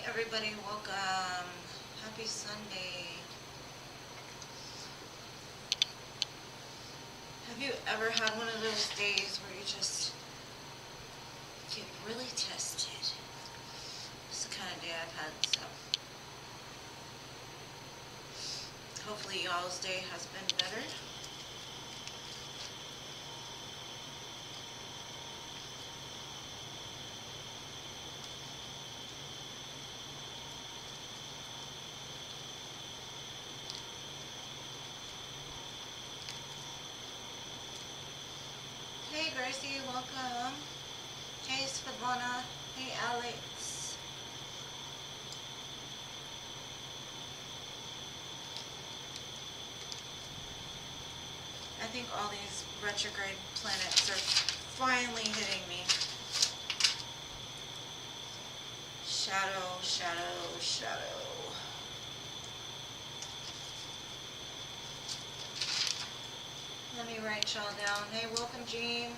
everybody, welcome. Happy Sunday. Have you ever had one of those days where you just get really tested? It's the kind of day I've had, so hopefully y'all's day has been better. Hey Gracie, welcome. Hey Svetlana. Hey Alex. I think all these retrograde planets are finally hitting me. Shadow, shadow, shadow. Let me write y'all down. Hey, welcome, Jean.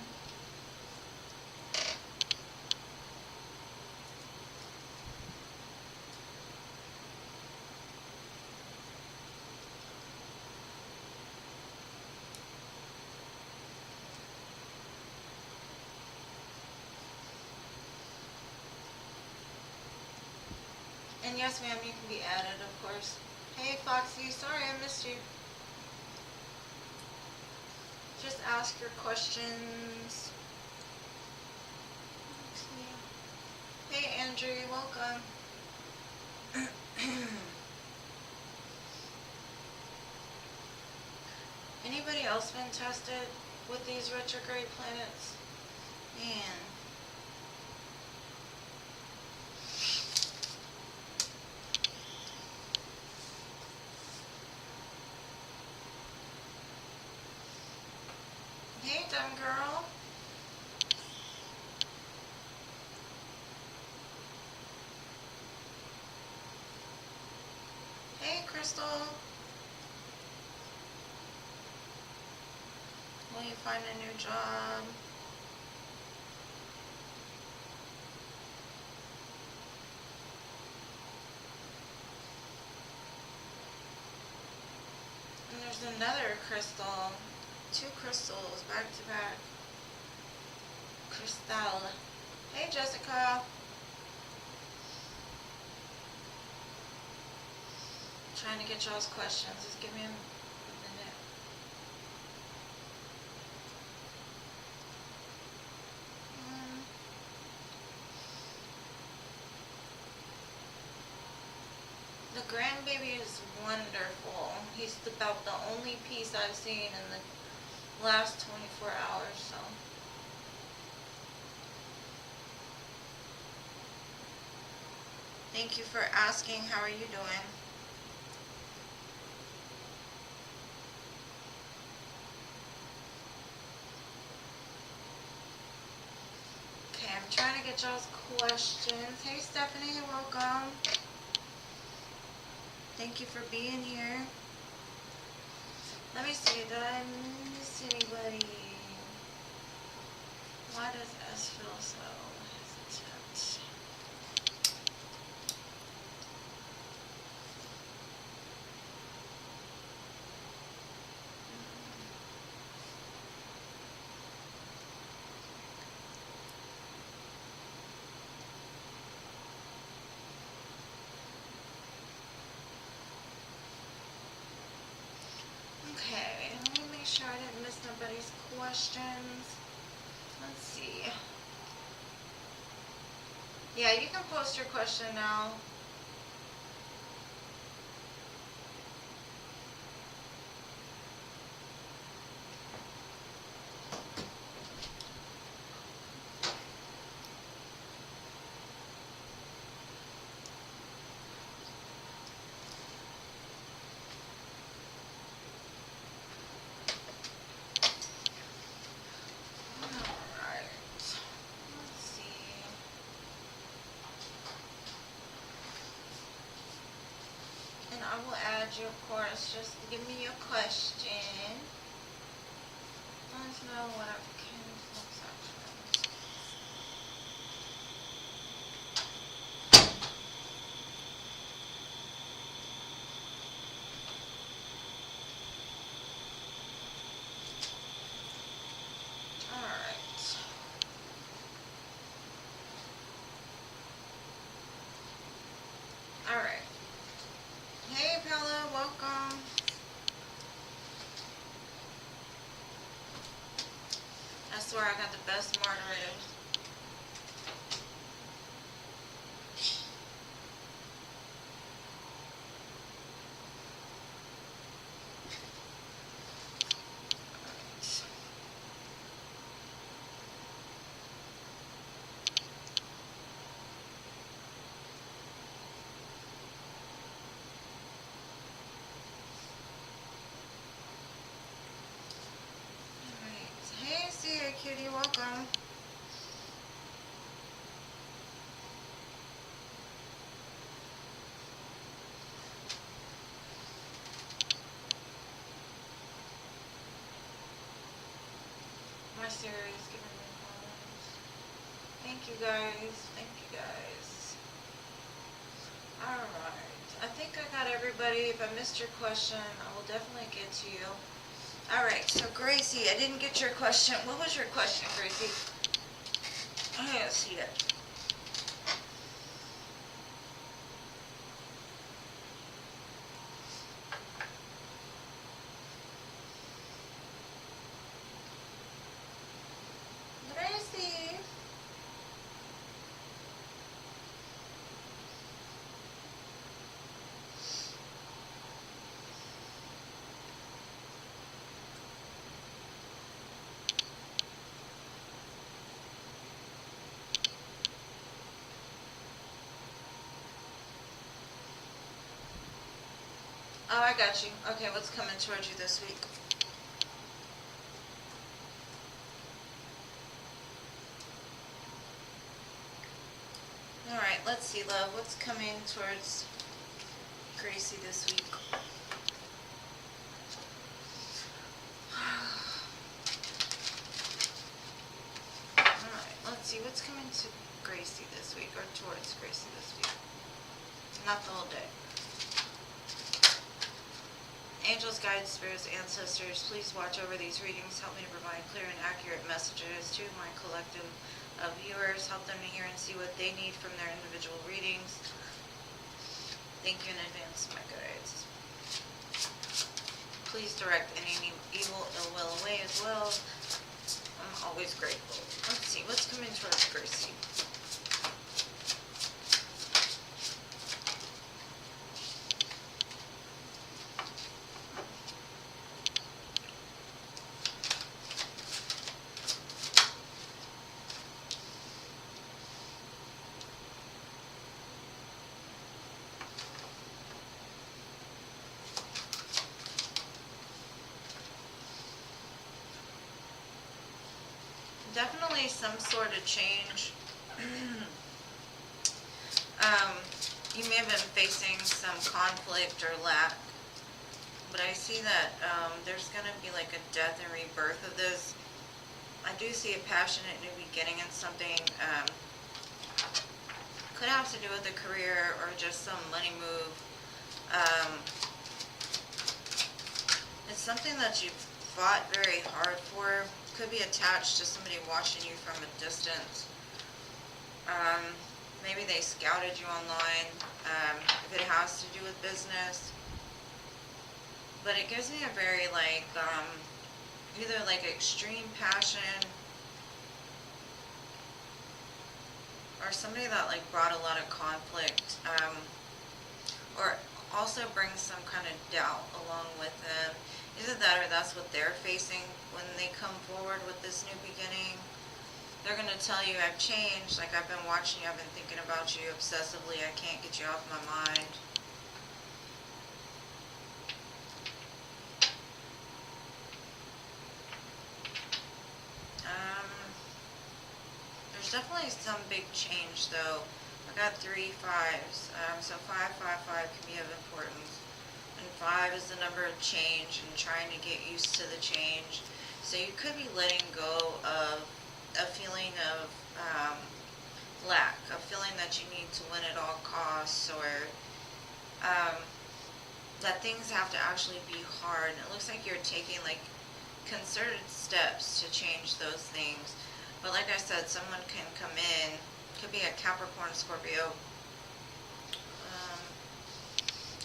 And yes, ma'am, you can be added, of course. Hey, Foxy. Sorry I missed you. Just ask your questions. Hey, Andrea, welcome. Anybody else been tested with these retrograde planets? Man. Hey, dumb girl. Hey, Crystal. Will you find a new job? And there's another crystal. 2 crystals back to back. Crystal. Hey, Jessica. Trying to get y'all's questions. Just give me a minute. The grandbaby is wonderful. He's about the only piece I've seen in the last 24 hours, so. Thank you for asking. How are you doing? Okay, I'm trying to get y'all's questions. Hey, Stephanie, welcome. Thank you for being here. Let me see, did I miss anybody? Why does S feel so hesitant? Okay, let me make sure I didn't miss nobody's questions. Let's see. Yeah, you can post your question now. I will add you, of course. Just give me your question. Let's know what I've swear I got the best margaritas. Hey, CA Cutie, welcome. My series giving me problems. Thank you guys. Thank you guys. Alright. I think I got everybody. If I missed your question, I will definitely get to you. Alright, so Gracie, I didn't get your question. What was your question, Gracie? I didn't see it. Gracie? Oh, I got you. Okay, what's coming towards you this week? Alright, let's see, love. What's coming towards Gracie this week? Alright, let's see. What's coming to Gracie this week, or towards Gracie this week? Not the whole day. Angels, guides, spirits, ancestors, please watch over these readings. Help me to provide clear and accurate messages to my collective of viewers. Help them to hear and see what they need from their individual readings. Thank you in advance, my guides. Please direct any evil, ill will away as well. I'm always grateful. Let's see, what's coming towards Gracie? Definitely some sort of change. You may have been facing some conflict or lack, but I see that there's going to be like a death and rebirth of this. I do see a passionate new beginning in something. Could have to do with a career or just some money move. It's something that you've fought very hard for. Could be attached to somebody watching you from a distance. Maybe they scouted you online, if it has to do with business. But it gives me a very like, either like extreme passion or somebody that like brought a lot of conflict, or also brings some kind of doubt along with them. Either that or that's what they're facing when they come forward with this new beginning. They're going to tell you, I've changed, like I've been watching you, I've been thinking about you obsessively, I can't get you off my mind. There's definitely some big change though. I got 3 5s, so 5, 5, 5 can be of importance. And 5 is the number of change and trying to get used to the change. So you could be letting go of a feeling of lack, a feeling that you need to win at all costs, or that things have to actually be hard. And it looks like you're taking like concerted steps to change those things. But like I said, someone can come in, could be a Capricorn, Scorpio,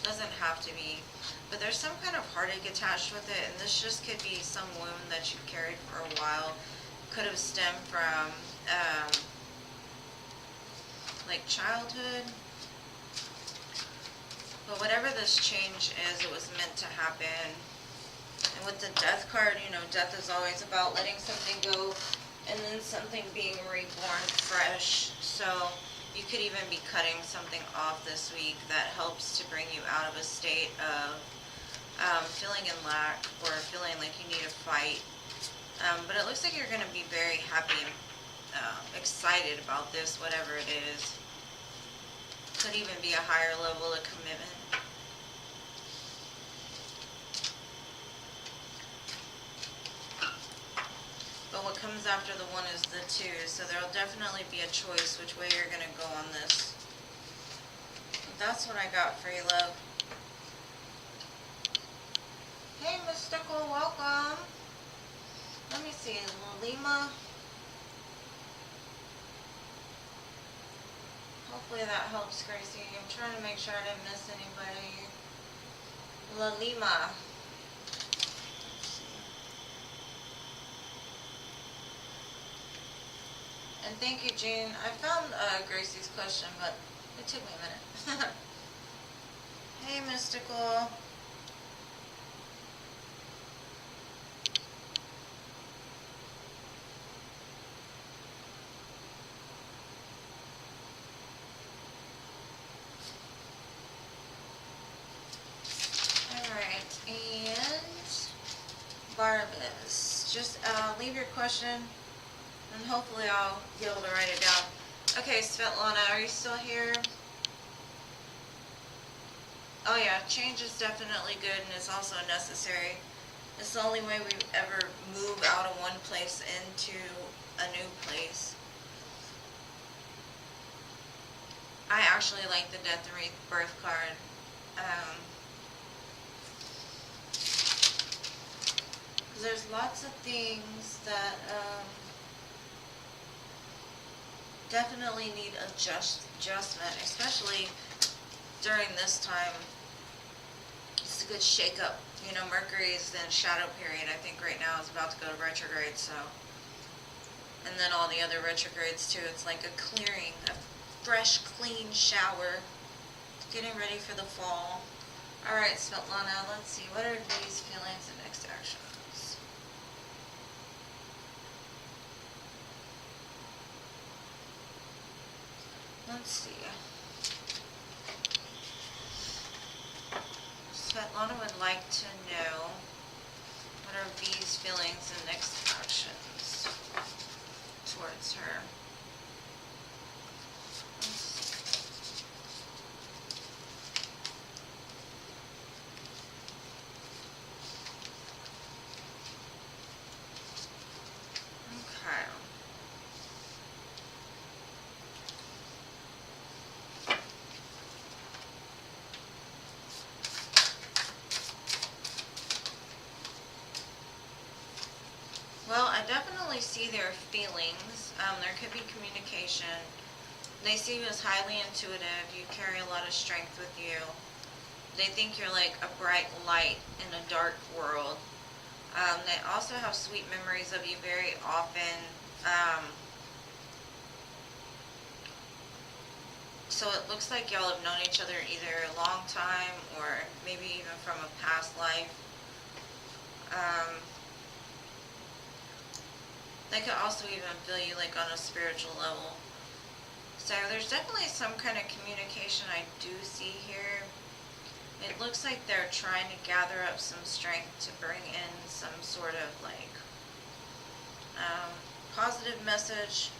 doesn't have to be, but there's some kind of heartache attached with it, and this just could be some wound that you've carried for a while. could have stemmed from like childhood. But whatever this change is, it was meant to happen. And with the death card, you know, death is always about letting something go and then something being reborn fresh. So you could even be cutting something off this week that helps to bring you out of a state of feeling in lack or feeling like you need to fight. But it looks like you're going to be very happy and excited about this, whatever it is. Could even be a higher level of commitment. But what comes after the 1 is the 2, so there'll definitely be a choice which way you're going to go on this. That's what I got for you, love. Hey, Mystical, welcome. Let me see, Lima. Hopefully that helps, Gracie. I'm trying to make sure I didn't miss anybody. Lima. And thank you, Jean. I found Gracie's question, but it took me a minute. Hey, Mystical. Alright, and Barbus. Just leave your question, and hopefully I'll be able to write it down. Okay, Svetlana, are you still here? Oh yeah, change is definitely good and it's also necessary. It's the only way we ever move out of one place into a new place. I actually like the Death and Rebirth card. There's lots of things that definitely need adjustment, especially during this time. It's a good shake-up. You know, Mercury is in shadow period. I think right now is about to go to retrograde, so. And then all the other retrogrades too. It's like a clearing, a fresh, clean shower. Getting ready for the fall. Alright, Svetlana, let's see. What are these feelings and next actions? Let's see. Svetlana would like to know what are V's feelings and next actions towards her. Okay. Well, I definitely see their feelings. There could be communication. They see you as highly intuitive. You carry a lot of strength with you. They think you're like a bright light in a dark world. They also have sweet memories of you very often. So it looks like y'all have known each other either a long time or maybe even from a past life. They could also even feel you like on a spiritual level. So there's definitely some kind of communication I do see here. It looks like they're trying to gather up some strength to bring in some sort of like positive message.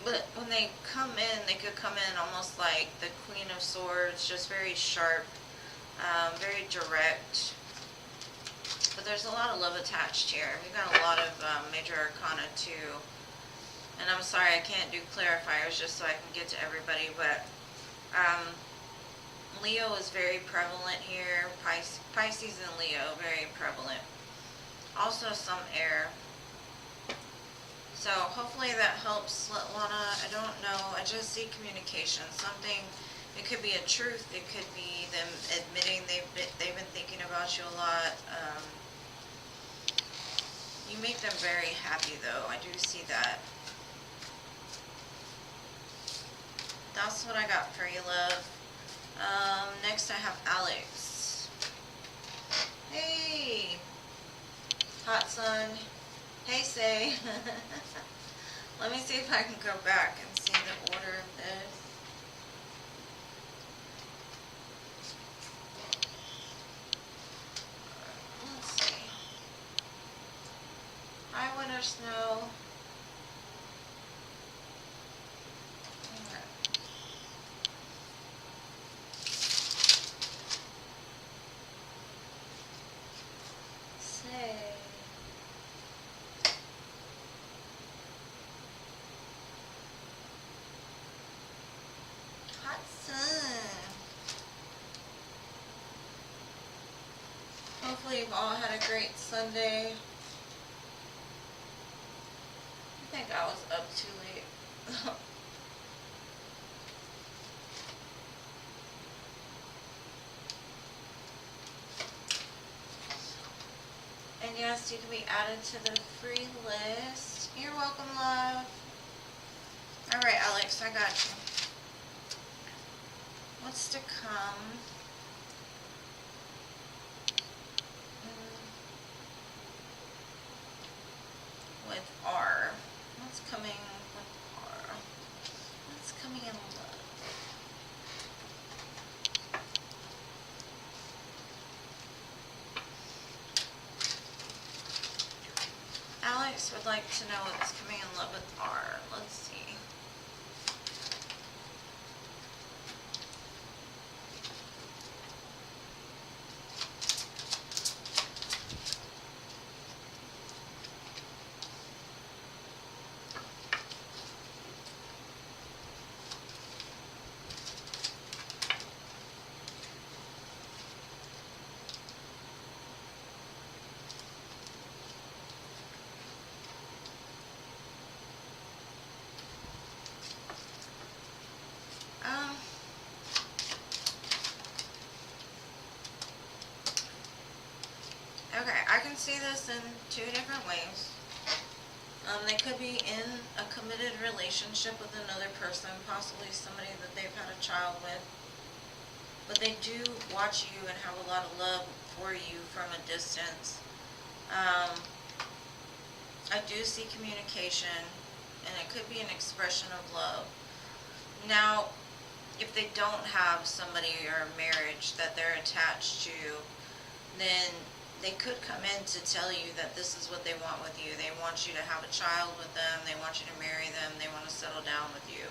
But when they come in, they could come in almost like the Queen of Swords, just very sharp, very direct. But there's a lot of love attached here. We've got a lot of major arcana too. And I'm sorry I can't do clarifiers just so I can get to everybody, but Leo is very prevalent here. Pisces and Leo, very prevalent. Also some air. So hopefully that helps, Svetlana. I don't know. I just see communication. Something, it could be a truth. It could be them admitting they've been thinking about you a lot. You make them very happy though, I do see that. That's what I got for you, love. Next I have Alex. Hey! Hot sun. Hey, Say. Let me see if I can go back and see the order of this. Let's see. Hi, Winter Snow. Say. Hot sun. Hopefully you've all had a great Sunday. I think I was up too late. And yes, you can be added to the free list. You're welcome, love. Alright, Alex, I got you. What's to come? With R. What's coming with R? What's coming in love? Alex would like to know what's coming in love with R. Let's see. Okay, I can see this in two different ways. They could be in a committed relationship with another person, possibly somebody that they've had a child with. But they do watch you and have a lot of love for you from a distance. I do see communication, and it could be an expression of love. Now, if they don't have somebody or a marriage that they're attached to, then they could come in to tell you that this is what they want with you. They want you to have a child with them. They want you to marry them. They want to settle down with you.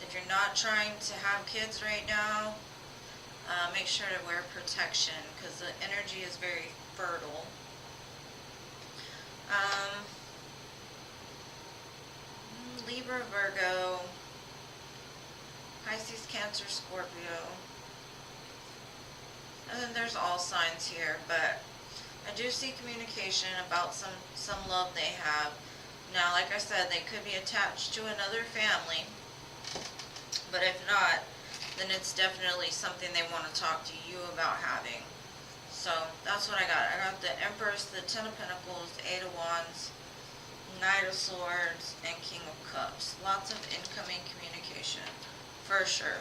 If you're not trying to have kids right now, make sure to wear protection because the energy is very fertile. Libra, Virgo, Pisces, Cancer, Scorpio. And then there's all signs here, but I do see communication about some love they have. Now, like I said, they could be attached to another family, but if not, then it's definitely something they want to talk to you about having. So that's what I got. I got the Empress, the Ten of Pentacles, the Eight of Wands, Knight of Swords, and King of Cups. Lots of incoming communication, for sure.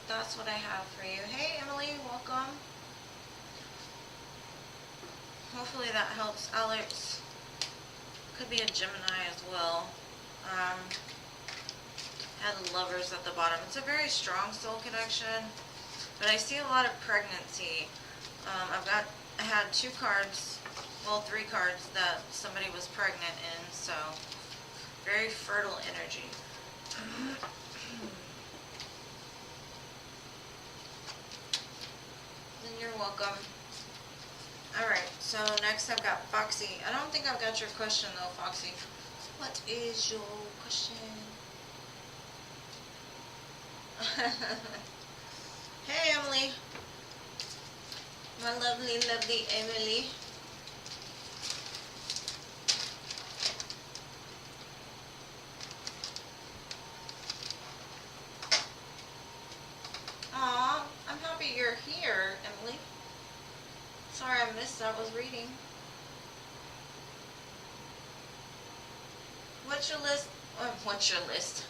That's what I have for you. Hey, Emily, welcome. Hopefully that helps. Alex could be a Gemini as well. Had Lovers at the bottom. It's a very strong soul connection, but I see a lot of pregnancy. I had two cards, well, three cards that somebody was pregnant in, so very fertile energy. You're welcome. Alright, so next I've got Foxy. I don't think I've got your question though, Foxy. What is your question? Hey, Emily. My lovely, lovely Emily. Aw, I'm happy you're here, Emily. What's your list? What's your list?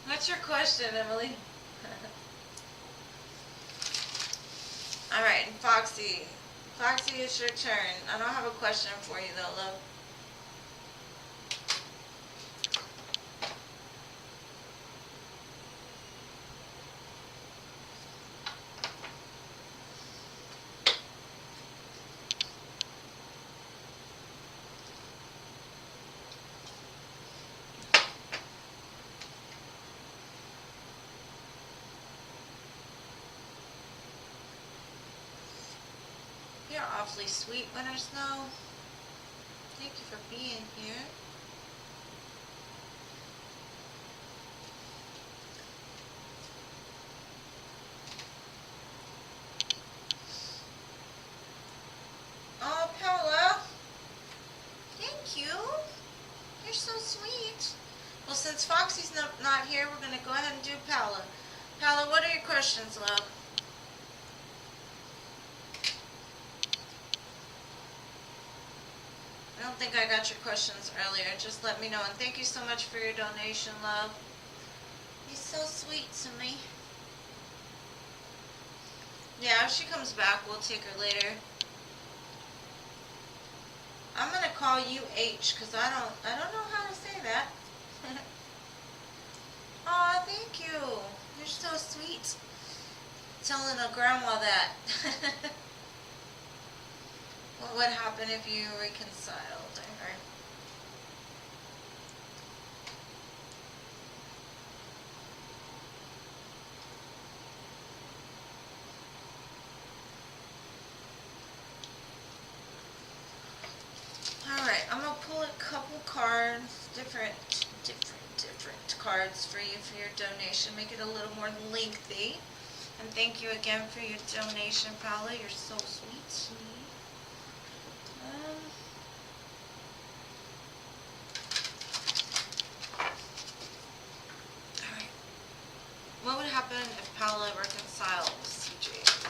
What's your question, Emily? Alright, Foxy. Foxy, it's your turn. I don't have a question for you though, love. You're awfully sweet, Winter Snow. Thank you for being here. Oh, Paula. Thank you. You're so sweet. Well, since Foxy's not here, we're going to go ahead and do Paula. Paula, what are your questions, love? I don't think I got your questions earlier. Just let me know. And thank you so much for your donation, love. He's so sweet to me. Yeah, if she comes back, we'll take her later. I'm going to call you H because I don't know how to say that. Aw, thank you. You're so sweet. Telling a grandma that. What would happen if you reconciled? Alright. Alright, I'm gonna pull a couple cards, different cards for you for your donation. Make it a little more lengthy. And thank you again for your donation, Paula. You're so sweet to me. Alright. What would happen if Paula reconciled with CJ?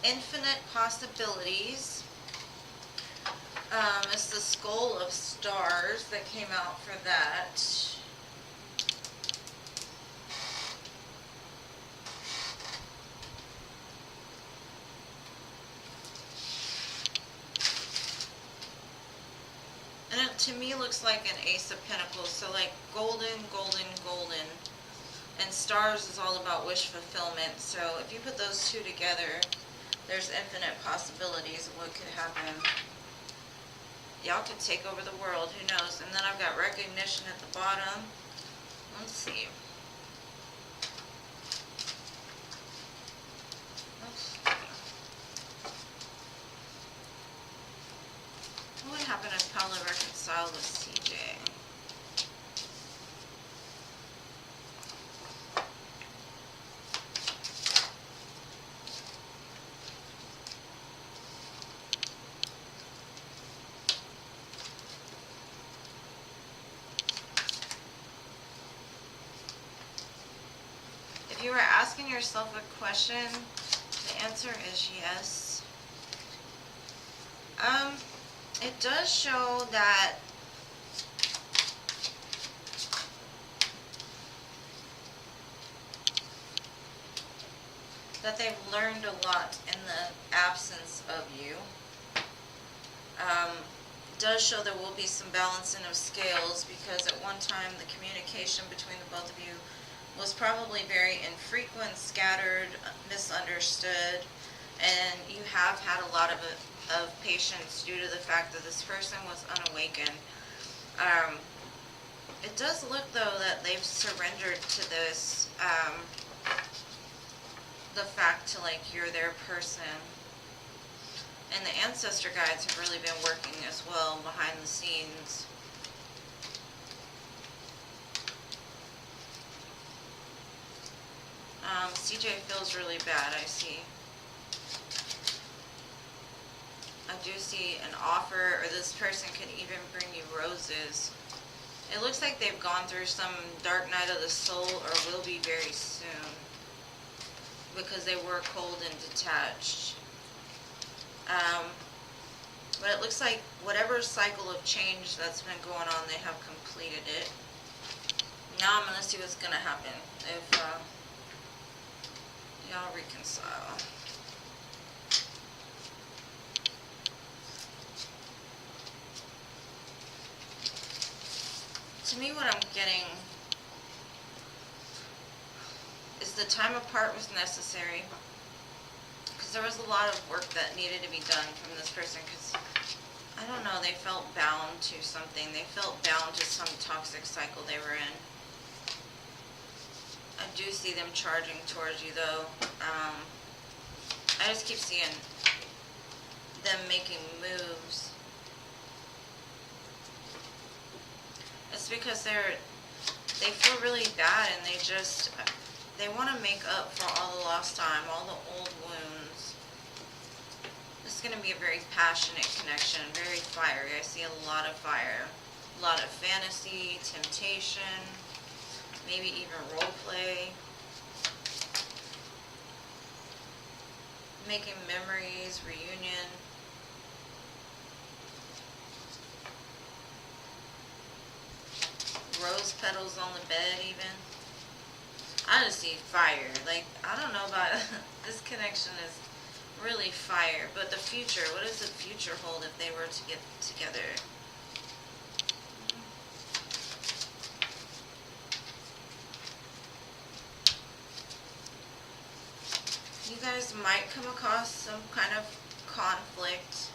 Infinite possibilities. It's the skull of stars that came out for that. And it to me looks like an Ace of Pentacles, so like golden, golden, golden. And stars is all about wish fulfillment, so if you put those two together, there's infinite possibilities of what could happen. Y'all could take over the world, who knows? And then I've got recognition at the bottom. Let's see. What would happen if Paula reconciled with CJ? If you were asking yourself a question, the answer is yes. It does show that they've learned a lot in the absence of you. Does show there will be some balancing of scales because at one time the communication between the both of you was probably very infrequent, scattered, misunderstood, and you have had a lot of patience due to the fact that this person was unawakened. It does look though that they've surrendered to this, the fact to like you're their person. And the ancestor guides have really been working as well behind the scenes. CJ feels really bad, I see. I do see an offer, or this person could even bring you roses. It looks like they've gone through some dark night of the soul, or will be very soon. Because they were cold and detached. looks like whatever cycle of change that's been going on, they have completed it. Now I'm going to see what's going to happen if y'all reconcile. To me, what I'm getting is the time apart was necessary, because there was a lot of work that needed to be done from this person, because I don't know, they felt bound to something. They felt bound to some toxic cycle they were in. I do see them charging towards you, though. I just keep seeing them making moves. It's because they feel really bad, and they want to make up for all the lost time, all the old wounds. This is going to be a very passionate connection, very fiery. I see a lot of fire, a lot of fantasy, temptation, maybe even role play, making memories, reunion. Rose petals on the bed even. I just see fire. Like, I don't know about this connection is really fire. But the future, what does the future hold if they were to get together? You guys might come across some kind of conflict.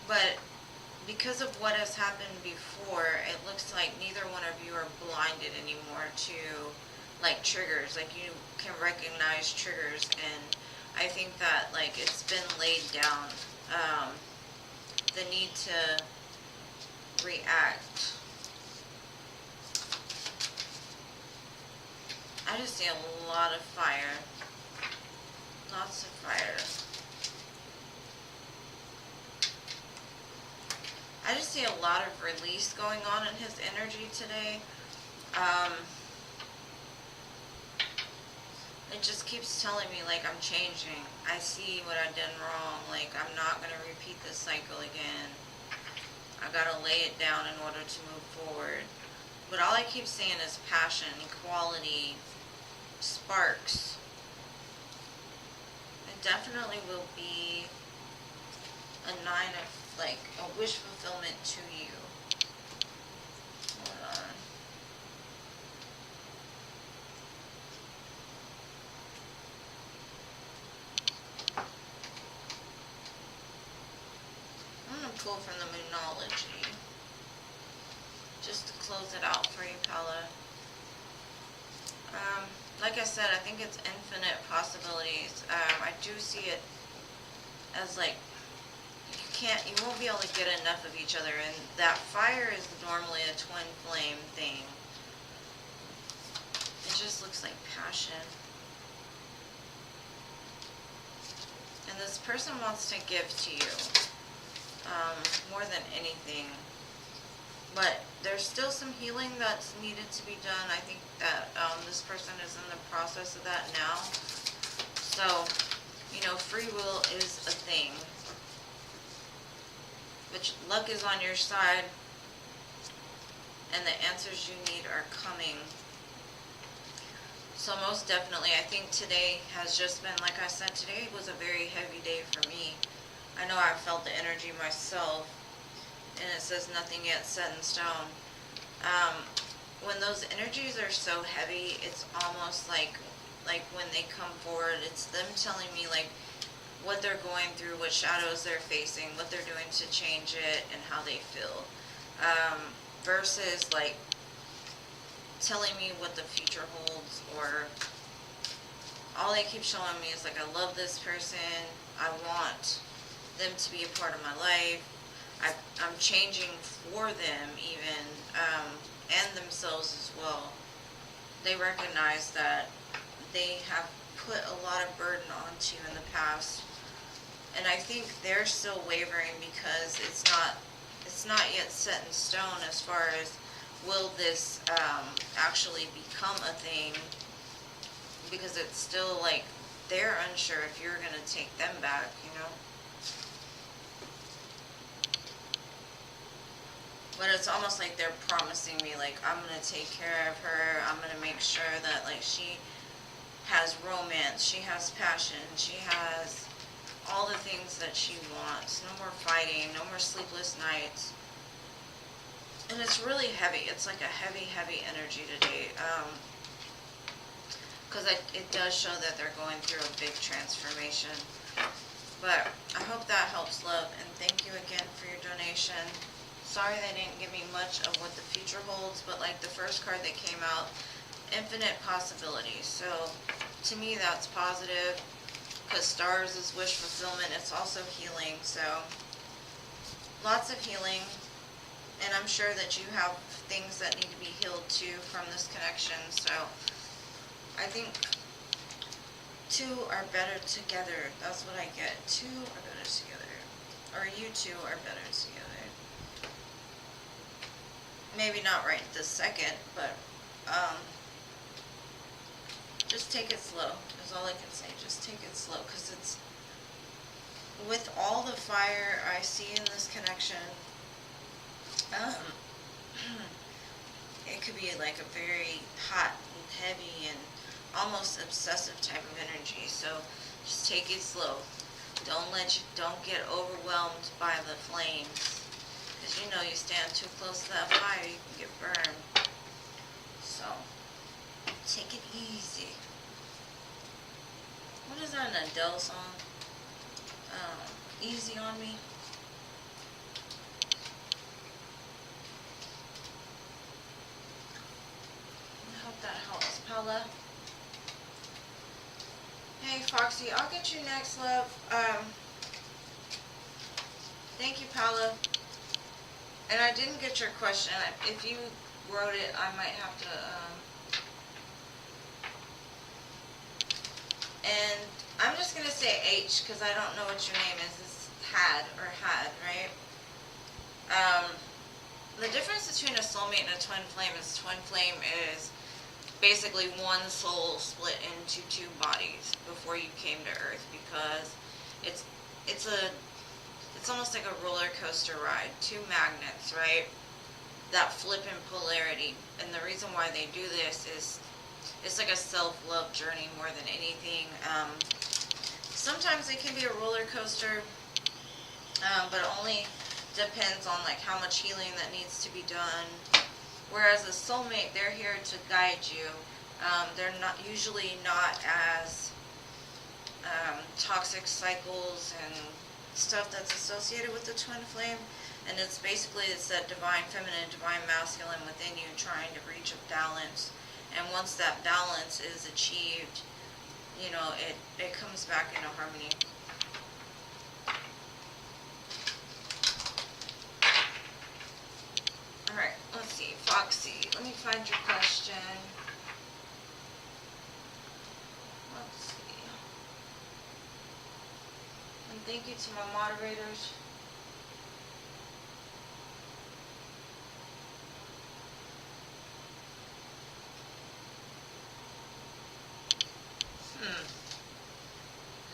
But because of what has happened before, it looks like neither one of you are blinded anymore to, like, triggers. Like, you can recognize triggers, and I think that, like, it's been laid down, the need to react. I just see a lot of fire. Lots of fire. I just see a lot of release going on in his energy today. It just keeps telling me, like, I'm changing. I see what I've done wrong. Like, I'm not going to repeat this cycle again. I got to lay it down in order to move forward. But all I keep seeing is passion, equality, sparks. It definitely will be a 9 of, like, a wish fulfillment to you. Hold on. I'm going to pull from the Moonology, just to close it out for you, Paula. Like I said, I think it's infinite possibilities. I do see it as, like, you won't be able to get enough of each other, and that fire is normally a twin flame thing. It just looks like passion. And this person wants to give to you, more than anything. But there's still some healing that's needed to be done. I think that this person is in the process of that now. So, you know, free will is a thing. But luck is on your side, and the answers you need are coming. So most definitely, I think today has just been, like I said, today was a very heavy day for me. I know I felt the energy myself, and it says nothing yet set in stone. When those energies are so heavy, it's almost like when they come forward, it's them telling me, like, what they're going through, what shadows they're facing, what they're doing to change it, and how they feel. Versus, like, telling me what the future holds, or all they keep showing me is, like, I love this person, I want them to be a part of my life, I'm changing for them even, and themselves as well. They recognize that they have put a lot of burden onto you in the past, and I think they're still wavering because it's not yet set in stone as far as will this actually become a thing, because it's still like they're unsure if you're going to take them back, you know. But it's almost like they're promising me, like, I'm gonna take care of her, I'm gonna make sure that, like, she has romance, she has passion, she has all the things that she wants. No more fighting, no more sleepless nights. And it's really heavy. It's like a heavy, heavy energy today. Because it does show that they're going through a big transformation. But I hope that helps, love. And thank you again for your donation. Sorry they didn't give me much of what the future holds, but like the first card that came out, infinite possibilities. So to me that's positive, because stars is wish fulfillment. It's also healing. So lots of healing. And I'm sure that you have things that need to be healed too from this connection. So I think two are better together. That's what I get. Two are better together. Or you two are better together. Maybe not right this second, but just take it slow is all I can say. Just take it slow, because it's, with all the fire I see in this connection, it could be like a very hot and heavy and almost obsessive type of energy. So just take it slow. Don't get overwhelmed by the flames, because you know you stand too close to that fire, you can get burned. So take it easy. What is that, an Adele song? Easy on me. I hope that helps, Paula. Hey, Foxy, I'll get you next, love. Thank you, Paula. And I didn't get your question. If you wrote it, I might have to, and I'm just going to say H, because I don't know what your name is. It's had, right? The difference between a soulmate and a twin flame is basically one soul split into two bodies before you came to Earth, because it's almost like a roller coaster ride, two magnets, right? That flip in polarity. And the reason why they do this is it's like a self-love journey more than anything. Sometimes it can be a roller coaster, but it only depends on like how much healing that needs to be done. Whereas a soulmate, they're here to guide you. They're usually not as toxic cycles and stuff that's associated with the twin flame. And it's that divine feminine, divine masculine within you trying to reach a balance. And once that balance is achieved, you know, it comes back into harmony. Alright, let's see. Foxy, let me find your question. Let's see. And thank you to my moderators.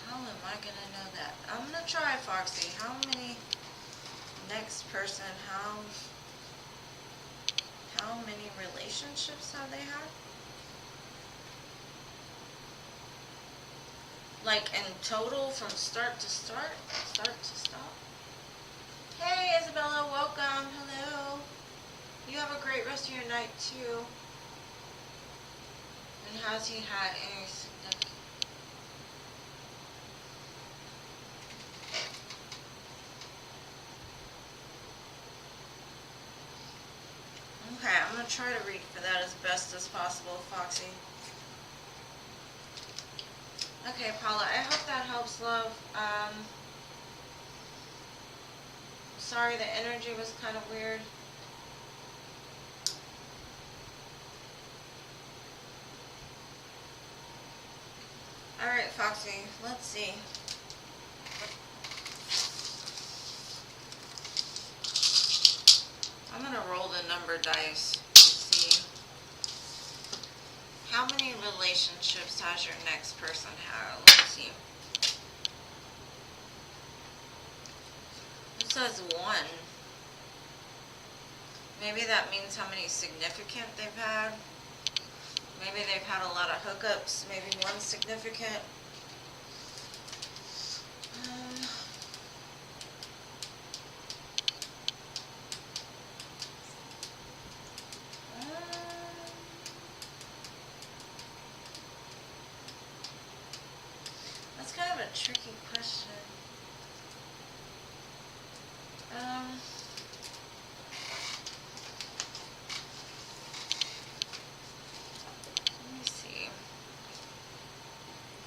How am I going to know that? I'm going to try, Foxy. How many, next person, how many relationships have they had? Like in total, from start to start to stop? Hey, Isabella, welcome. Hello. You have a great rest of your night, too. And has he had any significant... Okay, I'm going to try to read for that as best as possible, Foxy. Okay, Paula, I hope that helps, love. Sorry, the energy was kind of weird. Alright, Foxy, let's see. I'm going to roll the number dice to see how many relationships has your next person had. Let's see. It says 1. Maybe that means how many significant they've had. Maybe they've had a lot of hookups. Maybe one significant. That's kind of a tricky question. Let me see.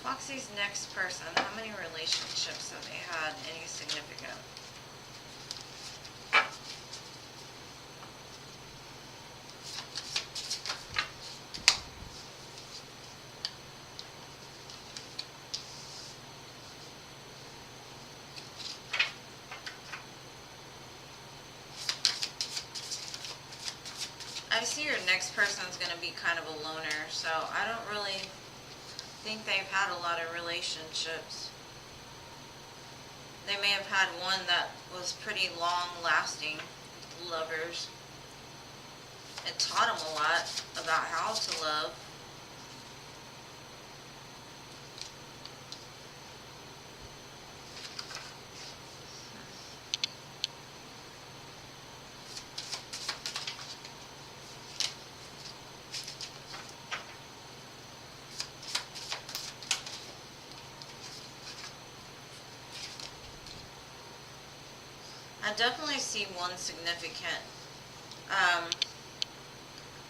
Foxy's next person, how many relationships have they had? Any significant? I see your next person's going to be kind of a loner, so I don't really think they've had a lot of relationships. They may have had one that was pretty long-lasting, lovers. It taught them a lot about how to love. I definitely see one significant,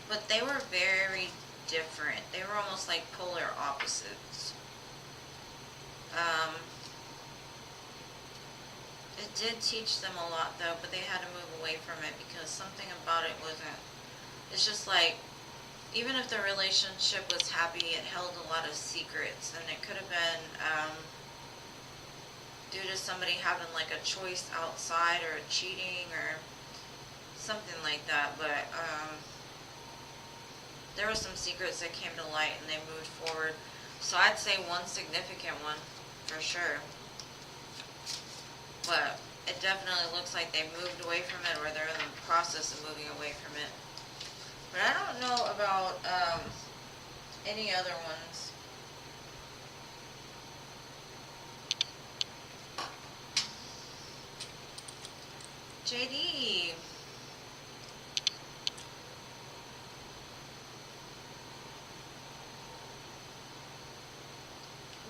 but they were very different. They were almost like polar opposites. It did teach them a lot though, but they had to move away from it because something about it wasn't, it's just like, even if the relationship was happy, it held a lot of secrets, and it could have been, due to somebody having like a choice outside or cheating or something like that, but there were some secrets that came to light and they moved forward. So I'd say one significant one for sure, but it definitely looks like they moved away from it, or they're in the process of moving away from it. But I don't know about any other ones. JD.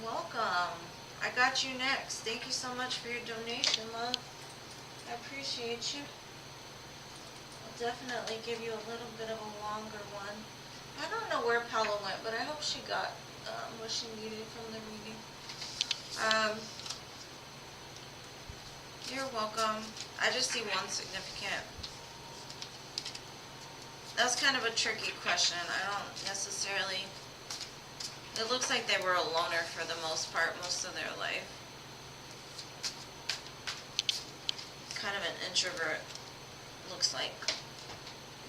Welcome. I got you next. Thank you so much for your donation, love. I appreciate you. I'll definitely give you a little bit of a longer one. I don't know where Paula went, but I hope she got what she needed from the reading. You're welcome. I just see one significant. That's kind of a tricky question. I don't necessarily... It looks like they were a loner for the most part, most of their life. Kind of an introvert, looks like.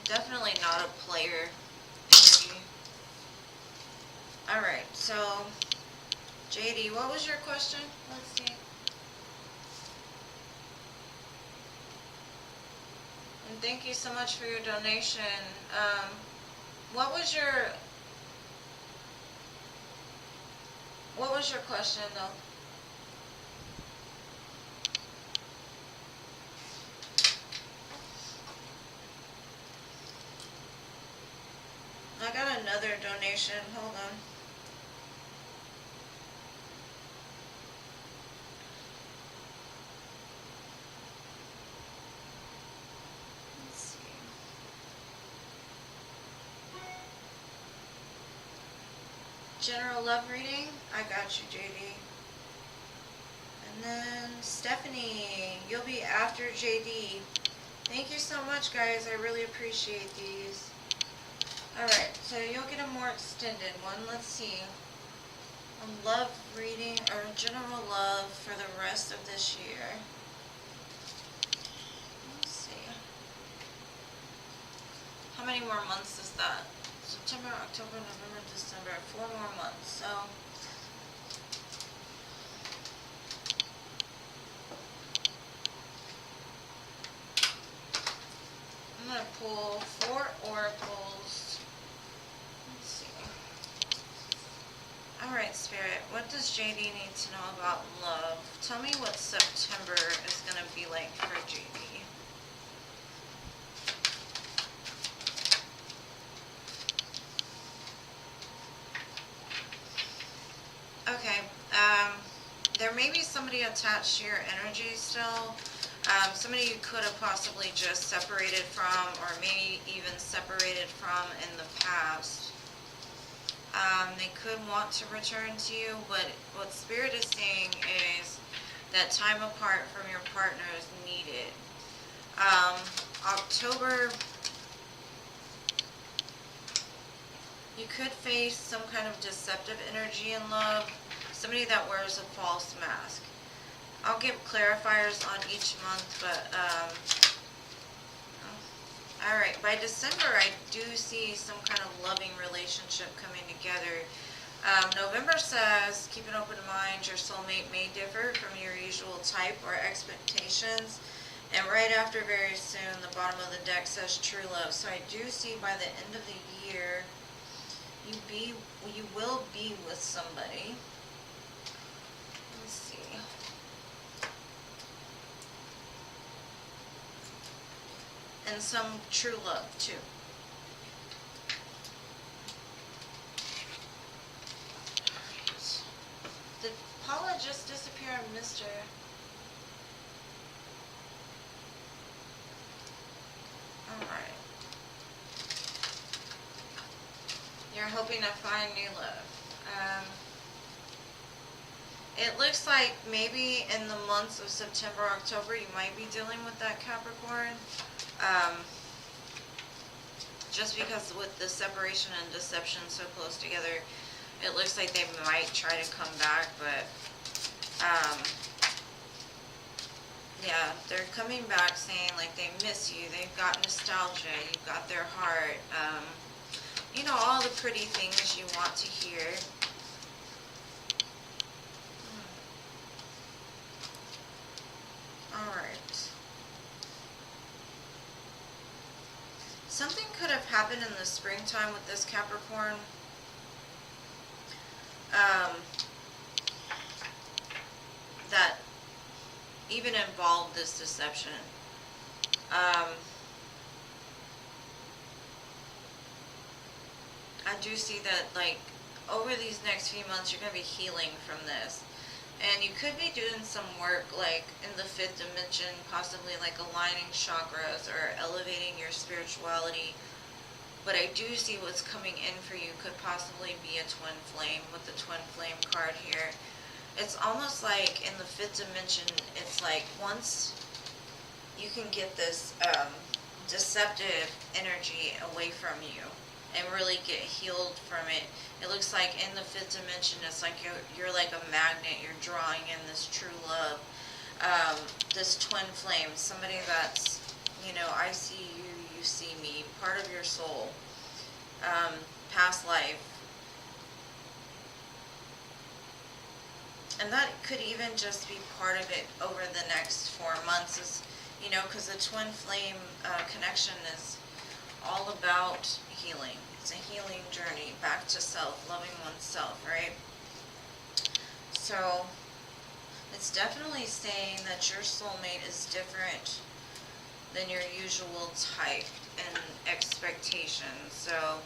Definitely not a player energy. Alright, so... JD, what was your question? Let's see. And thank you so much for your donation. What was your question though? I got another donation. Hold on. General love reading, I got you, JD. And then Stephanie, you'll be after JD. Thank you so much, guys. I really appreciate these. Alright, so you'll get a more extended one. Let's see. A love reading, or general love for the rest of this year. Let's see. How many more months is that? September, October, November, December, 4 more months, so I'm going to pull 4 oracles. Let's see. Alright, Spirit, what does JD need to know about love? Tell me what September is going to be like for JD. Okay, there may be somebody attached to your energy still. Somebody you could have possibly just separated from, or maybe even separated from in the past. They could want to return to you, but what Spirit is saying is that time apart from your partner is needed. October, you could face some kind of deceptive energy in love, somebody that wears a false mask. I'll give clarifiers on each month, but alright, by December I do see some kind of loving relationship coming together. November says, keep an open mind, your soulmate may differ from your usual type or expectations. And right after, very soon, the bottom of the deck says true love. So I do see by the end of the year, you will be with somebody. Let's see. And some true love too. Alright. Did Paula just disappear? I missed her. Alright. You're hoping to find new love. It looks like maybe in the months of September, October, you might be dealing with that Capricorn. Just because with the separation and deception so close together, it looks like they might try to come back, but yeah, they're coming back saying like they miss you, they've got nostalgia, you've got their heart, you know, all the pretty things you want to hear. Alright. Something could have happened in the springtime with this Capricorn. That even involved this deception. I do see that, like, over these next few months, you're going to be healing from this. And you could be doing some work, like, in the 5th dimension, possibly, like, aligning chakras or elevating your spirituality. But I do see what's coming in for you could possibly be a twin flame with the twin flame card here. It's almost like in the 5th dimension, it's like once you can get this deceptive energy away from you and really get healed from it, it looks like in the 5th dimension, it's like you're like a magnet, you're drawing in this true love, this twin flame, somebody that's, you know, I see you, you see me, part of your soul, past life. And that could even just be part of it over the next 4 months, is, you know, because the twin flame connection is all about healing. It's a healing journey back to self, loving oneself, right? So it's definitely saying that your soulmate is different than your usual type and expectations. So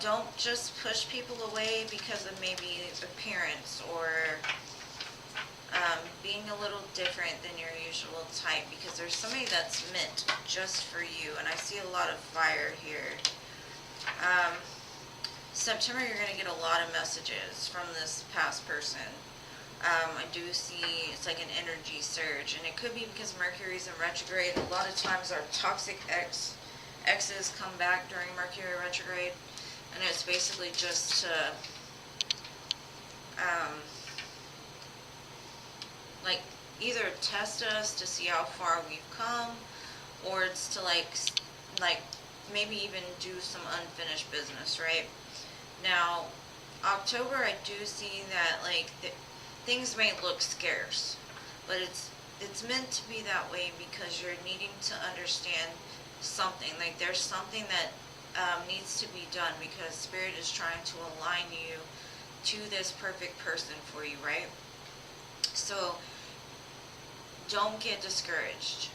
don't just push people away because of maybe appearance or being a little different than your usual type, because there's somebody that's meant just for you, and I see a lot of fire here. September, you're going to get a lot of messages from this past person. I do see it's like an energy surge, and it could be because Mercury's in retrograde. A lot of times our toxic exes come back during Mercury retrograde, and it's basically just to like either test us to see how far we've come, or it's to like maybe even do some unfinished business, right? Now, October, I do see that like things may look scarce, but it's meant to be that way because you're needing to understand something. Like there's something that needs to be done because Spirit is trying to align you to this perfect person for you, right? So don't get discouraged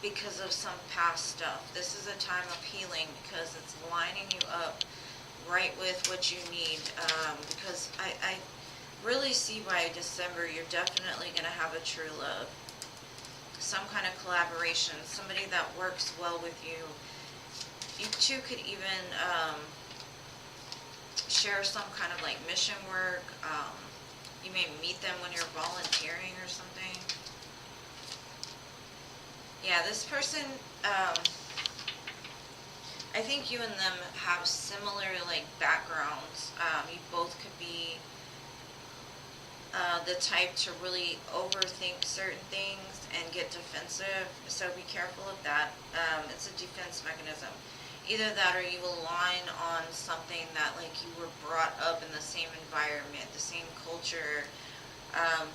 because of some past stuff. This is a time of healing because it's lining you up right with what you need. Because I really see by December you're definitely going to have a true love. Some kind of collaboration, somebody that works well with you. You two could even share some kind of like mission work. You may meet them when you're volunteering or something. Yeah, this person, I think you and them have similar like backgrounds. You both could be the type to really overthink certain things and get defensive, so be careful of that. It's a defense mechanism. Either that or you align on something that like you were brought up in the same environment, the same culture,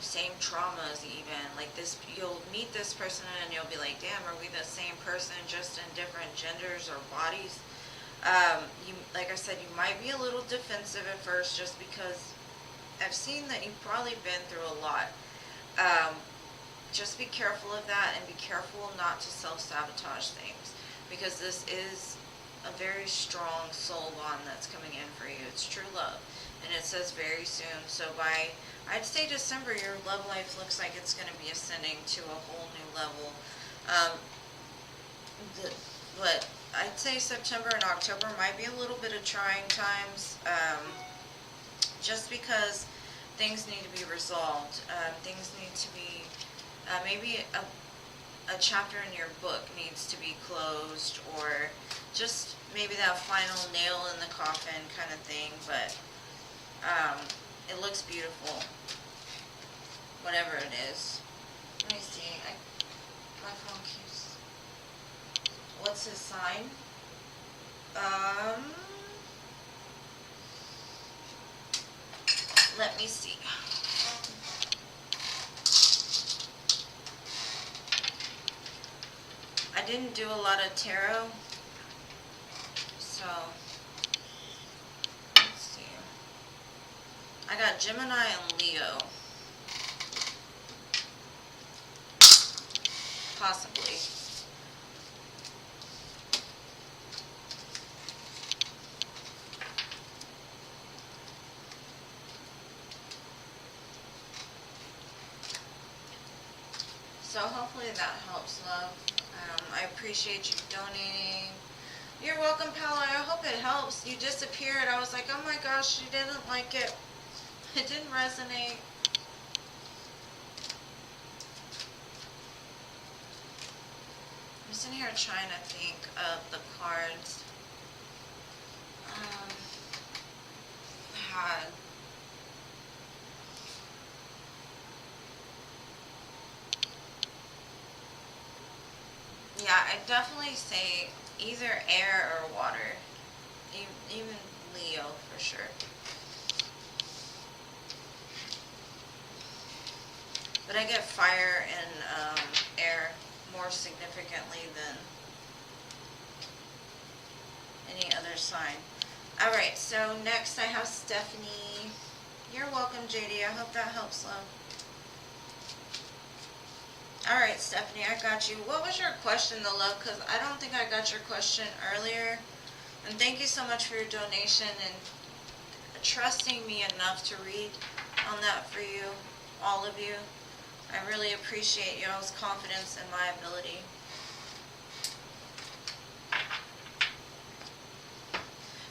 same traumas even. Like this, you'll meet this person and you'll be like, damn, are we the same person just in different genders or bodies? You, like I said, you might be a little defensive at first just because I've seen that you've probably been through a lot. Just be careful of that and be careful not to self-sabotage things because this is a very strong soul bond that's coming in for you. It's true love. And it says very soon. So by, I'd say December, your love life looks like it's going to be ascending to a whole new level. But I'd say September and October might be a little bit of trying times. Just because things need to be resolved. Things need to be, maybe a chapter in your book needs to be closed, or just maybe that final nail in the coffin kind of thing, but it looks beautiful, whatever it is. Let me see, my phone keeps, what's his sign? Let me see. I didn't do a lot of tarot, so let's see. I got Gemini and Leo. Possibly. So hopefully that helps, love. I appreciate you donating. You're welcome, Paula. I hope it helps. You disappeared. I was like, oh my gosh, she didn't like it. It didn't resonate. I'm sitting here trying to think of the cards. Had yeah, I'd definitely say either air or water. Even Leo for sure. But I get fire and air more significantly than any other sign. Alright, so next I have Stephanie. You're welcome, JD. I hope that helps, love. Alright, Stephanie, I got you. What was your question, though, love? Because I don't think I got your question earlier. And thank you so much for your donation and trusting me enough to read on that for you, all of you. I really appreciate y'all's confidence in my ability.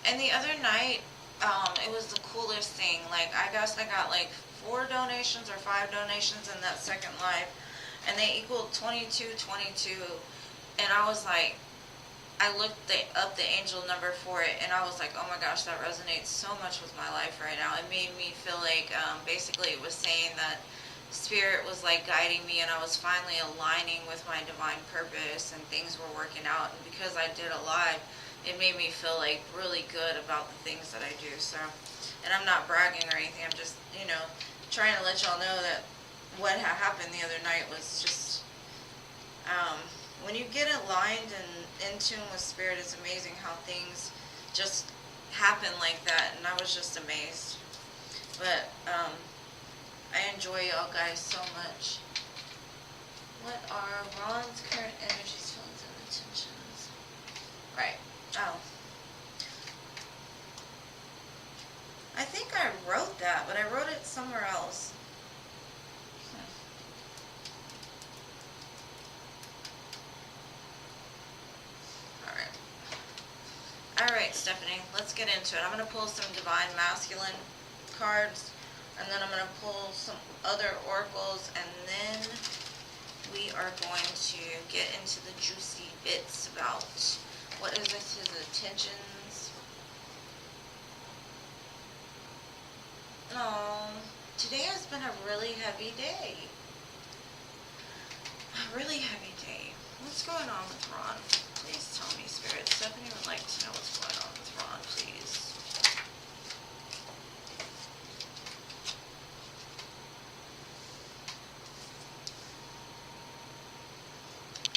And the other night, it was the coolest thing. Like, I guess I got like 4 donations or 5 donations in that second live. And they equaled 2222, and I was like, I looked up the angel number for it, and I was like, oh my gosh, that resonates so much with my life right now. It made me feel like, basically it was saying that Spirit was like guiding me, and I was finally aligning with my divine purpose, and things were working out. And because I did a live, it made me feel like really good about the things that I do. So, and I'm not bragging or anything, I'm just, you know, trying to let y'all know that what happened the other night was just when you get aligned and in tune with spirit, it's amazing how things just happen like that, and I was just amazed. But I enjoy y'all guys so much. What are Ron's current energies, feelings, and intentions? Right. Oh. I think I wrote that, but I wrote it somewhere else. Alright, Stephanie, let's get into it. I'm going to pull some Divine Masculine cards, and then I'm going to pull some other oracles, and then we are going to get into the juicy bits about what is his intentions. Oh, today has been a really heavy day. A really heavy day. What's going on with Ron? Please tell me, Spirit. Stephanie would like to know what's going on with Ron, please.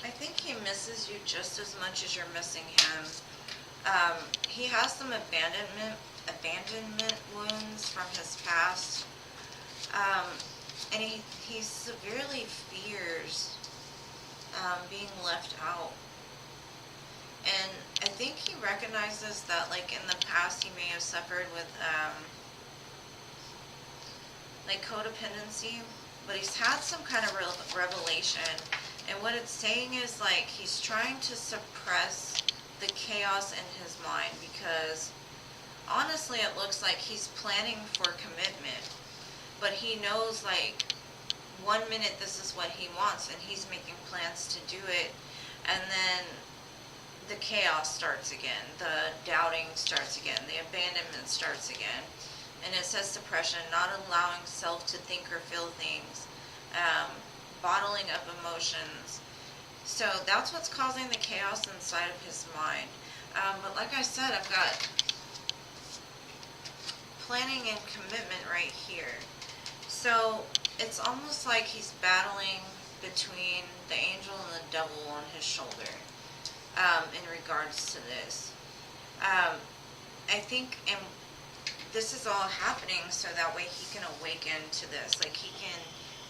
I think he misses you just as much as you're missing him. He has some abandonment wounds from his past. And he severely fears being left out. And I think he recognizes that, like, in the past he may have suffered with like codependency, but he's had some kind of revelation. And what it's saying is, like, he's trying to suppress the chaos in his mind, because honestly it looks like he's planning for commitment, but he knows, like, 1 minute this is what he wants and he's making plans to do it, and then the chaos starts again, the doubting starts again, the abandonment starts again. And it says suppression, not allowing self to think or feel things, bottling up emotions. So that's what's causing the chaos inside of his mind. But like I said, I've got planning and commitment right here. So it's almost like he's battling between the angel and the devil on his shoulder, in regards to this. I think, and this is all happening so that way he can awaken to this. Like, he can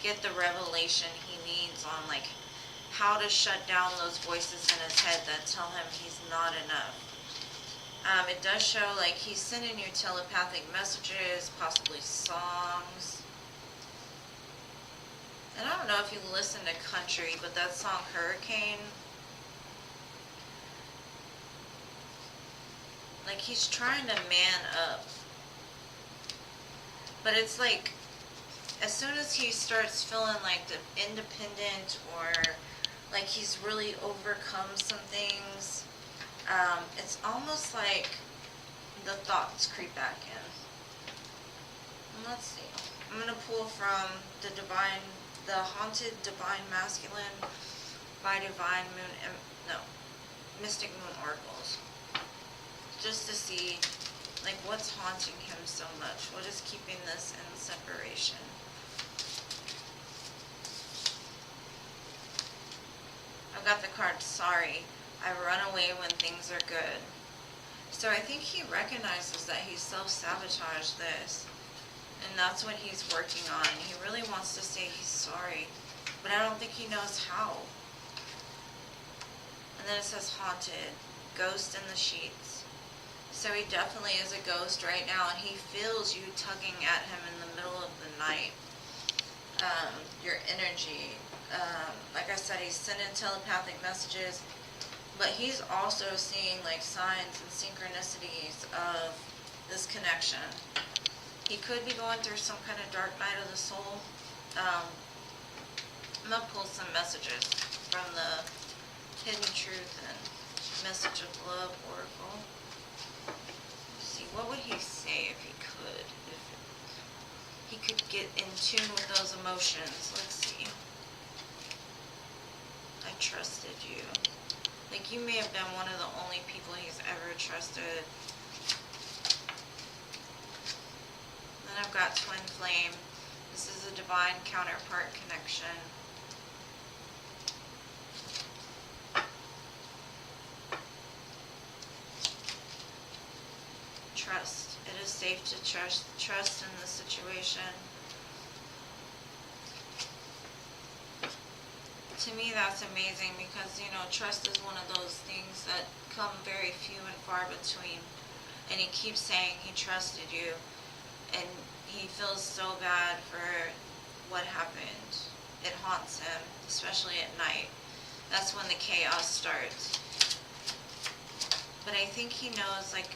get the revelation he needs on, like, how to shut down those voices in his head that tell him he's not enough. It does show, like, he's sending you telepathic messages, possibly songs. And I don't know if you listen to country, but that song Hurricane, like, he's trying to man up. But it's like, as soon as he starts feeling like the independent, or like he's really overcome some things, it's almost like the thoughts creep back in. And let's see. I'm going to pull from the Haunted Divine Masculine by Divine Moon, Mystic Moon Oracles. Just to see, like, what's haunting him so much? What is keeping this in separation? I've got the card, Sorry. I run away when things are good. So I think he recognizes that he self-sabotaged this. And that's what he's working on. He really wants to say he's sorry, but I don't think he knows how. And then it says Haunted, Ghost in the Sheets. So he definitely is a ghost right now, and he feels you tugging at him in the middle of the night. Your energy. Like I said, he's sending telepathic messages, but he's also seeing, like, signs and synchronicities of this connection. He could be going through some kind of dark night of the soul. I'm going to pull some messages from the Hidden Truth and Message of Love Oracle. What would he say if he could? If he could get in tune with those emotions. Let's see. I trusted you. Like, you may have been one of the only people he's ever trusted. Then I've got Twinflame. This is a divine counterpart connection. is safe to trust in this situation. To me, that's amazing because, you know, trust is one of those things that come very few and far between. And he keeps saying he trusted you, and he feels so bad for what happened. It haunts him, especially at night. That's when the chaos starts. But I think he knows, like,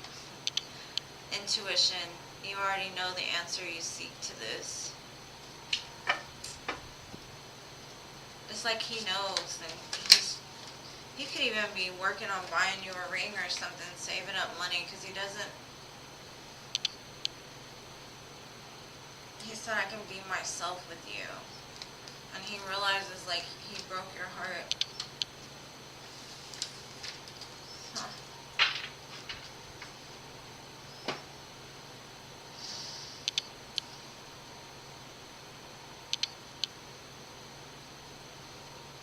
intuition. You already know the answer you seek to this. It's like he knows, and he could even be working on buying you a ring or something, saving up money, because he doesn't. He said, I can be myself with you. And he realizes, like, he broke your heart. Huh.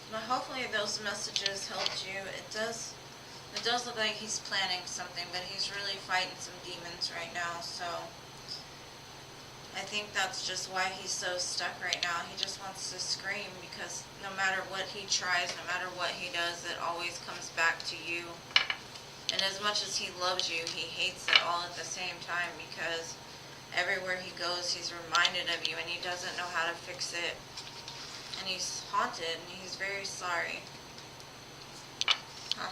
But hopefully those messages helped you. It does look like he's planning something, but he's really fighting some demons right now, so I think that's just why he's so stuck right now. He just wants to scream, because no matter what he tries, no matter what he does, it always comes back to you. And as much as he loves you, he hates it all at the same time, because everywhere he goes, he's reminded of you, and he doesn't know how to fix it. And he's haunted, and he's very sorry. Huh.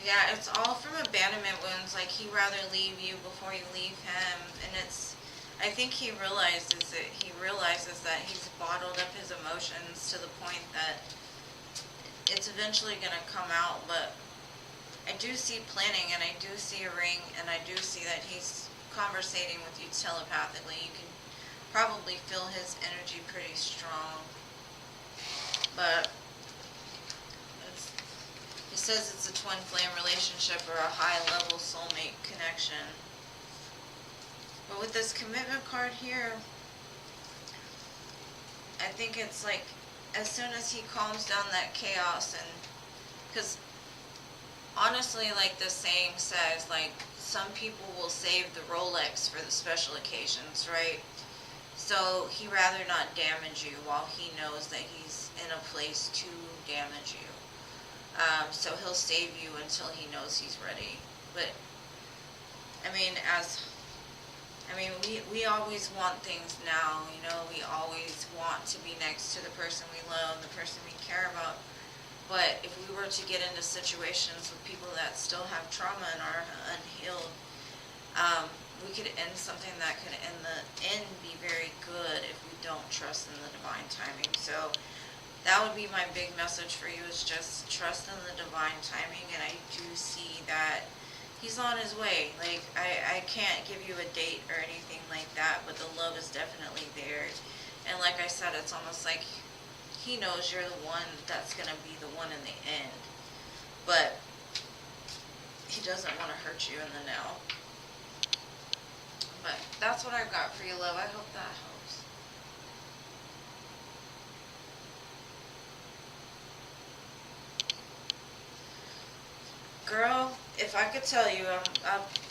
Yeah, it's all from abandonment wounds. Like, he'd rather leave you before you leave him. And I think he realizes that he's bottled up his emotions to the point that it's eventually going to come out. But I do see planning, and I do see a ring, and I do see that he's conversating with you telepathically. You can probably feel his energy pretty strong. But it says it's a twin flame relationship or a high level soulmate connection. But with this commitment card here, I think it's like, as soon as he calms down that chaos, and because honestly, like the saying says, like, some people will save the Rolex for the special occasions, right? So he'd rather not damage you while he knows that he's in a place to damage you. So he'll save you until he knows he's ready. But we always want things now, you know. We always want to be next to the person we love, the person we care about. But if we were to get into situations with people that still have trauma and are unhealed, we could end something that could be very good if we don't trust in the divine timing. So that would be my big message for you, is just trust in the divine timing. And I do see that he's on his way. Like, I can't give you a date or anything like that, but the love is definitely there. And like I said, it's almost like he knows you're the one that's going to be the one in the end. But he doesn't want to hurt you in the now. But that's what I've got for you, love. I hope that helps. Girl, if I could tell you,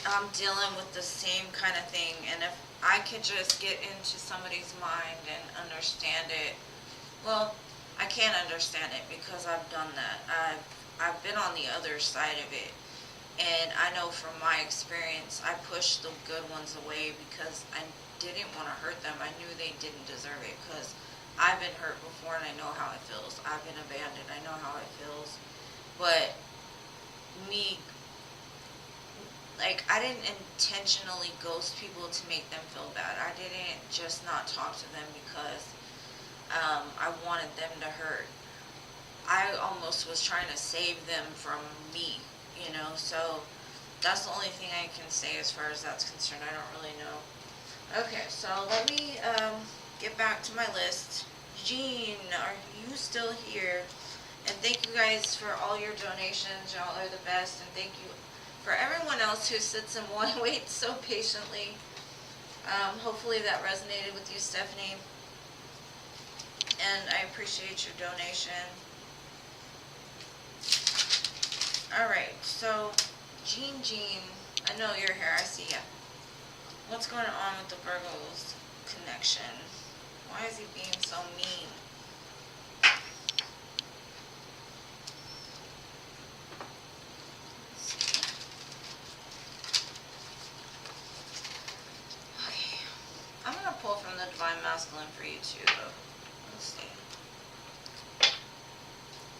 I'm dealing with the same kind of thing. And if I could just get into somebody's mind and understand it, well, I can't understand it because I've done that. I've been on the other side of it. And I know from my experience, I pushed the good ones away because I didn't want to hurt them. I knew they didn't deserve it because I've been hurt before and I know how it feels. I've been abandoned. I know how it feels. But me, like, I didn't intentionally ghost people to make them feel bad. I didn't just not talk to them because I wanted them to hurt. I almost was trying to save them from me, you know. So that's the only thing I can say as far as that's concerned. I don't really know. Okay, so let me get back to my list. Jean, are you still here? And thank you guys for all your donations. Y'all are the best. And thank you for everyone else who sits and waits so patiently. Hopefully that resonated with you, Stephanie. And I appreciate your donation. Alright, so Jean, I know you're here, I see ya. What's going on with the Virgo's connection? Why is he being so mean? Let's see. Okay, I'm gonna pull from the Divine Masculine for you too, though. Let's see.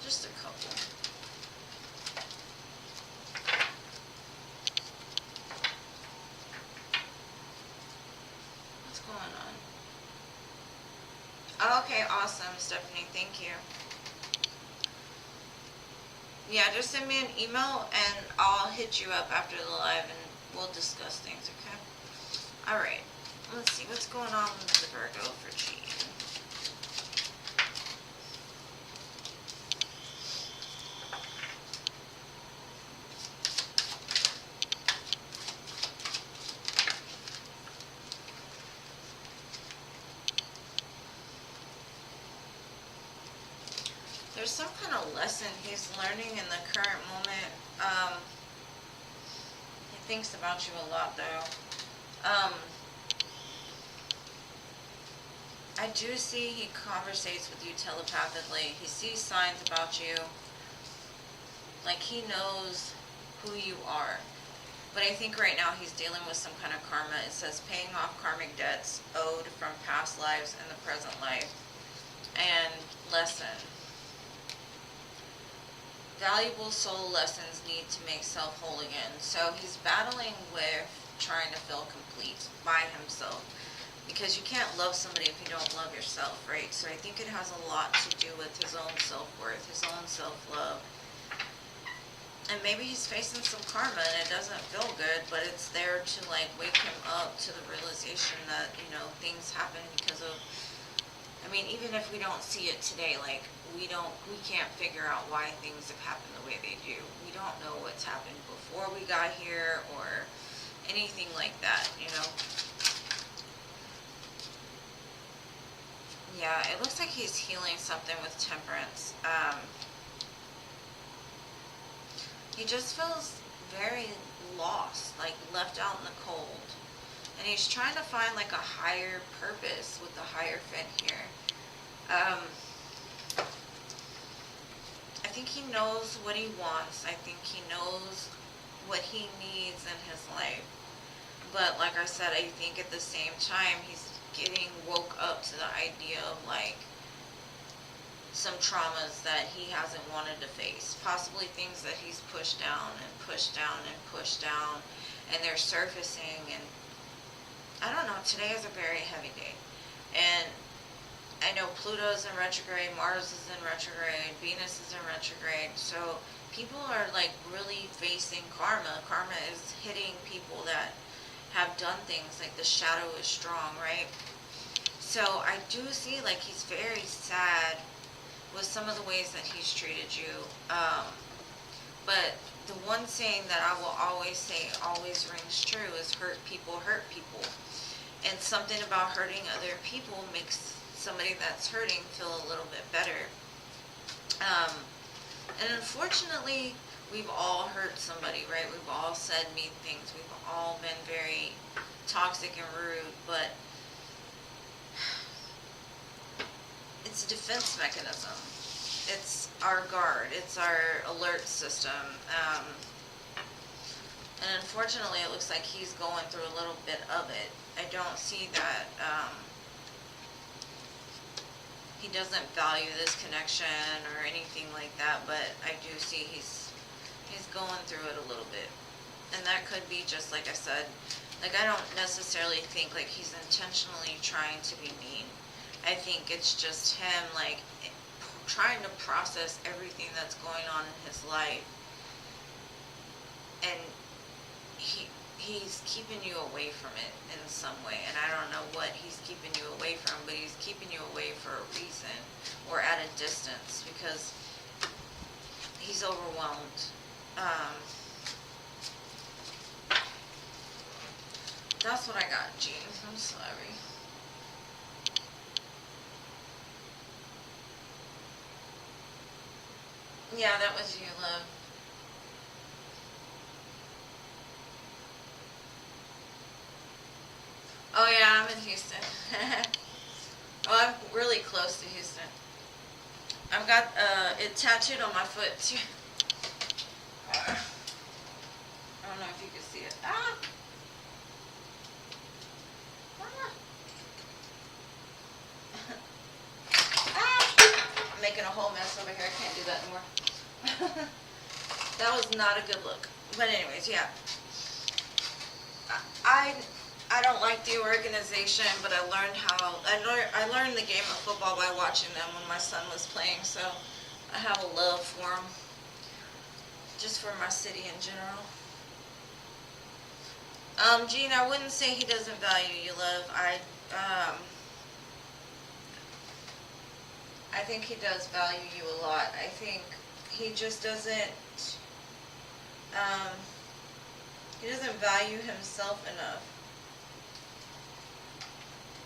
Just a couple. What's going on? Okay, awesome, Stephanie. Thank you. Yeah, just send me an email and I'll hit you up after the live and we'll discuss things, okay? Alright, let's see what's going on with the Virgo for Jean. There's some kind of lesson he's learning in the current moment. He thinks about you a lot, though. I do see he conversates with you telepathically. He sees signs about you. Like, he knows who you are. But I think right now he's dealing with some kind of karma. It says paying off karmic debts owed from past lives and the present life. And lesson. Valuable soul lessons need to make self whole again. So he's battling with trying to feel complete by himself. Because you can't love somebody if you don't love yourself, right? So I think it has a lot to do with his own self-worth, his own self-love. And maybe he's facing some karma and it doesn't feel good, but it's there to like wake him up to the realization that, you know, things happen because of, I mean, even if we don't see it today, like we can't figure out why things have happened the way they do. We don't know what's happened before we got here or anything like that, you know. Yeah, it looks like he's healing something with temperance. He just feels very lost, like left out in the cold. And he's trying to find like a higher purpose with the Hierophant here. I think he knows what he wants. I think he knows what he needs in his life. But like I said, I think at the same time he's getting woke up to the idea of like some traumas that he hasn't wanted to face. Possibly things that he's pushed down and pushed down and pushed down, and they're surfacing. And I don't know, today is a very heavy day. And I know Pluto's in retrograde, Mars is in retrograde, Venus is in retrograde, so people are like really facing karma. Karma is hitting people that have done things, like the shadow is strong, right? So I do see like he's very sad with some of the ways that he's treated you. But the one saying that I will always say always rings true is hurt people hurt people. And something about hurting other people makes somebody that's hurting feel a little bit better. And unfortunately, we've all hurt somebody, right? We've all said mean things. We've all been very toxic and rude, but it's a defense mechanism. It's our guard. It's our alert system. And unfortunately, it looks like he's going through a little bit of it. I don't see that he doesn't value this connection or anything like that, but I do see he's going through it a little bit. And that could be just like I said, like I don't necessarily think like he's intentionally trying to be mean. I think it's just him like trying to process everything that's going on in his life, and he's keeping you away from it in some way. And I don't know what he's keeping you away from, but he's keeping you away for a reason or at a distance because he's overwhelmed. That's what I got, Jean. I'm sorry. Yeah, that was you, love. I'm in Houston. Well, I'm really close to Houston. I've got it tattooed on my foot too. I don't know if you can see it. Ah! Ah! Ah! I'm making a whole mess over here. I can't do that anymore. That was not a good look. But anyways, yeah. I don't like the organization, but I learned I learned the game of football by watching them when my son was playing, so I have a love for them, just for my city in general. Gene, I wouldn't say he doesn't value you, love. I think he does value you a lot. I think he just doesn't, he doesn't value himself enough.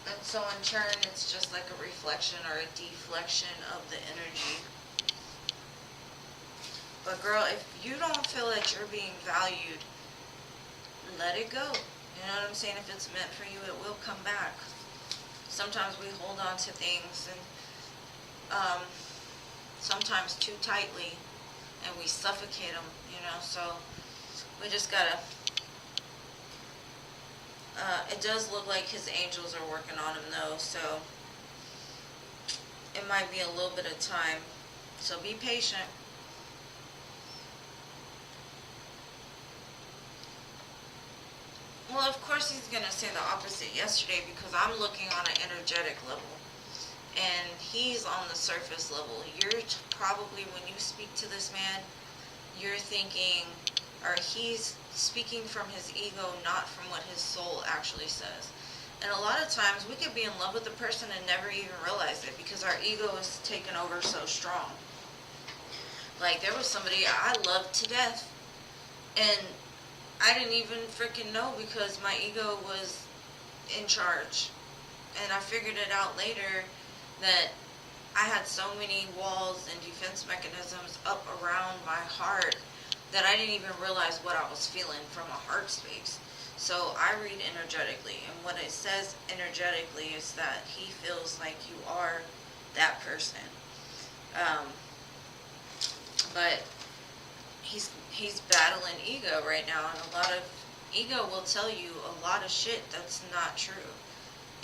And so in turn, it's just like a reflection or a deflection of the energy. But girl, if you don't feel that you're being valued, let it go. You know what I'm saying? If it's meant for you, it will come back. Sometimes we hold on to things and sometimes too tightly, and we suffocate them, you know, so we just gotta, it does look like his angels are working on him though, so it might be a little bit of time, so be patient. Well, of course he's going to say the opposite yesterday, because I'm looking on an energetic level. And he's on the surface level. You're probably, when you speak to this man, you're thinking, or he's speaking from his ego, not from what his soul actually says. And a lot of times we could be in love with a person and never even realize it, because our ego is taken over so strong. Like, there was somebody I loved to death, and I didn't even freaking know, because my ego was in charge. And I figured it out later that I had so many walls and defense mechanisms up around my heart that I didn't even realize what I was feeling from a heart space. So I read energetically, and what it says energetically is that he feels like you are that person. But he's battling ego right now, and a lot of ego will tell you a lot of shit that's not true.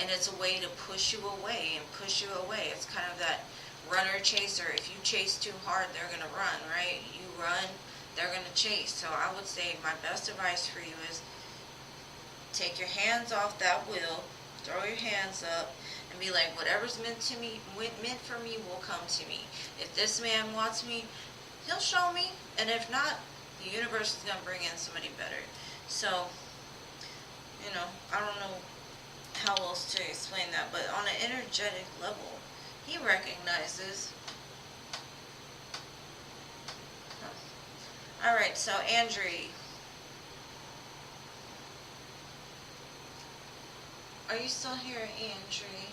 And it's a way to push you away and push you away. It's kind of that runner chaser. If you chase too hard, they're going to run, right? You run, they're going to chase. So I would say my best advice for you is take your hands off that wheel, throw your hands up, and be like, whatever's meant for me will come to me. If this man wants me, he'll show me. And if not, the universe is going to bring in somebody better. So, you know, I don't know how else to explain that, but on an energetic level, he recognizes. Alright, so Andrea, are you still here, Andrea?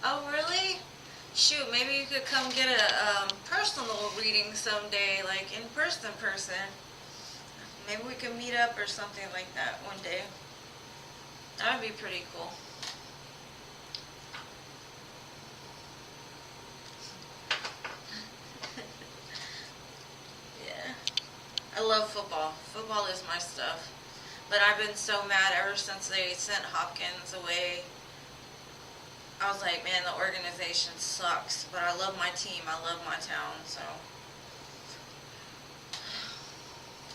Oh, really? Shoot, maybe you could come get a personal reading someday, like in person. Maybe we could meet up or something like that one day. That would be pretty cool. Yeah. I love football. Football is my stuff. But I've been so mad ever since they sent Hopkins away. I was like, man, the organization sucks. But I love my team. I love my town, so.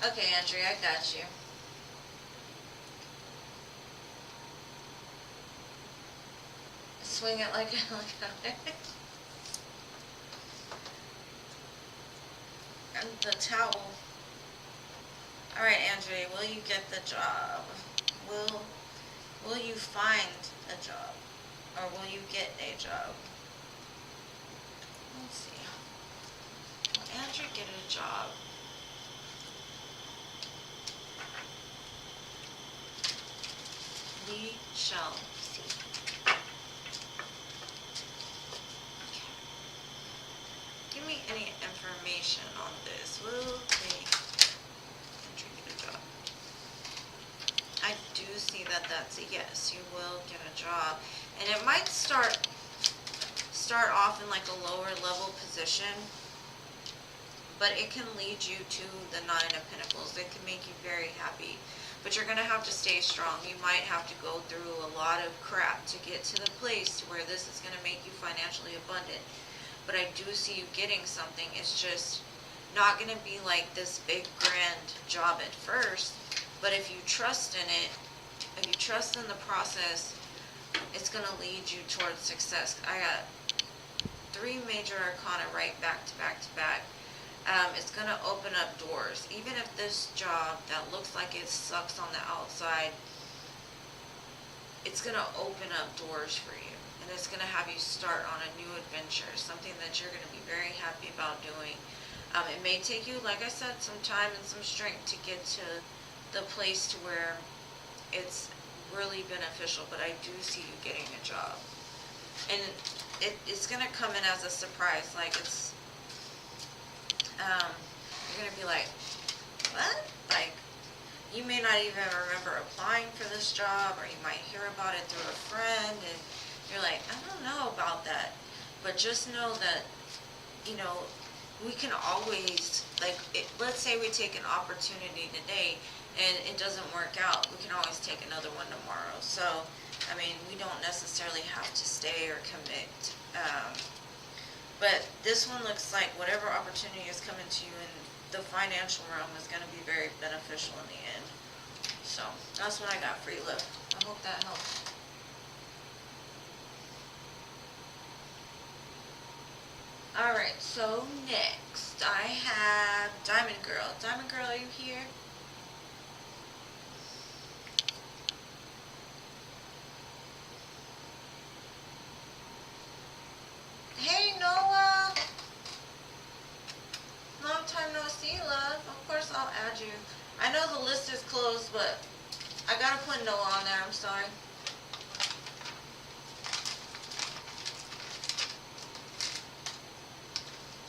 Okay, Andrea, I got you. Swing it like a helicopter. And the towel. Alright, Andrea, will you get the job? Will you find a job? Or will you get a job? Let's see. Will Andrea get a job? We shall see. Give me any information on this. Will they Andrea get a job? I do see that that's a yes. You will get a job. And it might start off in like a lower level position, but it can lead you to the Nine of Pentacles. It can make you very happy. But you're going to have to stay strong. You might have to go through a lot of crap to get to the place where this is going to make you financially abundant. But I do see you getting something. It's just not going to be like this big grand job at first. But if you trust in it, if you trust in the process, it's going to lead you towards success. I got 3 major arcana right back to back to back. It's going to open up doors. Even if this job that looks like it sucks on the outside, it's going to open up doors for you. And it's going to have you start on a new adventure, something that you're going to be very happy about doing. It may take you, like I said, some time and some strength to get to the place to where it's really beneficial, but I do see you getting a job. And it's going to come in as a surprise, like it's, you're going to be like, what? Like, you may not even remember applying for this job, or you might hear about it through a friend, and you're like, I don't know about that. But just know that, you know, we can always, like, let's say we take an opportunity today, and it doesn't work out, we can always take another one tomorrow. So, I mean, we don't necessarily have to stay or commit. But this one looks like whatever opportunity is coming to you in the financial realm is going to be very beneficial in the end. So, that's what I got for you, love. I hope that helps. Alright, so next I have Diamond Girl. Diamond Girl, are you here? Hey, Noah! Long time no see, love. Of course I'll add you. I know the list is closed, but I gotta put Noah on there. I'm sorry.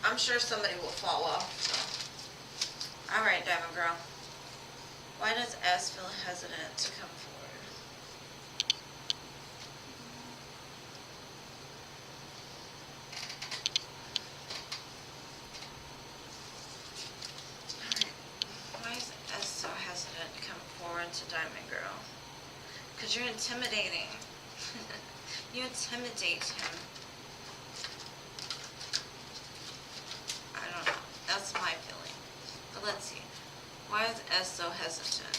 I'm sure somebody will fall off, so. Alright, Diamond Girl. Why does S feel hesitant to come forward? To Diamond Girl, because you're intimidating. You intimidate him. I don't know. That's my feeling. But let's see. Why is S so hesitant?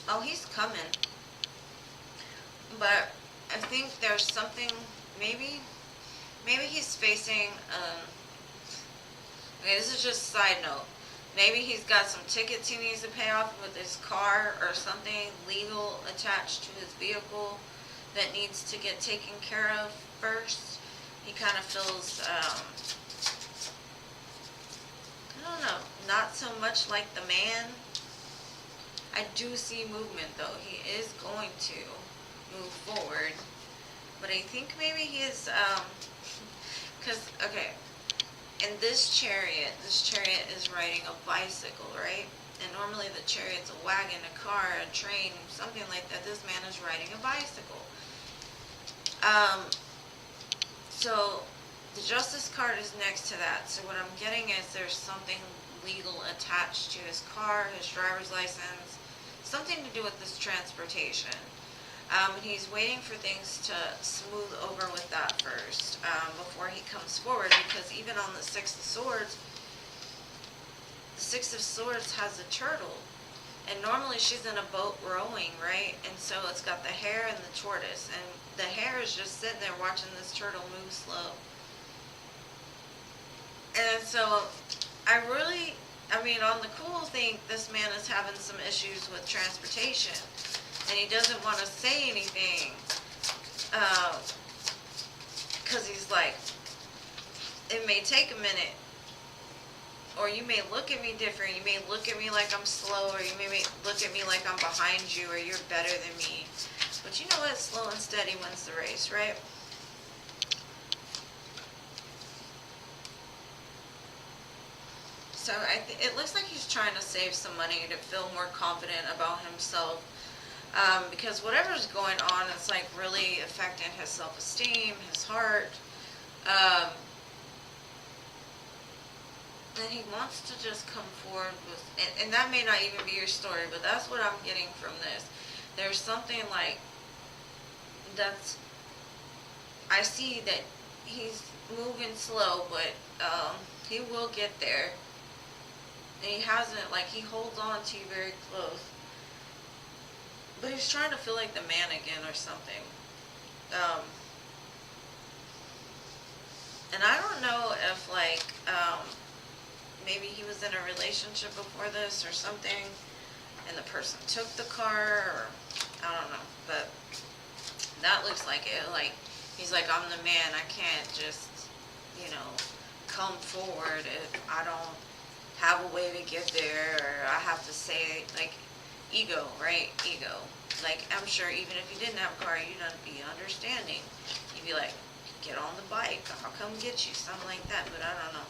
Oh, he's coming. But I think there's something, maybe he's facing, okay, this is just a side note. Maybe he's got some tickets he needs to pay off with his car or something legal attached to his vehicle that needs to get taken care of first. He kind of feels, I don't know, not so much like the man. I do see movement though. He is going to move forward, but I think maybe he is, because, okay, in this chariot is riding a bicycle, right? And normally the chariot's a wagon, a car, a train, something like that. This man is riding a bicycle. So the Justice card is next to that. So what I'm getting is there's something legal attached to his car, his driver's license, something to do with this transportation. And he's waiting for things to smooth over with that first, before he comes forward, because even on the Six of Swords, the Six of Swords has a turtle, and normally she's in a boat rowing, right? And so it's got the hare and the tortoise, and the hare is just sitting there watching this turtle move slow. And so, I mean, on the cool thing, this man is having some issues with transportation. And he doesn't want to say anything, because he's like, it may take a minute, or you may look at me different, you may look at me like I'm slow, or you may look at me like I'm behind you, or you're better than me. But you know what? Slow and steady wins the race, right? So it looks like he's trying to save some money to feel more confident about himself. Because whatever's going on, it's like really affecting his self-esteem, his heart. And he wants to just come forward with, and that may not even be your story, but that's what I'm getting from this. There's something like, I see that he's moving slow, but he will get there. And he hasn't, like, he holds on to you very close. But he's trying to feel like the man again or something. And I don't know if, like, maybe he was in a relationship before this or something, and the person took the car, or I don't know. But that looks like it. Like, he's like, I'm the man. I can't just, come forward if I don't have a way to get there, or I have to say, like, ego, right? Ego. Like, I'm sure even if you didn't have a car, you'd be understanding. You'd be like, get on the bike, I'll come get you, something like that, but I don't know.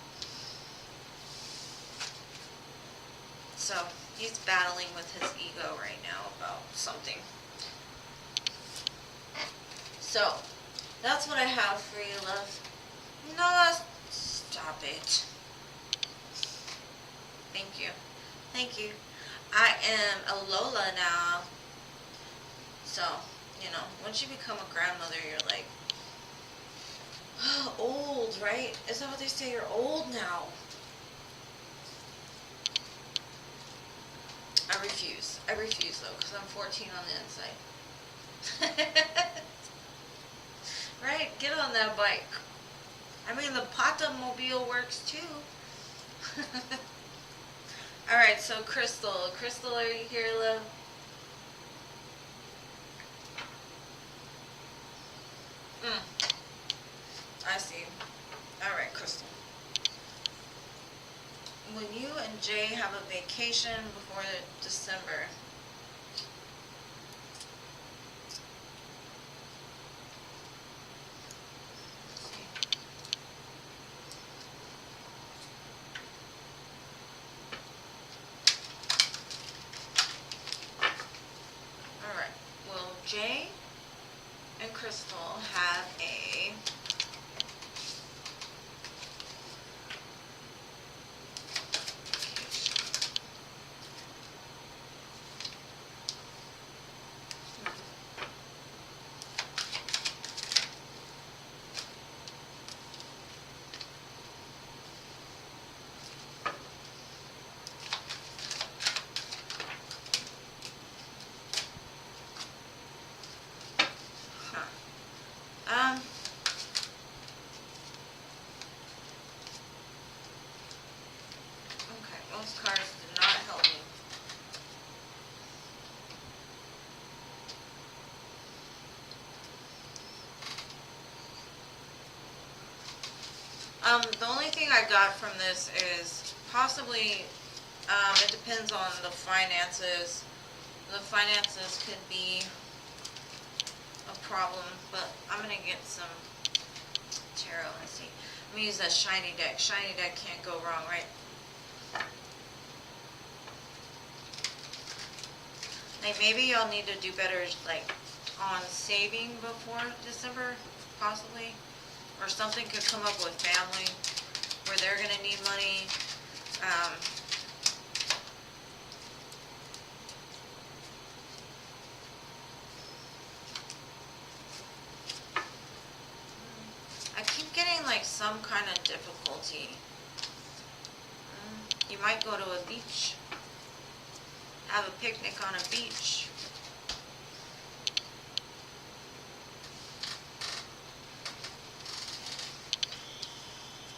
So, he's battling with his ego right now about something. So, that's what I have for you, love. No, stop it. Thank you. Thank you. I am a Lola now. So, once you become a grandmother, you're like, oh, old, right? Is that what they say? You're old now. I refuse. Though, because I'm 14 on the inside. Right? Get on that bike. I mean, the Pata mobile works too. Alright, so Crystal. Crystal, are you here, love? I see. Alright, Crystal. When you and Jay have a vacation before December, alright, will Jay and Crystal have a those cards did not help me. The only thing I got from this is possibly, it depends on the finances. The finances could be a problem, but I'm going to get some tarot and see. I'm going to use that shiny deck. Shiny deck can't go wrong, right? Like, maybe y'all need to do better, like, on saving before December, possibly. Or something could come up with family where they're going to need money. I keep getting, like, some kind of difficulty. You might go to a beach. Have a picnic on a beach.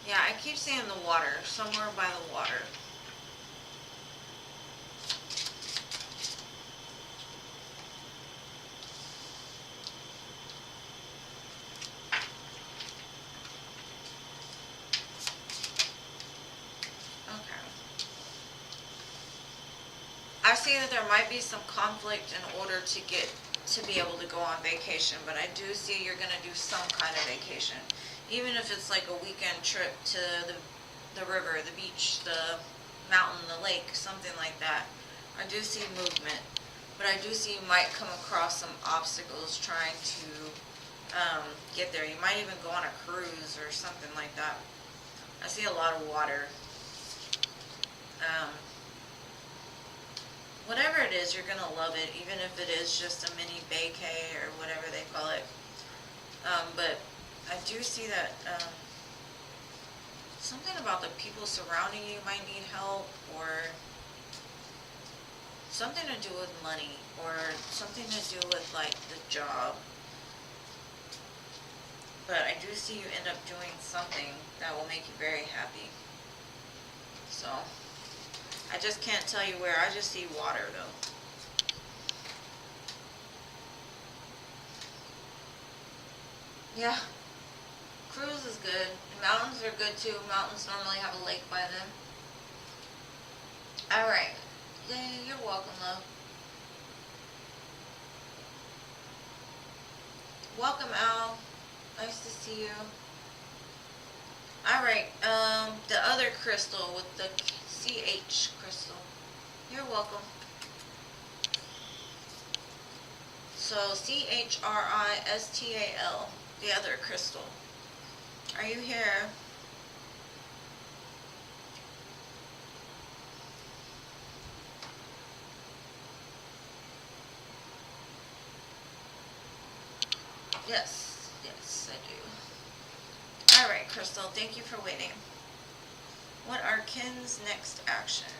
Yeah, I keep seeing the water, somewhere by the water. I see that there might be some conflict in order to be able to go on vacation, but I do see you're going to do some kind of vacation. Even if it's like a weekend trip to the river, the beach, mountain, the lake, something like that. I do see movement, but I do see you might come across some obstacles trying to get there. You might even go on a cruise or something like that. I see a lot of water. Whatever it is, you're gonna love it, even if it is just a mini vacay or whatever they call it. But I do see that something about the people surrounding you might need help, or something to do with money, or something to do with like the job. But I do see you end up doing something that will make you very happy. So I just can't tell you where. I just see water though. Yeah. Cruise is good. Mountains are good too. Mountains normally have a lake by them. Alright. Yay, you're welcome, love. Welcome, Al. Nice to see you. Alright, the other crystal with the CH crystal. You're welcome. So, CHRISTAL, the other crystal. Are you here? Yes, yes, I do. Alright, Crystal, thank you for waiting. What are Ken's next actions?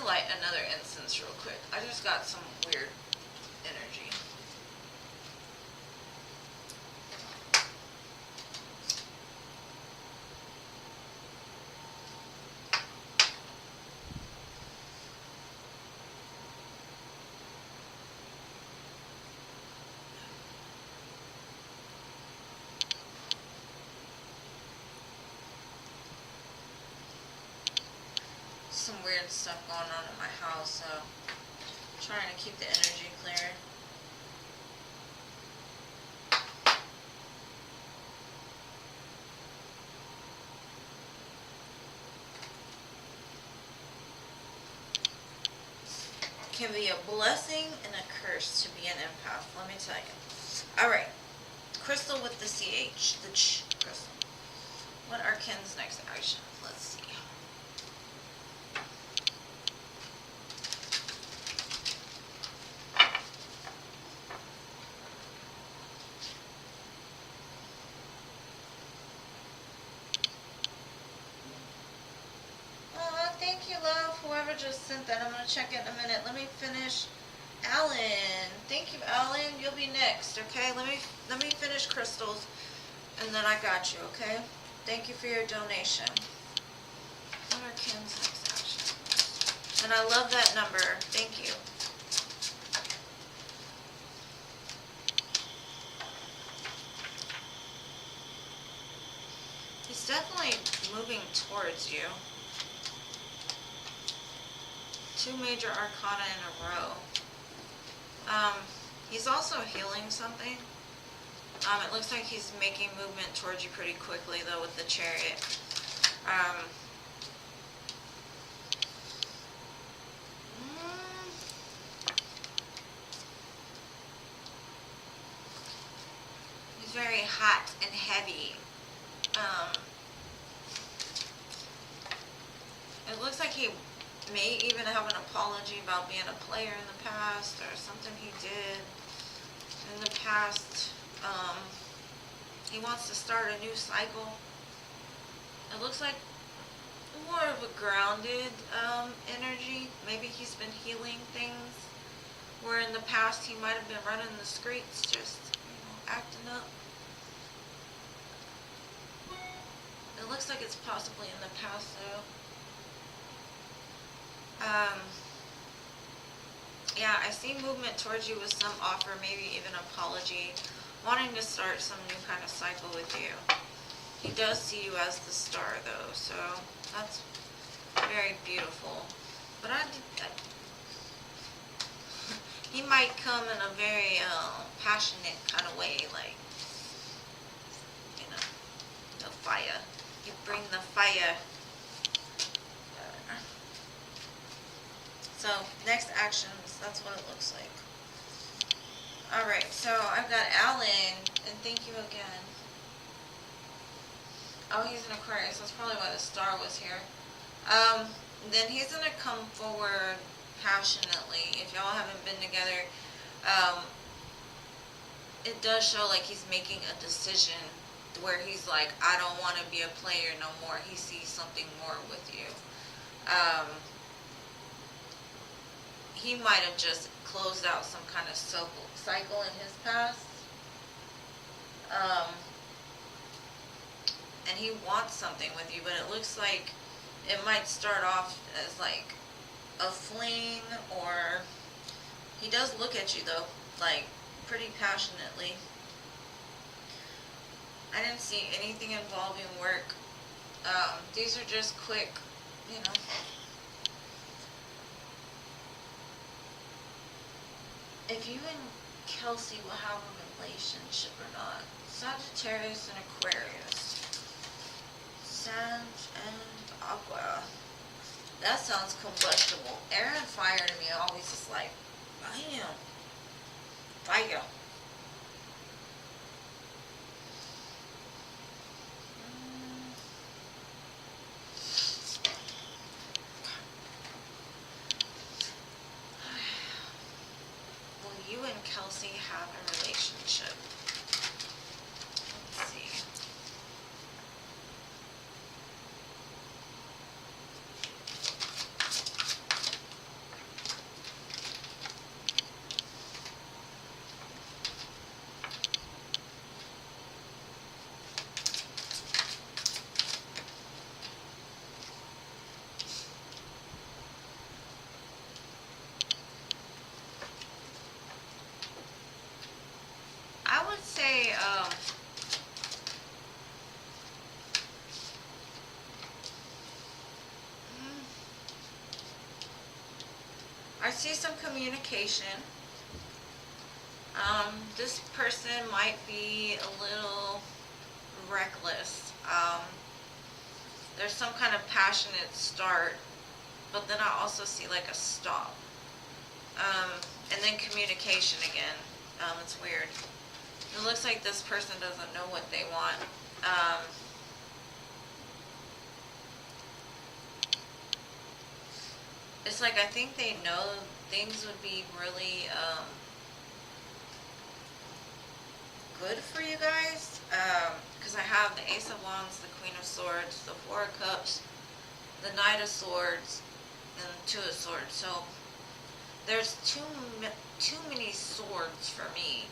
Light another incense real quick. I just got some weird energy. Some weird stuff going on in my house, so I'm trying to keep the energy clear. It can be a blessing and a curse to be an empath, let me tell you. Alright, crystal with the CH, the ch crystal. What are Ken's next actions? Let's see. Just sent that. I'm going to check it in a minute. Let me finish. Alan. Thank you, Alan. You'll be next, okay? Let me finish crystals, and then I got you, okay? Thank you for your donation. What are Ken's next actions? And I love that number. Thank you. He's definitely moving towards you. 2 major arcana in a row. He's also healing something. It looks like he's making movement towards you pretty quickly though with the chariot. He's very hot and heavy. It looks like he may even have an apology about being a player in the past, or something he did in the past. He wants to start a new cycle. It looks like more of a grounded energy. Maybe he's been healing things, where in the past he might have been running the streets, just, you know, acting up. It looks like it's possibly in the past though. Yeah, I see movement towards you with some offer, maybe even apology, wanting to start some new kind of cycle with you. He does see you as the star though, so that's very beautiful. But he might come in a very passionate kind of way, like, you know, the fire. You bring the fire. So, next actions, that's what it looks like. Alright, so I've got Alan, and thank you again. Oh, he's an Aquarius, that's probably why the star was here. Then he's going to come forward passionately. If y'all haven't been together, it does show like he's making a decision where he's like, I don't want to be a player no more. He sees something more with you. He might have just closed out some kind of cycle in his past. And he wants something with you, but it looks like it might start off as like a fling, or he does look at you though, like pretty passionately. I didn't see anything involving work. These are just quick, you know. If you and Kelsey will have a relationship or not. Sagittarius and Aquarius. Sand and Aqua. That sounds combustible. Air and fire to me always is like, bam, fire. Will you and Kelsey have a relationship? Let's see. I would say, I see some communication. This person might be a little reckless. There's some kind of passionate start, but then I also see like a stop. And then communication again. It's weird. It looks like this person doesn't know what they want. It's like I think they know things would be really good for you guys. Because I have the Ace of Wands, the Queen of Swords, the Four of Cups, the Knight of Swords, and the Two of Swords. So there's too many swords for me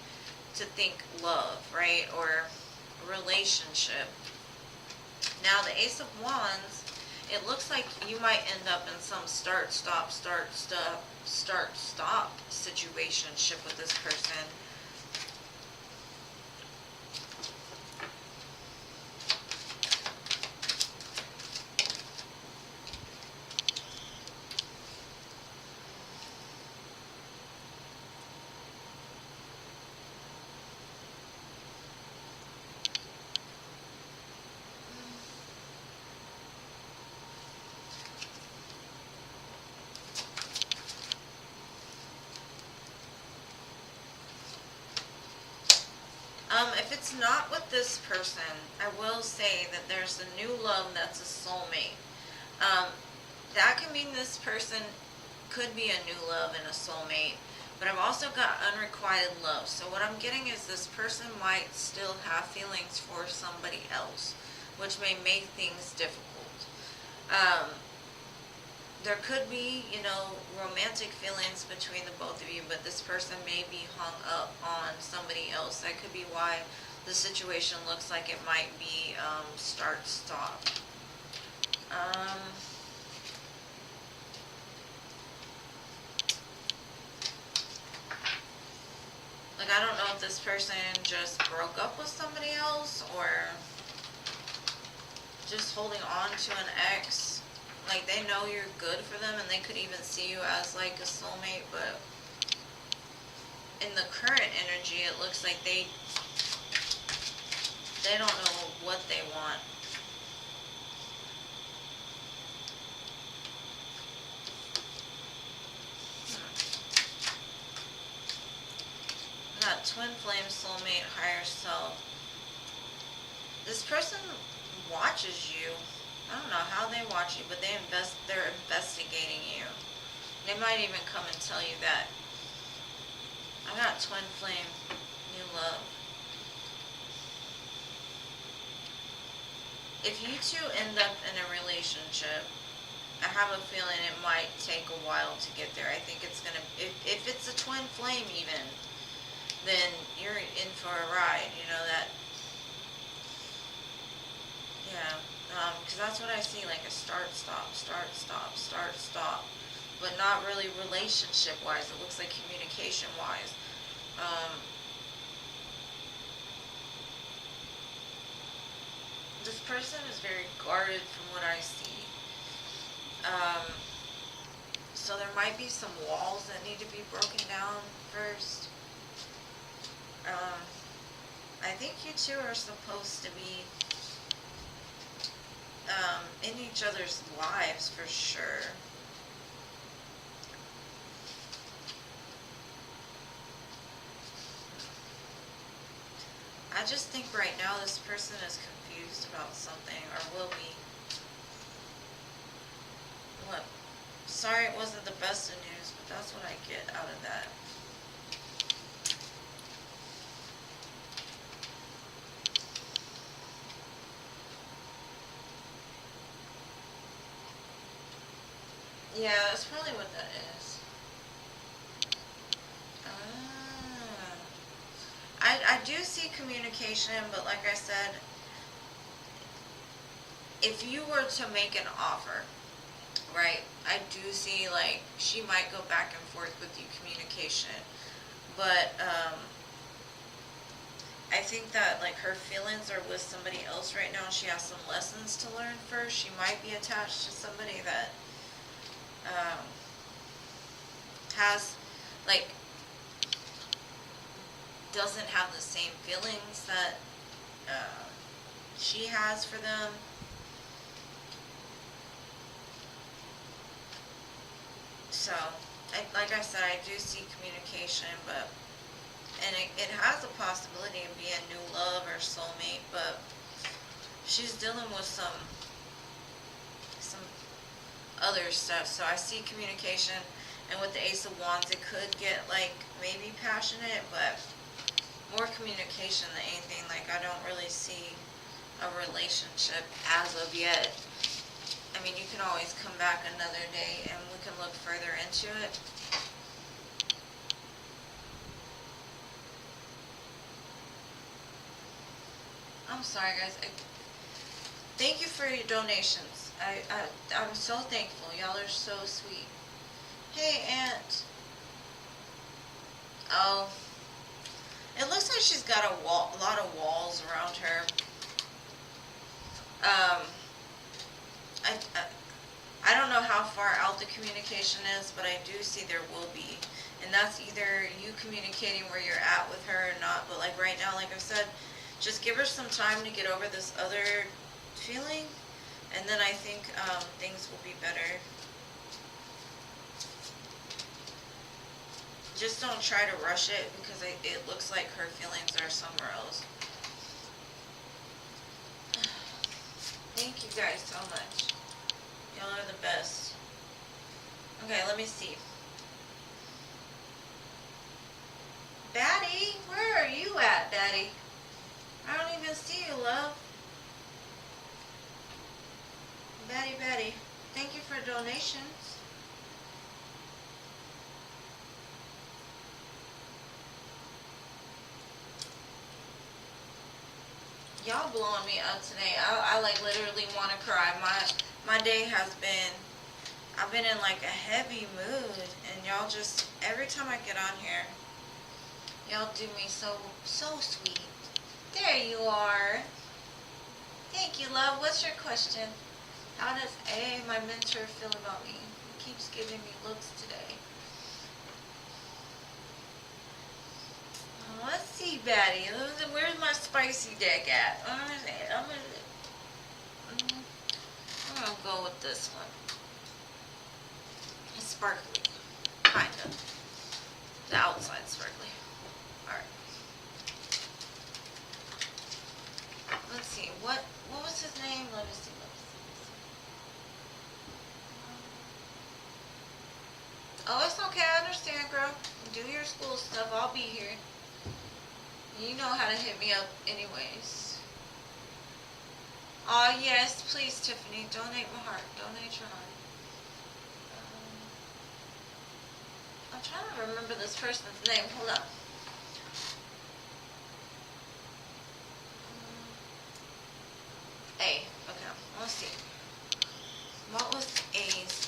to think love, right, or relationship. Now the Ace of Wands, it looks like you might end up in some start stop situationship with this person. If it's not with this person, I will say that there's a new love that's a soulmate. That can mean this person could be a new love and a soulmate, but I've also got unrequited love. So what I'm getting is this person might still have feelings for somebody else, which may make things difficult. There could be, you know, romantic feelings between the both of you, but this person may be hung up on somebody else. That could be why the situation looks like it might be start-stop. Um, like, I don't know if this person just broke up with somebody else or just holding on to an ex. Like, they know you're good for them and they could even see you as like a soulmate, but in the current energy, it looks like they don't know what they want. Got twin flame, soulmate, higher self. This person watches you. I don't know how they watch you, but they're investigating you. They might even come and tell you that. I got twin flame, new love. If you two end up in a relationship, I have a feeling it might take a while to get there. I think it's gonna, if it's a twin flame even, then you're in for a ride, you know that. Yeah, because that's what I see, like a start, stop, but not really relationship-wise. It looks like communication-wise. This person is very guarded from what I see. So there might be some walls that need to be broken down first. I think you two are supposed to be in each other's lives for sure. I just think right now this person is confused about something, or will be. What? Sorry it wasn't the best of news, but that's what I get out of that. Yeah, that's probably what that is. I do see communication, but like I said, if you were to make an offer, right, I do see like she might go back and forth with you communication, but I think that like her feelings are with somebody else right now. She has some lessons to learn first. She might be attached to somebody that has like doesn't have the same feelings that she has for them. So, like I said, I do see communication, but and it has a possibility of being new love or soulmate, but she's dealing with some other stuff. So I see communication, and with the Ace of Wands, it could get like maybe passionate, but more communication than anything. Like I don't really see a relationship as of yet. I mean, you can always come back another day and we can look further into it. I'm sorry guys. Thank you for your donations. I'm so thankful. Y'all are so sweet. Hey, Aunt. Oh. It looks like she's got a lot of walls around her. I don't know how far out the communication is, but I do see there will be. And that's either you communicating where you're at with her or not. But like right now, like I said, just give her some time to get over this other feeling. And then I think things will be better. Just don't try to rush it because it looks like her feelings are somewhere else. Thank you guys so much. Y'all are the best. Okay, let me see. Batty, where are you at, Batty? I don't even see you, love. Batty, thank you for donations. Y'all blowing me up today. I like literally want to cry. My day has been, I've been in like a heavy mood, and y'all just, every time I get on here, y'all do me so sweet. There you are. Thank you, love. What's your question? How does my mentor, feel about me? He keeps giving me looks today. Let's see, Batty. Where's my spicy deck at? I'm gonna go with this one. It's sparkly, kind of. The outside sparkly. All right. Let's see. What was his name? Let me see. Oh, it's okay. I understand, girl. Do your school stuff. I'll be here. You know how to hit me up anyways. Oh, yes. Please, Tiffany. Donate my heart. Donate your heart. I'm trying to remember this person's name. Hold up. A. Okay. Let's see. What was A's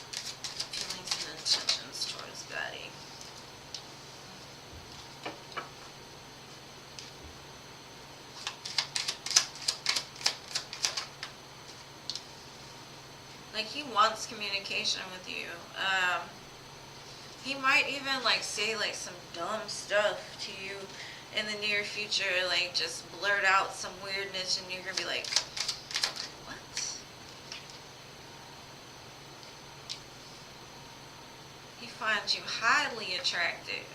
feelings and intentions towards Batty? Like, he wants communication with you. He might even like say like some dumb stuff to you in the near future, like just blurt out some weirdness, and you're gonna be like, what? He finds you highly attractive,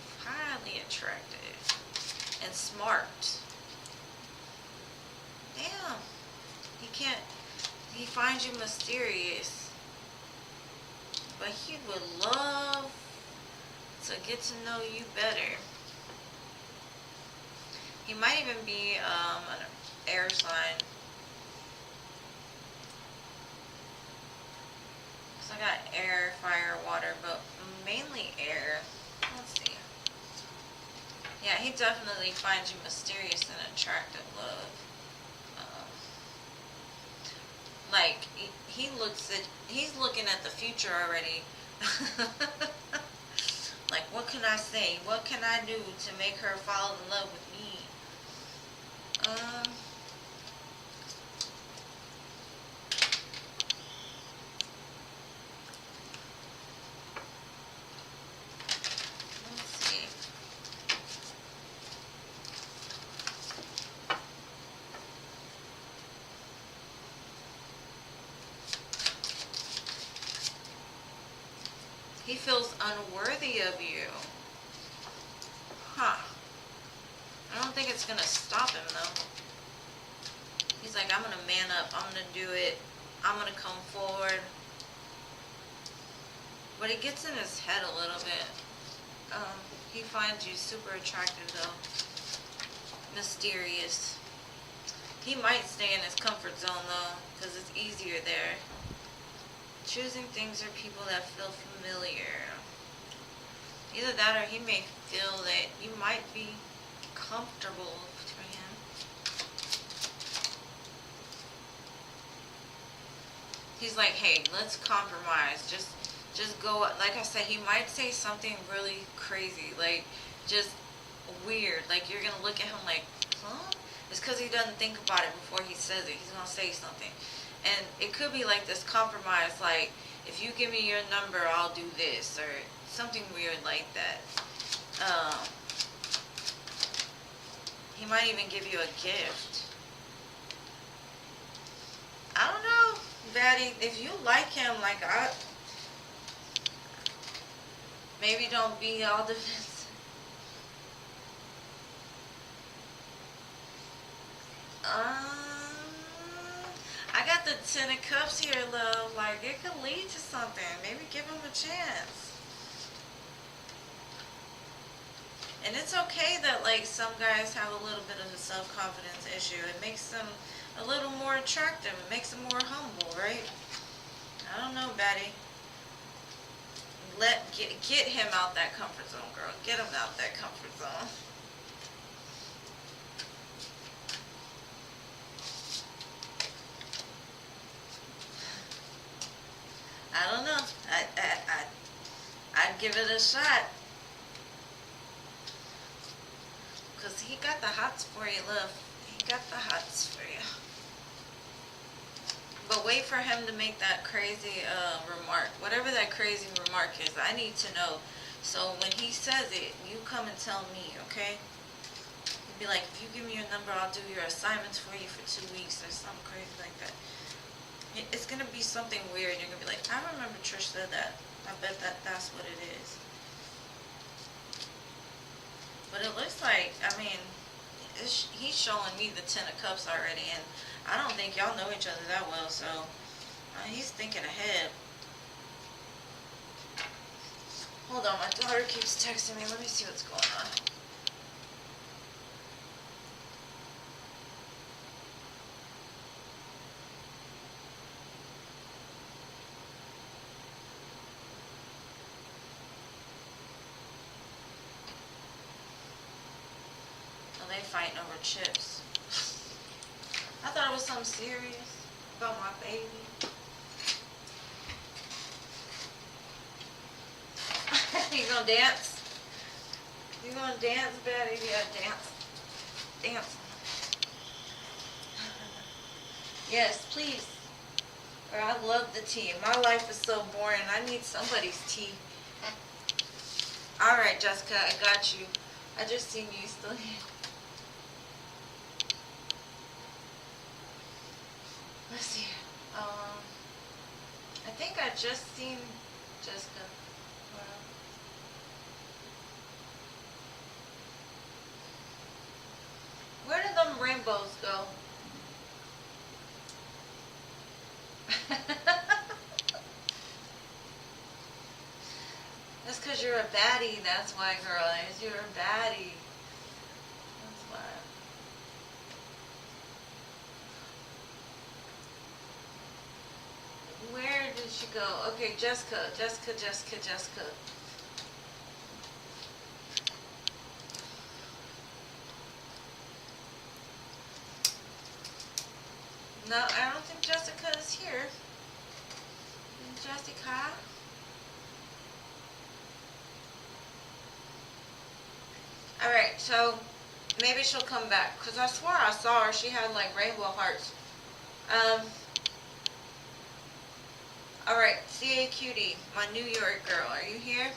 and smart. Damn. He finds you mysterious, but he would love to get to know you better. He might even be an air sign. So I got air, fire, water, but mainly air. Let's see. Yeah, he definitely finds you mysterious and attractive, love. Like, he's looking at the future already. Like, what can I say? What can I do to make her fall in love with me? Let's see. He feels unworthy of you. Huh. I don't think it's gonna stop him though. He's like, I'm gonna man up. I'm gonna do it. I'm gonna come forward. But it gets in his head a little bit. He finds you super attractive though. Mysterious. He might stay in his comfort zone though, because it's easier there. Choosing things or people that feel familiar. Either that or he may feel that you might be comfortable for him. He's like, hey, let's compromise. Just go. Like I said, he might say something really crazy, like just weird. Like you're gonna look at him like, huh? It's because he doesn't think about it before he says it. He's gonna say something. And it could be like this compromise, like, if you give me your number, I'll do this, or something weird like that. He might even give you a gift. I don't know, Batty. If you like him, like maybe don't be all defensive. I got the 10 of Cups here, love. Like, it could lead to something. Maybe give him a chance. And it's okay that, like, some guys have a little bit of a self-confidence issue. It makes them a little more attractive. It makes them more humble, right? I don't know, Batty. Get him out that comfort zone, girl. Get him out that comfort zone. give it a shot. Because he got the hots for you, love. He got the hots for you. But wait for him to make that crazy remark. Whatever that crazy remark is, I need to know. So when he says it, you come and tell me, okay? You'd be like, if you give me your number, I'll do your assignments for you for 2 weeks or something crazy like that. It's going to be something weird. You're going to be like, I remember Trish said that. I bet that's what it is. But it looks like, I mean, he's showing me the 10 of cups already, and I don't think y'all know each other that well, so he's thinking ahead. Hold on, my daughter keeps texting me. Let me see what's going on. Oh, they fighting over chips. I thought it was something serious about my baby. You gonna dance? You gonna dance, Batty? Yeah, dance. Dance. Yes, please. Or I love the tea. My life is so boring. I need somebody's tea. Alright, Jessica, I got you. I just seen you still here. Let's see. I think I just seen Jessica. Where did them rainbows go? That's because you're a baddie. That's why, girl. You're a baddie. That's why. Where did she go? Okay, Jessica. No, I don't think Jessica is here. Jessica? Alright, so maybe she'll come back. Because I swore I saw her. She had like rainbow hearts. Alright, CA Cutie, my New York girl. Are you here?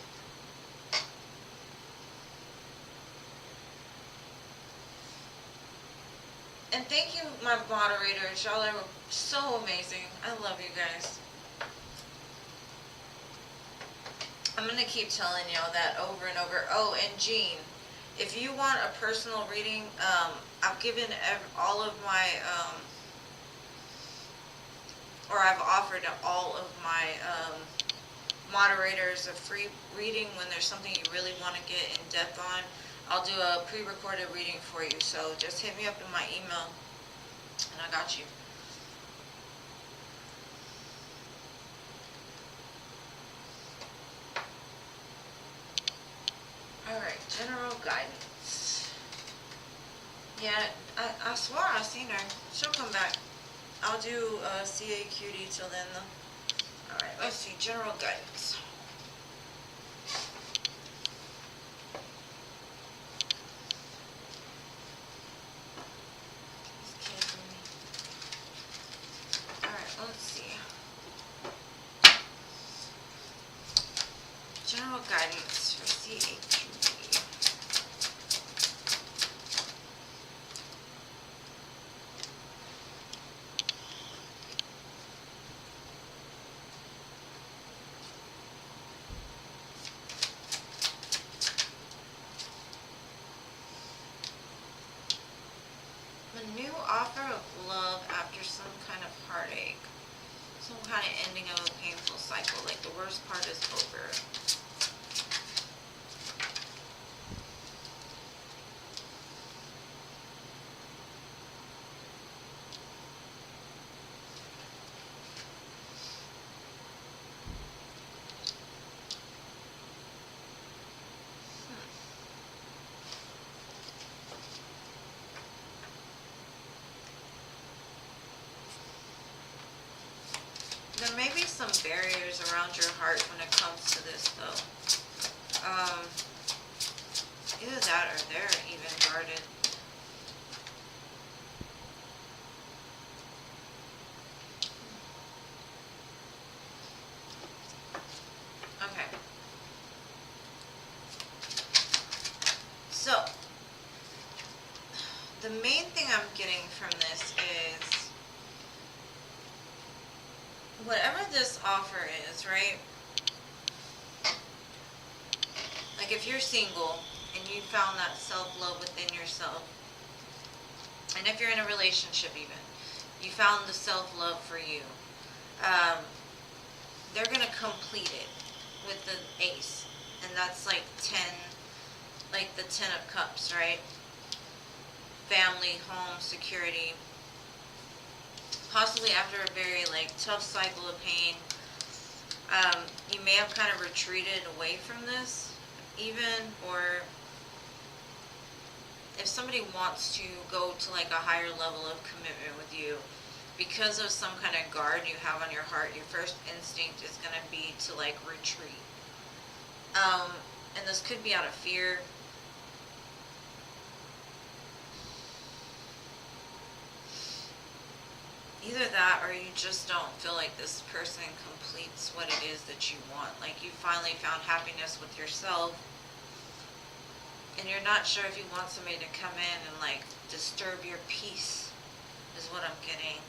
And thank you, my moderators. Y'all are so amazing. I love you guys. I'm going to keep telling y'all that over and over. Oh, and Jean, if you want a personal reading, I've given all of my, or I've offered all of my moderators a free reading when there's something you really want to get in depth on. I'll do a pre-recorded reading for you, so just hit me up in my email, and I got you. Alright, general guidance. Yeah, I swore I seen her. She'll come back. I'll do CA Cutie till then, though. Alright, let's see, general guidance. Let's see. General guidance for CA Cutie. A new offer of love after some kind of heartache. Some kind of ending of a painful cycle, like the worst part is over. There may be some barriers around your heart when it comes to this, though. Either that or they're even guarded. Okay. So, the main thing I'm getting from this is whatever this offer is, right? Like if you're single and you found that self-love within yourself, and if you're in a relationship even, you found the self-love for you, they're going to complete it with the ace. And that's like 10, like the 10 of cups, right? Family, home, security. Possibly after a very like tough cycle of pain, you may have kind of retreated away from this even, or if somebody wants to go to like a higher level of commitment with you, because of some kind of guard you have on your heart, your first instinct is going to be to like retreat. And this could be out of fear. Either that or you just don't feel like this person completes what it is that you want. Like you finally found happiness with yourself and you're not sure if you want somebody to come in and like disturb your peace is what I'm getting.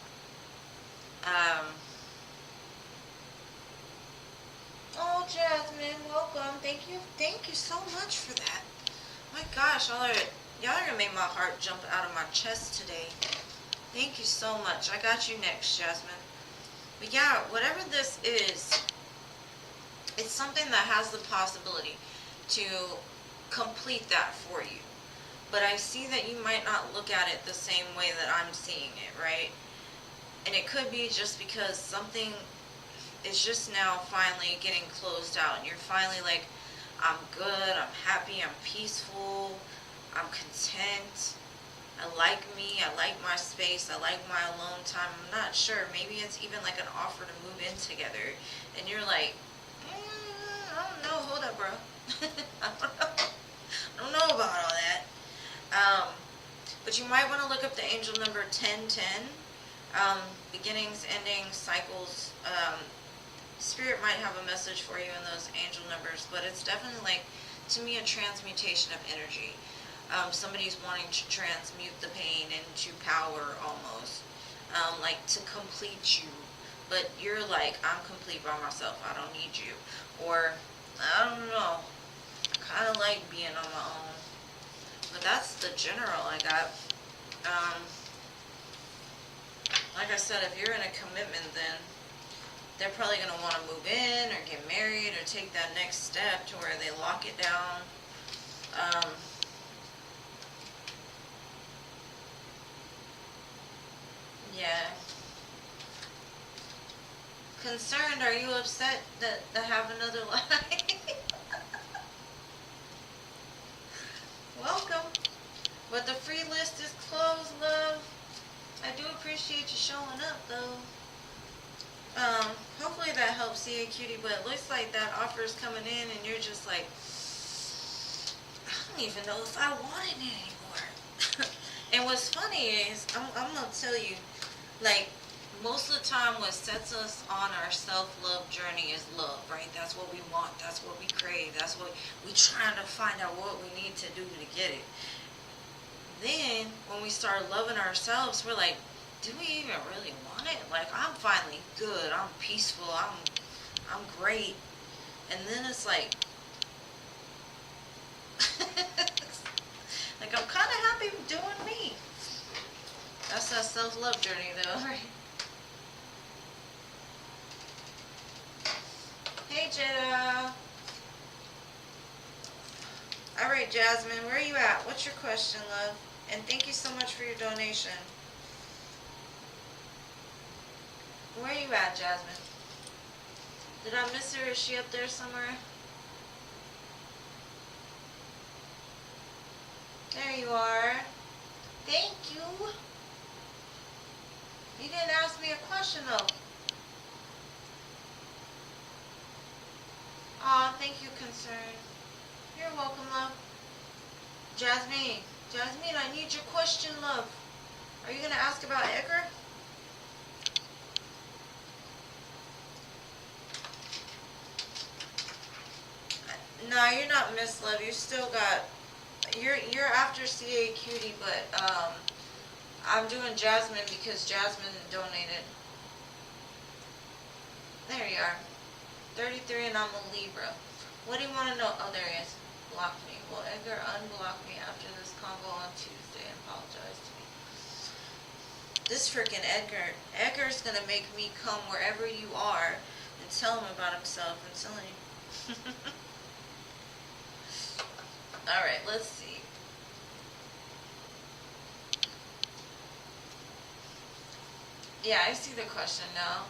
Oh, Jasmine, welcome. Thank you so much for that. My gosh, y'all are gonna make my heart jump out of my chest today. Thank you so much. I got you next, Jasmine. But yeah, whatever this is, it's something that has the possibility to complete that for you. But I see that you might not look at it the same way that I'm seeing it, right? And it could be just because something is just now finally getting closed out. And you're finally like, I'm good, I'm happy, I'm peaceful, I'm content. I like me, I like my space, I like my alone time. I'm not sure. Maybe it's even like an offer to move in together. And you're like, I don't know, hold up, bro. I don't know about all that. But you might want to look up the angel number 1010. Beginnings, endings, cycles. Spirit might have a message for you in those angel numbers, but it's definitely like, to me, a transmutation of energy. Somebody's wanting to transmute the pain into power almost, like to complete you, but you're like, I'm complete by myself, I don't need you, or I don't know, I kind of like being on my own. But that's the general I got. Like I said, if you're in a commitment, then they're probably going to want to move in or get married or take that next step to where they lock it down. Yeah. Concerned, are you upset that I have another life? Welcome. But the free list is closed, love. I do appreciate you showing up, though. Hopefully that helps, CA Cutie, but it looks like that offer is coming in and you're just like, I don't even know if I want it anymore. And what's funny is, I'm going to tell you, like, most of the time what sets us on our self-love journey is love, right? That's what we want. That's what we crave. That's what we trying to find out what we need to do to get it. Then when we start loving ourselves, we're like, do we even really want it? Like, I'm finally good. I'm peaceful. I'm great. And then it's like, like I'm kind of happy doing me. That's that self-love journey, though, right? Hey, Jada. All right, Jasmine, where are you at? What's your question, love? And thank you so much for your donation. Where are you at, Jasmine? Did I miss her? Is she up there somewhere? There you are. Thank you. You didn't ask me a question, though. Aw, thank you, concern. You're welcome, love. Jasmine, Jasmine, I need your question, love. Are you gonna ask about Edgar? No, you're not Miss Love. You still got. You're after CA Cutie, but I'm doing Jasmine because Jasmine donated. There you are. 33 and I'm a Libra. What do you want to know? Oh, there he is. Blocked me. Will Edgar unblock me after this convo on Tuesday and apologize to me? This freaking Edgar. Edgar's gonna make me come wherever you are and tell him about himself. I'm telling you. Alright, let's see. Yeah, I see the question now.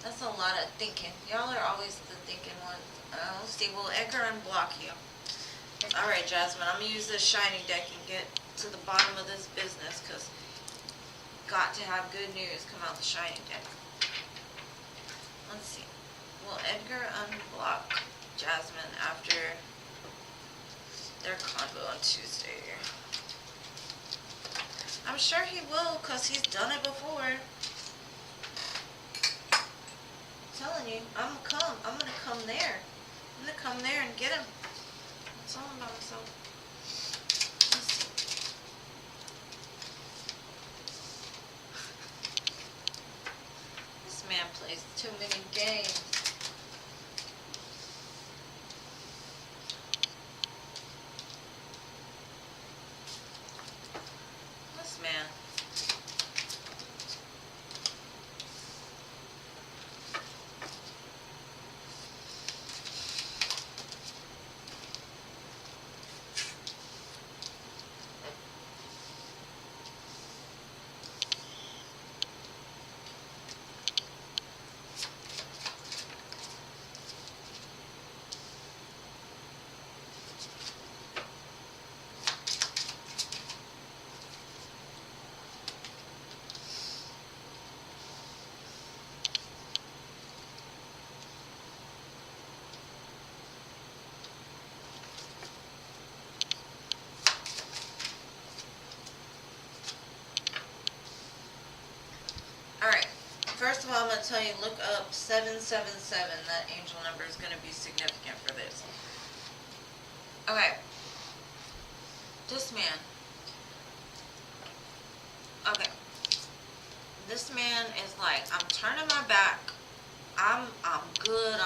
That's a lot of thinking. Y'all are always the thinking ones. Let's see. Will Edgar unblock you? Alright, Jasmine. I'm going to use this shiny deck and get to the bottom of this business because got to have good news come out the shiny deck. Let's see. Will Edgar unblock Jasmine after their convo on Tuesday? I'm sure he will because he's done it before. I'm telling you, I'm gonna come there. I'm gonna come there and get him. Tell him about himself. Let's see. This man plays too many games. This man. Alright, first of all, I'm going to tell you, look up 777. That angel number is going to be significant for this. Okay. This man. Okay. This man is like, I'm turning my back. I'm good.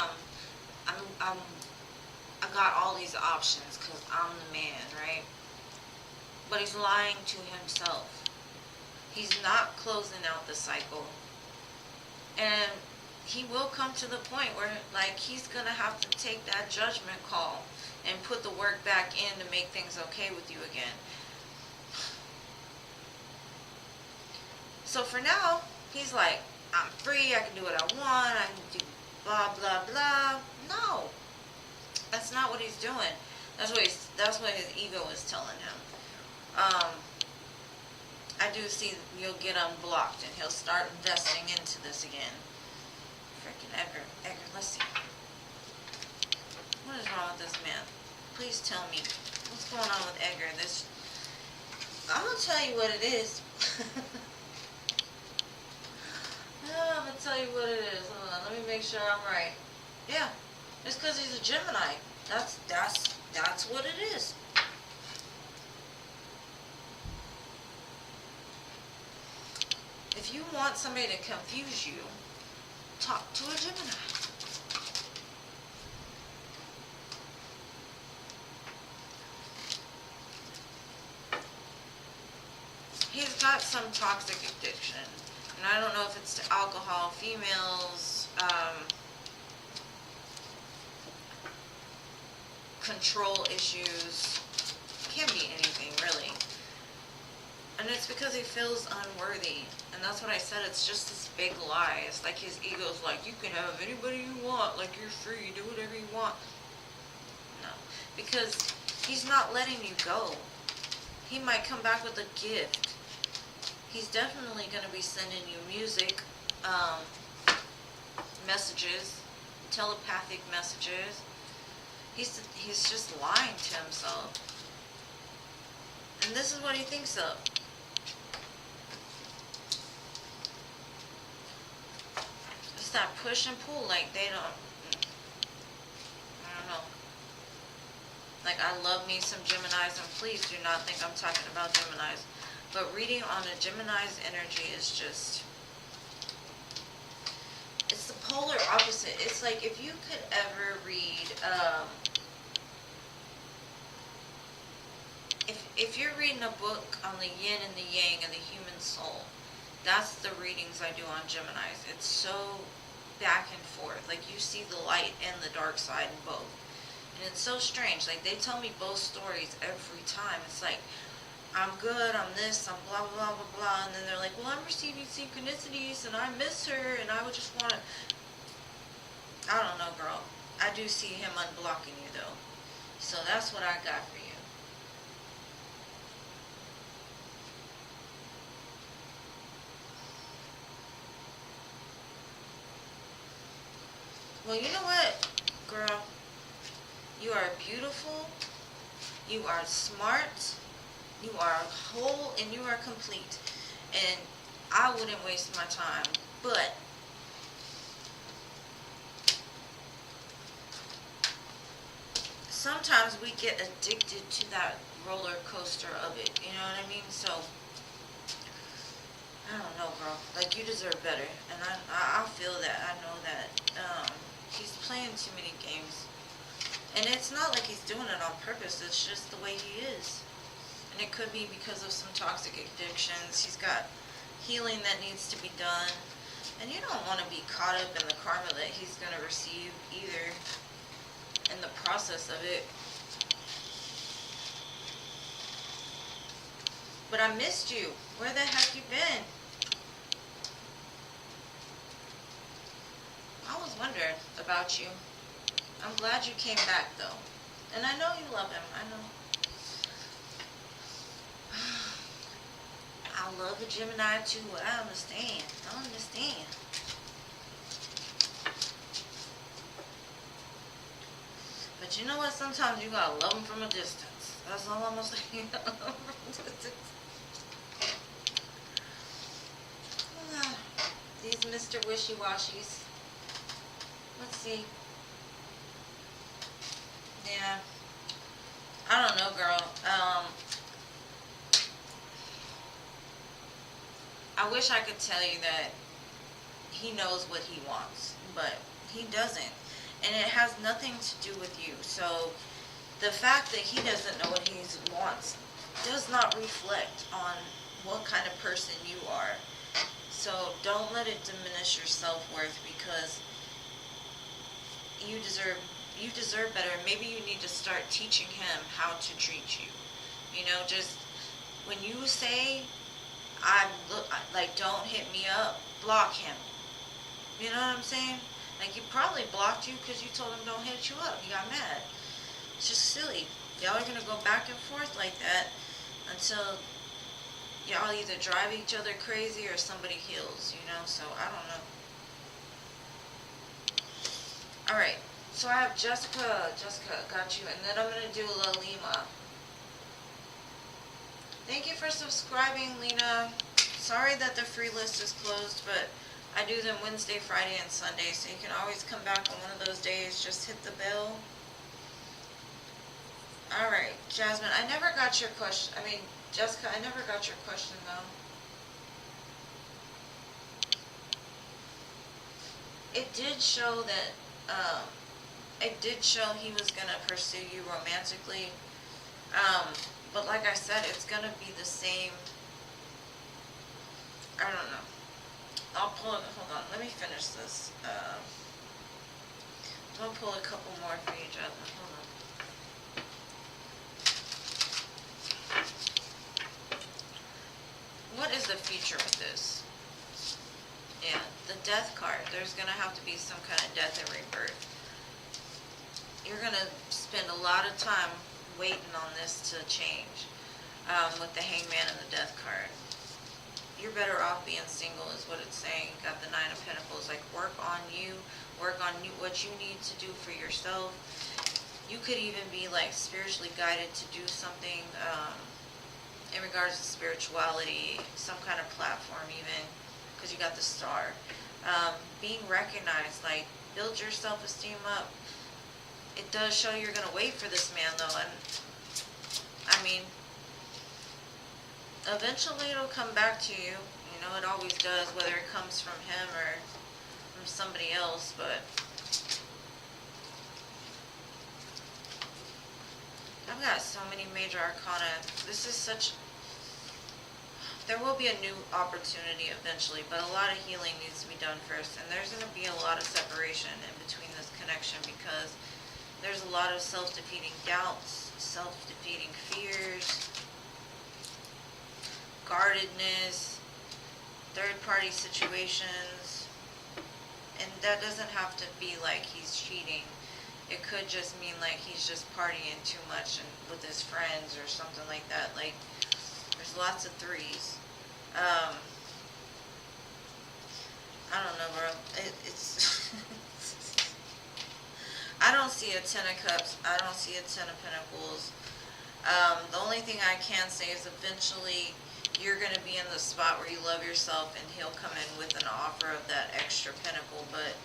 I got all these options because I'm the man, right? But he's lying to himself. He's not closing out the cycle. And he will come to the point where, like, he's going to have to take that judgment call and put the work back in to make things okay with you again. So for now, he's like, I'm free, I can do what I want, I can do blah, blah, blah. No. That's not what he's doing. That's what his ego is telling him. I do see you'll get unblocked and he'll start investing into this again. Freaking Edgar. Edgar, let's see. What is wrong with this man? Please tell me. What's going on with Edgar? I'm going to tell you what it is. I'm going to tell you what it is. Hold on. Let me make sure I'm right. Yeah. It's because he's a Gemini. That's what it is. If you want somebody to confuse you, talk to a Gemini. He's got some toxic addiction. And I don't know if it's to alcohol, females, control issues. Can't be anything, really. And it's because he feels unworthy. And that's what I said, it's just this big lie. It's like his ego's like, you can have anybody you want, like you're free, do whatever you want. No, because he's not letting you go. He might come back with a gift. He's definitely going to be sending you music. messages, telepathic messages. He's just lying to himself. And this is what he thinks of. It's that push and pull, like they don't, I don't know. Like, I love me some Geminis, and please do not think I'm talking about Geminis. But reading on a Gemini's energy is just, it's the polar opposite. It's like if you could ever read, if you're reading a book on the yin and the yang of the human soul, that's the readings I do on Geminis. It's so back and forth. Like, you see the light and the dark side in both. And it's so strange. Like, they tell me both stories every time. It's like, I'm good, I'm this, I'm blah, blah, blah, blah. And then they're like, well, I'm receiving synchronicities and I miss her and I would just want to. I don't know, girl. I do see him unblocking you, though. So that's what I got for you. Well, you know what, girl? You are beautiful, you are smart, you are whole, and you are complete. And I wouldn't waste my time. But sometimes we get addicted to that roller coaster of it. You know what I mean? So, I don't know, girl. Like, you deserve better. And I feel that. I know that. He's playing too many games. And it's not like he's doing it on purpose. It's just the way he is. And it could be because of some toxic addictions. He's got healing that needs to be done. And you don't want to be caught up in the karma that he's going to receive either in the process of it. But I missed you. Where the heck you been? I was wondering about you. I'm glad you came back, though. And I know you love him. I know. I love a Gemini, too. I understand. I understand. But you know what? Sometimes you gotta love them from a distance. That's all I'm gonna say. Love them from a distance. These Mr. Wishy-Washies. Let's see. Yeah. I don't know, girl. I wish I could tell you that he knows what he wants, but he doesn't. And it has nothing to do with you. So the fact that he doesn't know what he wants does not reflect on what kind of person you are. So don't let it diminish your self-worth, because you deserve better. Maybe you need to start teaching him how to treat you. You know, just when you say, don't hit me up, block him. You know what I'm saying? Like, he probably blocked you because you told him don't hit you up. He got mad. It's just silly. Y'all are going to go back and forth like that until y'all either drive each other crazy or somebody heals, you know? So, I don't know. Alright, so I have Jessica, got you, and then I'm going to do Lima. Thank you for subscribing, Lena. Sorry that the free list is closed, but I do them Wednesday, Friday, and Sunday, so you can always come back on one of those days. Just hit the bell. Alright, Jasmine, I never got your question. I mean, Jessica, I never got your question, though. It did show that, he was going to pursue you romantically. But like I said, it's going to be the same. I don't know. I'll pull it. Hold on. Let me finish this. I'll pull a couple more for you, Jasmine. Hold on. What is the future with this? Yeah, the death card. There's going to have to be some kind of death and rebirth. You're going to spend a lot of time waiting on this to change, with the Hangman and the death card. you're better off being single is what it's saying. Got the Nine of Pentacles, like work on you, what you need to do for yourself. You could even be like spiritually guided to do something in regards to spirituality, some kind of platform even, because you got the Star. Being recognized, like build your self-esteem up. It does show you're going to wait for this man though, and I mean, eventually it'll come back to you. You know, it always does, whether it comes from him or from somebody else, but I've got so many major arcana. This is such... There will be a new opportunity eventually, but a lot of healing needs to be done first. And there's going to be a lot of separation in between this connection because there's a lot of self-defeating doubts, self-defeating fears, guardedness, third-party situations. And that doesn't have to be like he's cheating. It could just mean like he's just partying too much and with his friends or something like that. Like, there's lots of threes. I don't know, bro. It's I don't see a Ten of Cups. I don't see a Ten of Pentacles. The only thing I can say is eventually you're going to be in the spot where you love yourself and he'll come in with an offer of that extra pentacle, but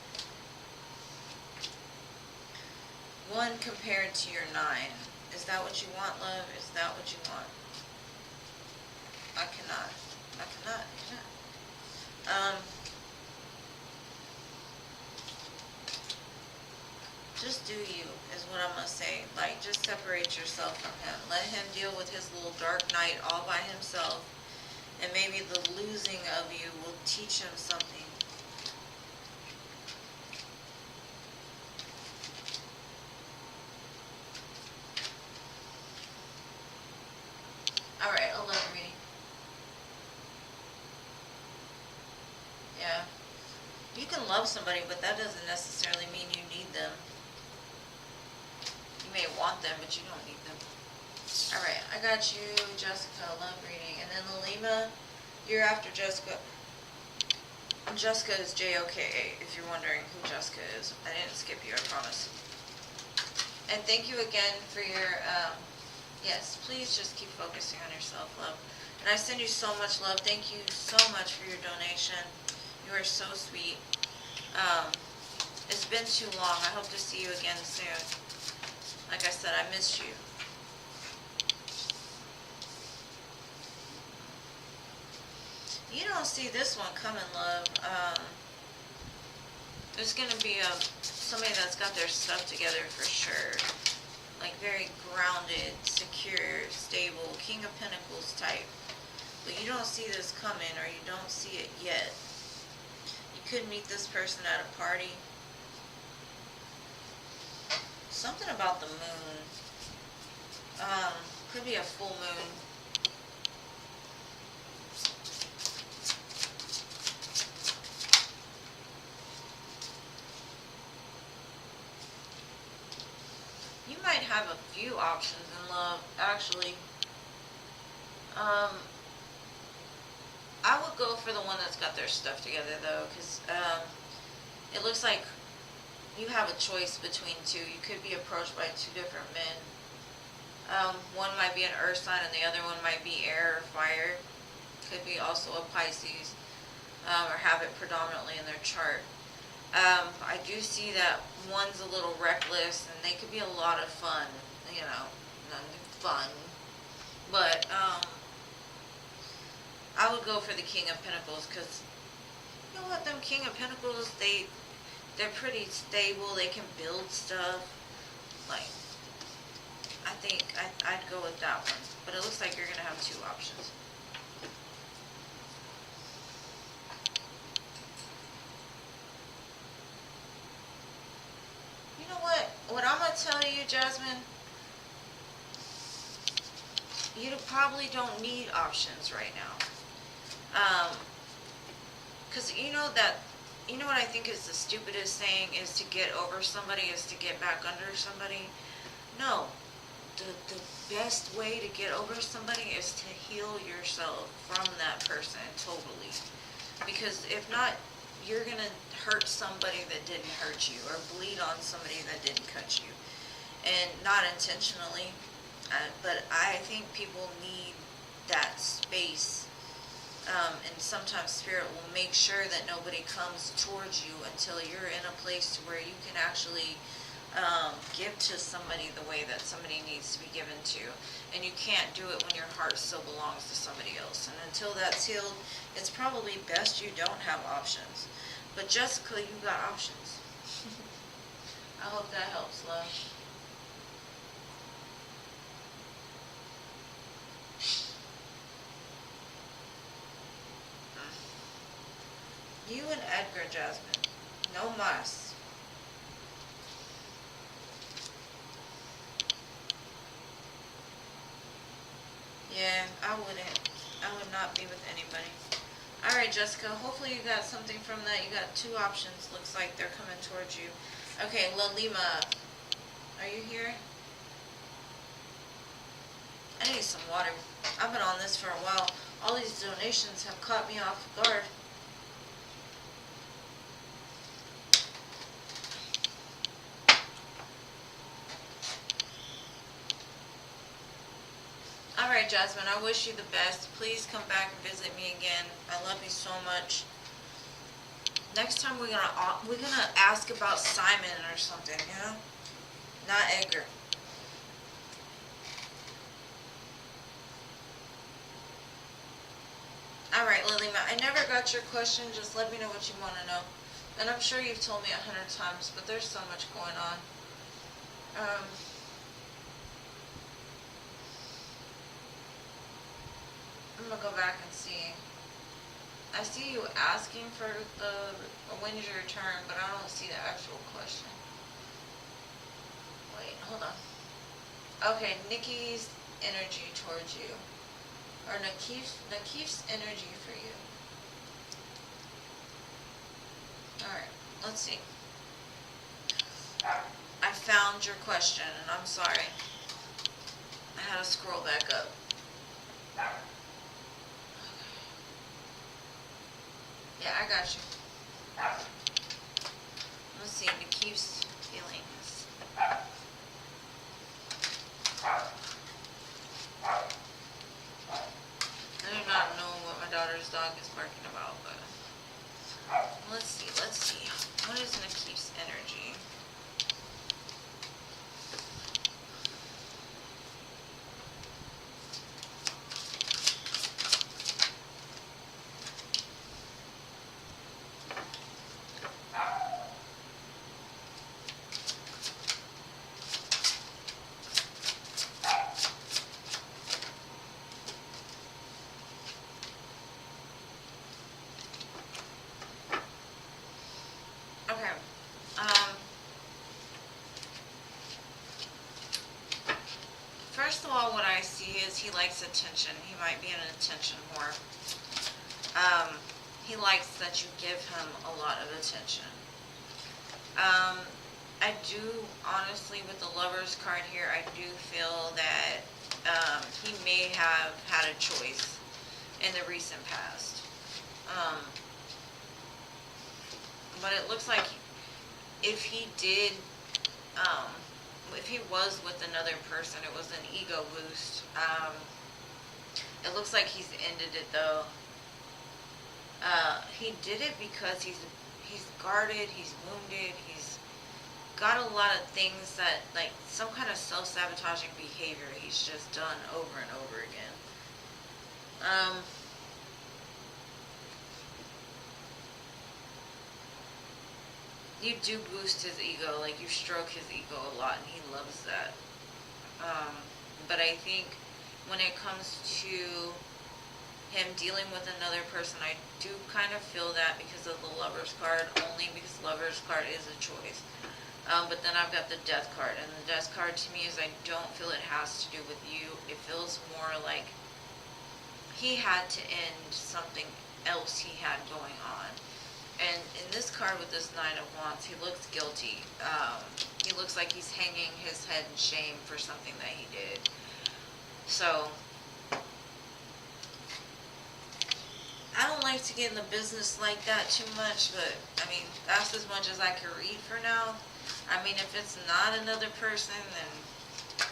one compared to your 9. Is that what you want, love? Is that what you want? I cannot. Just do you, is what I'm going to say. Like, just separate yourself from him. Let him deal with his little dark night all by himself. And maybe the losing of you will teach him something. Alright, 11 reading. Yeah. You can love somebody, but that doesn't necessarily mean you need them. You may want them, but you don't need them. Alright, I got you, Jessica, love reading. And then the Lima, you're after Jessica. Jessica is J-O-K-A, if you're wondering who Jessica is. I didn't skip you, I promise. And thank you again for your, yes, please just keep focusing on yourself, love. And I send you so much love. Thank you so much for your donation. You are so sweet. It's been too long. I hope to see you again soon. Like I said, I missed you. You don't see this one coming, love. It's going to be somebody that's got their stuff together for sure. Like very grounded, secure, stable, King of Pentacles type. But you don't see this coming, or you don't see it yet. You could meet this person at a party. Something about the moon. Could be a full moon. You might have a few options in love, actually. I would go for the one that's got their stuff together, though, because it looks like you have a choice between two. You could be approached by two different men. One might be an earth sign and the other one might be air or fire. Could be also a Pisces, or have it predominantly in their chart. I do see that one's a little reckless and they could be a lot of fun, you know, fun. But I would go for the King of Pentacles because, you know what, them King of Pentacles, they're pretty stable. They can build stuff. Like, I think I'd go with that one. But it looks like you're going to have two options. You know what? What I'm going to tell you, Jasmine, you probably don't need options right now. Because you know what I think is the stupidest saying is to get over somebody is to get back under somebody. No. The best way to get over somebody is to heal yourself from that person totally. Because if not, you're going to hurt somebody that didn't hurt you, or bleed on somebody that didn't cut you. And not intentionally, but I think people need that space. And sometimes Spirit will make sure that nobody comes towards you until you're in a place to where you can actually give to somebody the way that somebody needs to be given to. And you can't do it when your heart still belongs to somebody else. And until that's healed, it's probably best you don't have options. But Jessica, you got options. I hope that helps, love. You and Edgar, Jasmine. No mas. Yeah, I wouldn't. I would not be with anybody. Alright, Jessica, hopefully you got something from that. You got 2 options. Looks like they're coming towards you. Okay, Lima, are you here? I need some water. I've been on this for a while. All these donations have caught me off guard. Alright, Jasmine, I wish you the best. Please come back and visit me again. I love you so much. Next time we're gonna ask about Simon or something, you know? Not Edgar. Alright, Lima, I never got your question. Just let me know what you want to know. And I'm sure you've told me 100 times, but there's so much going on. I'm gonna go back and see. I see you asking for when's your return, but I don't see the actual question. Wait, hold on. Okay, Nikki's energy towards you. Or Nakif's energy for you. Alright, let's see. I found your question, and I'm sorry. I had to scroll back up. Yeah, I got you. Let's see, Nakif's feelings. I do not know what my daughter's dog is barking about, but let's see. What is Nakif's energy? First of all, what I see is he likes attention. He might be an attention whore. He likes that you give him a lot of attention. I do, honestly, with the Lover's card here, I do feel that he may have had a choice in the recent past. But it looks like if he did, if he was with another person, it was an ego boost. It looks like he's ended it though. He did it because he's guarded, he's wounded, he's got a lot of things that, like, some kind of self-sabotaging behavior he's just done over and over again. You do boost his ego, like you stroke his ego a lot, and he loves that. But I think when it comes to him dealing with another person, I do kind of feel that because of the Lover's card, only because Lover's card is a choice. But then I've got the Death card, and the Death card to me is I don't feel it has to do with you. It feels more like he had to end something else he had going on. And in this card with this Nine of Wands, he looks guilty. He looks like he's hanging his head in shame for something that he did. So, I don't like to get in the business like that too much, but, I mean, that's as much as I can read for now. I mean, if it's not another person, then,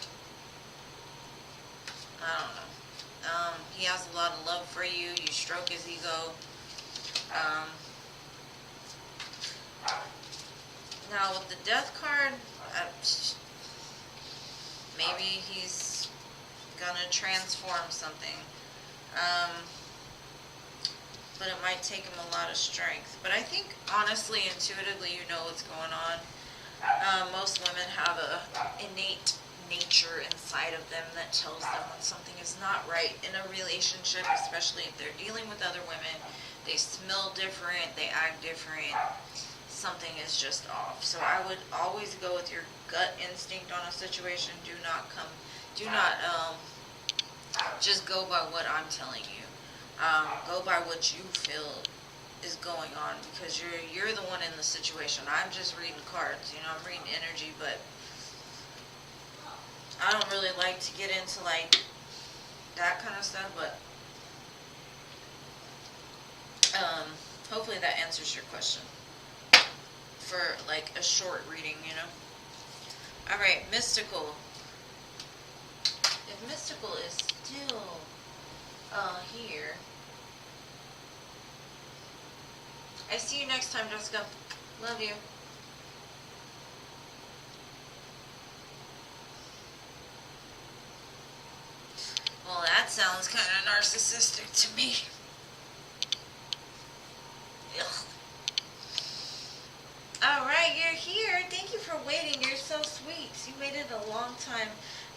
I don't know. He has a lot of love for you. You stroke his ego. Now, with the death card, maybe he's gonna transform something. But it might take him a lot of strength. But I think, honestly, intuitively, you know what's going on. Most women have a innate nature inside of them that tells them when something is not right in a relationship, especially if they're dealing with other women. They smell different, they act different, something is just off. So I would always go with your gut instinct on a situation. Do not just go by what I'm telling you. Go by what you feel is going on, because you're the one in the situation. I'm just reading cards, I'm reading energy, but I don't really like to get into like that kind of stuff, but hopefully that answers your question for like a short reading, Alright, mystical. If mystical is still here. I see you next time, Jessica. Love you. Well, that sounds kind of narcissistic to me. Ugh. Alright, you're here. Thank you for waiting. You're so sweet. You waited a long time.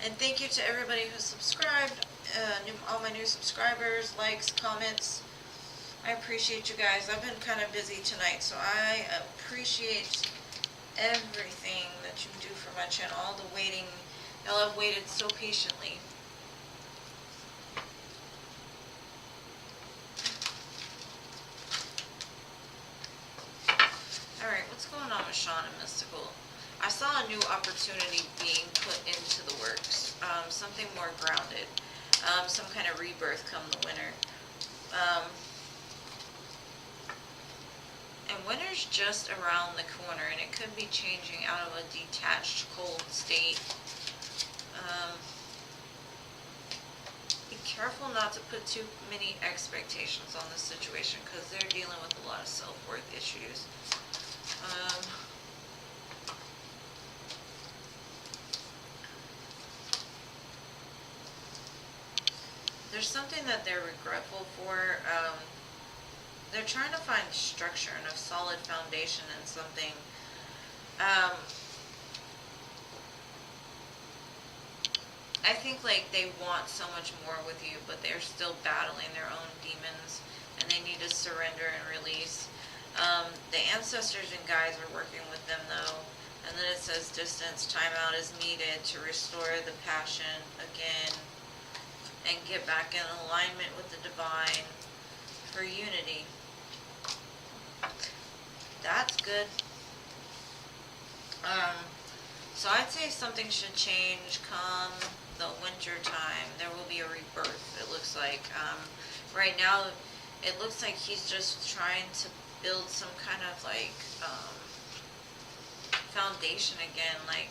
And thank you to everybody who subscribed. All my new subscribers, likes, comments. I appreciate you guys. I've been kind of busy tonight, so I appreciate everything that you do for my channel. All the waiting. Y'all have waited so patiently. Alright, what's going on with Sean and Mystical? I saw a new opportunity being put into the works. Something more grounded. Some kind of rebirth come the winter. And winter's just around the corner, and it could be changing out of a detached, cold state. Be careful not to put too many expectations on this situation, because they're dealing with a lot of self-worth issues. There's something that they're regretful for. They're trying to find structure and a solid foundation in something. I think like they want so much more with you, but they're still battling their own demons, and they need to surrender and release. The ancestors and guides are working with them though, and then it says distance, time out is needed to restore the passion again and get back in alignment with the divine for unity. That's good. So I'd say something should change come the winter time. There will be a rebirth, it looks like. Right now, it looks like he's just trying to build some kind of like foundation again, like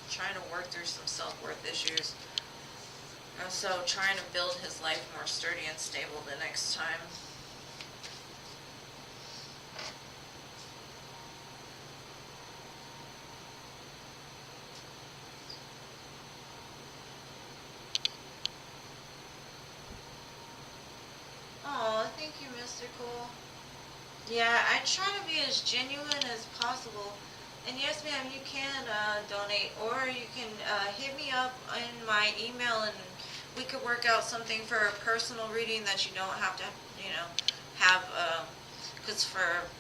trying to work through some self-worth issues. And so trying to build his life more sturdy and stable the next time. Oh, thank you, Mystical. Yeah, I try to be as genuine as possible. And yes, ma'am, you can donate, or you can hit me up in my email, and we could work out something for a personal reading that you don't have to, have, because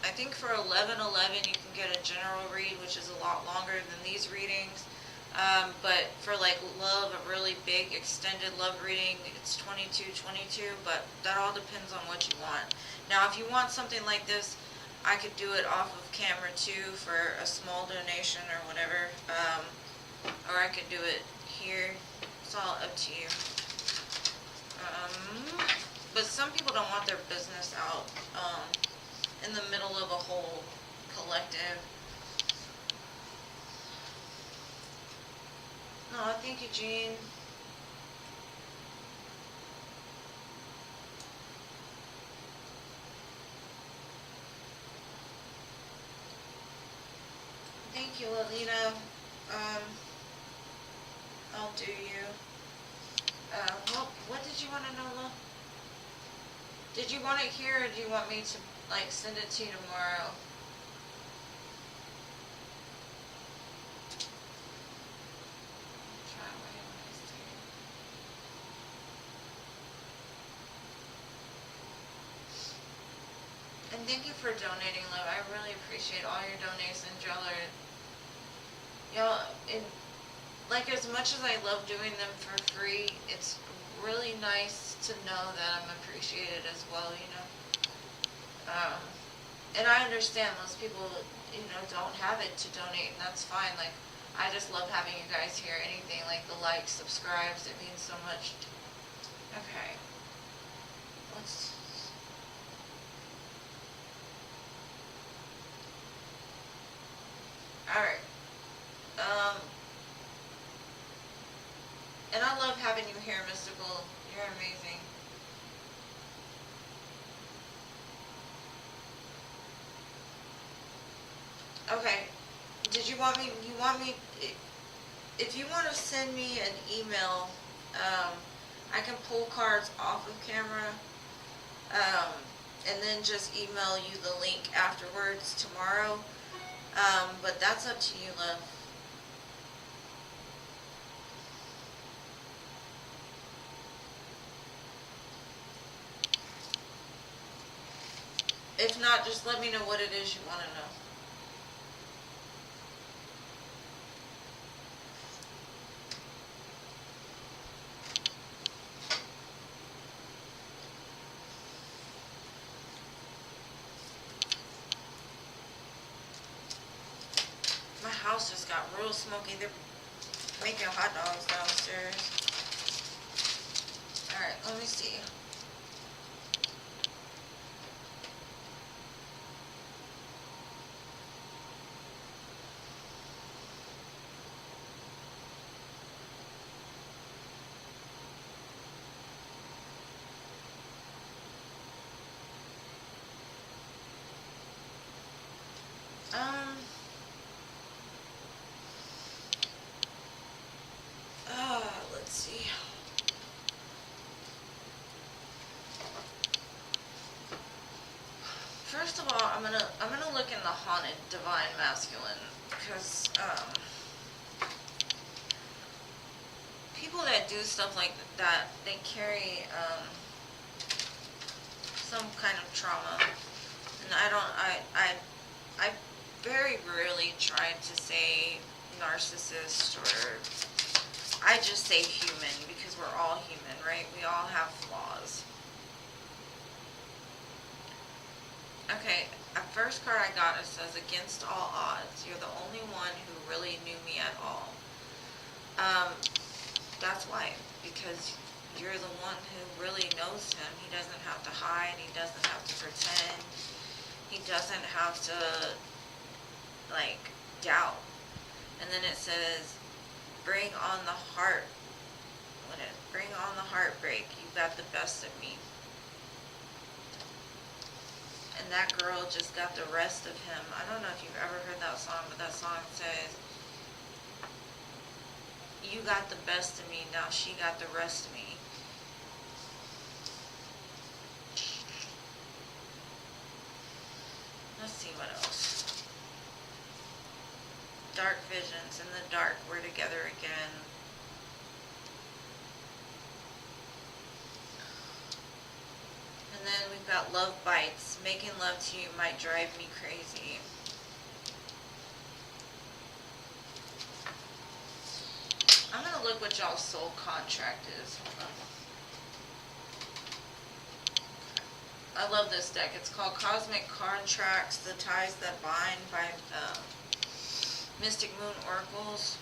I think for 11.11 you can get a general read, which is a lot longer than these readings. But for like love, a really big extended love reading, it's $22.22, but that all depends on what you want. Now, if you want something like this, I could do it off of camera too for a small donation or whatever, or I could do it here It's all up to you. But some people don't want their business out in the middle of a whole collective. No, thank you, Jean. Thank you, Alina. I'll do you. What did you want to know, love? Did you want it here, or do you want me to, like, send it to you tomorrow? And thank you for donating, love. I really appreciate all your donations. Y'all, like, as much as I love doing them for free, it's really nice to know that I'm appreciated as well, you know. And I understand most people, you know, don't have it to donate, and that's fine. Like, I just love having you guys here. Anything like the likes, subscribes, it means so much. Okay. Let's. Alright. And I love having you here, Mystical. You're amazing. Okay. Did you want me, if you want to send me an email, I can pull cards off of camera, and then just email you the link afterwards tomorrow. But that's up to you, love. If not, just let me know what it is you want to know. My house just got real smoky. They're making hot dogs downstairs. Alright, let me see. Let's see. First of all, I'm gonna look in the haunted divine masculine, because people that do stuff like that, they carry some kind of trauma, and I very rarely try to say narcissist, or I just say human, because we're all human, right? We all have flaws. Okay, a first card I got, it says, against all odds, you're the only one who really knew me at all. That's why, because you're the one who really knows him. He doesn't have to hide, he doesn't have to pretend, he doesn't have to, like, doubt. And then it says, bring on the bring on the heartbreak, you got the best of me. And that girl just got the rest of him. I don't know if you've ever heard that song, but that song says, you got the best of me, now she got the rest of me. Let's see what else. Dark visions, in the dark, we're together again. And then we've got love bites. Making love to you might drive me crazy. I'm going to look what y'all's soul contract is. Hold on. I love this deck. It's called Cosmic Contracts, The Ties That Bind by Mystic Moon Oracles.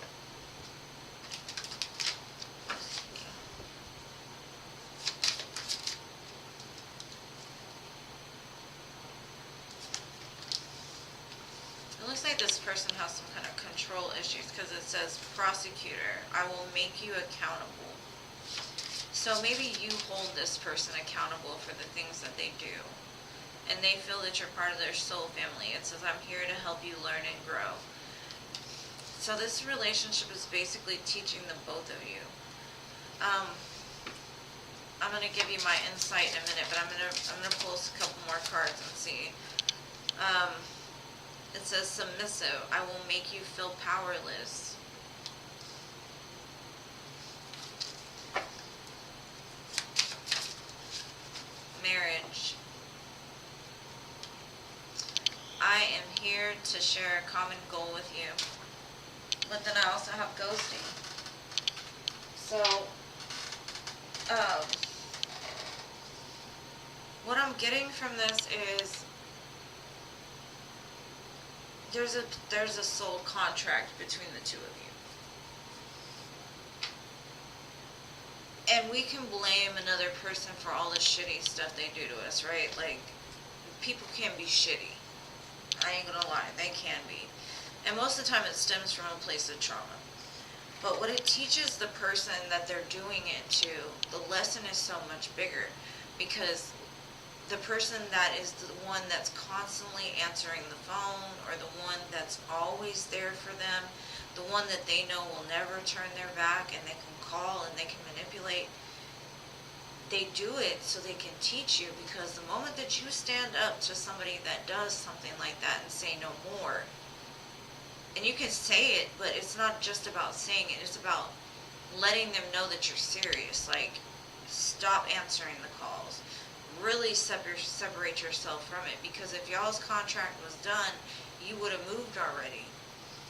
Let's looks like this person has some kind of control issues because it says prosecutor. I will make you accountable. So maybe you hold this person accountable for the things that they do. And they feel that you're part of their soul family. It says, I'm here to help you learn and grow. So this relationship is basically teaching the both of you. I'm going to give you my insight in a minute, but I'm gonna pull a couple more cards and see. It says submissive. I will make you feel powerless. Marriage. I am here to share a common goal with you. But then I also have ghosting. So, what I'm getting from this is there's a soul contract between the two of you. And we can blame another person for all the shitty stuff they do to us, right? Like, people can be shitty. I ain't gonna lie, they can be. And most of the time it stems from a place of trauma. But what it teaches the person that they're doing it to, the lesson is so much bigger. Because the person that is the one that's constantly answering the phone, or the one that's always there for them, the one that they know will never turn their back and they can call and they can manipulate, they do it so they can teach you. Because the moment that you stand up to somebody that does something like that and say no more, and you can say it, but it's not just about saying it, it's about letting them know that you're serious. Like, stop answering the calls. Really separate yourself from it, because if y'all's contract was done, you would have moved already.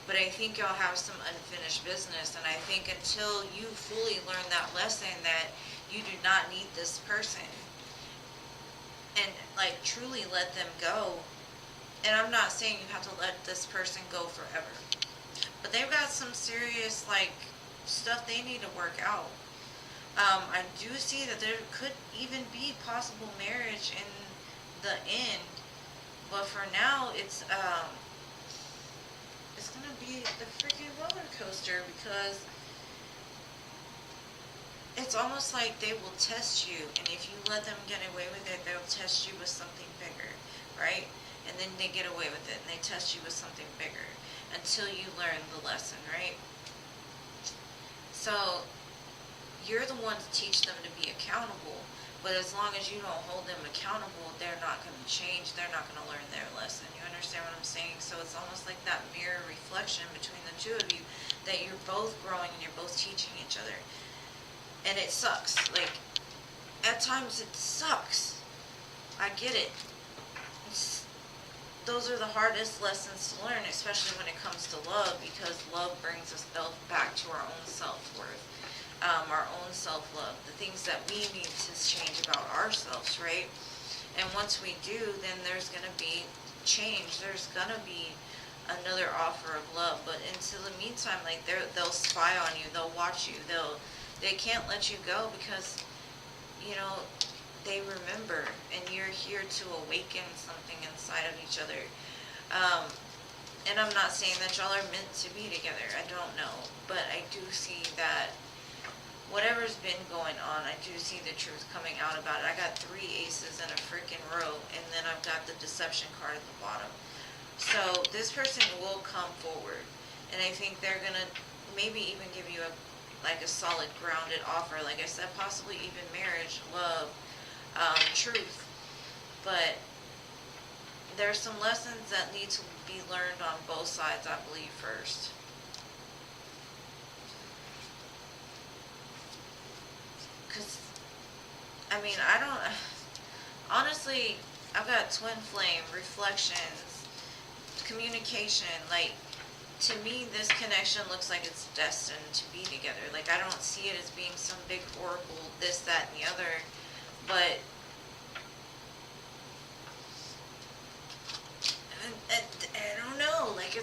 But I think y'all have some unfinished business, and I think until you fully learn that lesson that you do not need this person, and like truly let them go. And I'm not saying you have to let this person go forever, but they've got some serious like stuff they need to work out. I do see that there could even be possible marriage in the end, but for now it's gonna be the freaking roller coaster, because it's almost like they will test you, and if you let them get away with it, they'll test you with something bigger, right? And then they get away with it, and they test you with something bigger until you learn the lesson, right? So you're the one to teach them to be accountable, but as long as you don't hold them accountable, they're not going to change. They're not going to learn their lesson. You understand what I'm saying? So it's almost like that mirror reflection between the two of you, that you're both growing and you're both teaching each other. And it sucks. Like, at times it sucks. I get it. Those are the hardest lessons to learn, especially when it comes to love, because love brings us back to our own self-worth. Our own self-love, the things that we need to change about ourselves, right? And once we do, then there's going to be change. There's going to be another offer of love. But until the meantime, like, they'll spy on you, they'll watch you, they can't let you go, because, you know, they remember, and you're here to awaken something inside of each other. And I'm not saying that y'all are meant to be together. I don't know, but I do see that whatever's been going on, I do see the truth coming out about it. I got 3 aces in a freaking row, and then I've got the deception card at the bottom. So this person will come forward, and I think they're gonna maybe even give you a solid, grounded offer. Like I said, possibly even marriage, love, truth. But there's some lessons that need to be learned on both sides, I believe, first. Because, I mean, honestly, I've got Twinflame, reflections, communication. Like, to me, this connection looks like it's destined to be together. Like, I don't see it as being some big horrible this, that, and the other. But I don't know. Like, you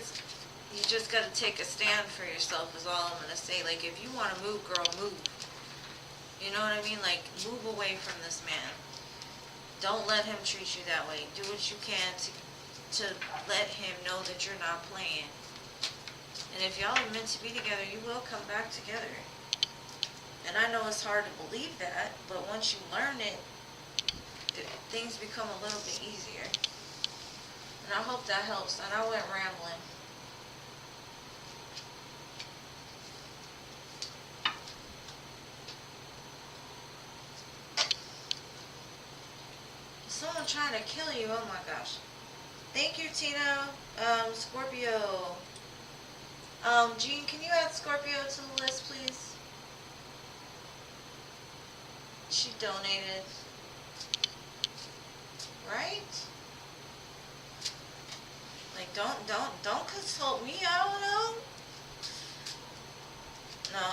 just got to take a stand for yourself is all I'm going to say. Like, if you want to move, girl, move. You know what I mean? Like, move away from this man. Don't let him treat you that way. Do what you can to to let him know that you're not playing. And if y'all are meant to be together, you will come back together. And I know it's hard to believe that, but once you learn it, things become a little bit easier. And I hope that helps. And I went rambling. Someone trying to kill you. Oh my gosh. Thank you, Tina. Scorpio. Jean, can you add Scorpio to the list, please? She donated. Right? Like, don't consult me. I don't know. No,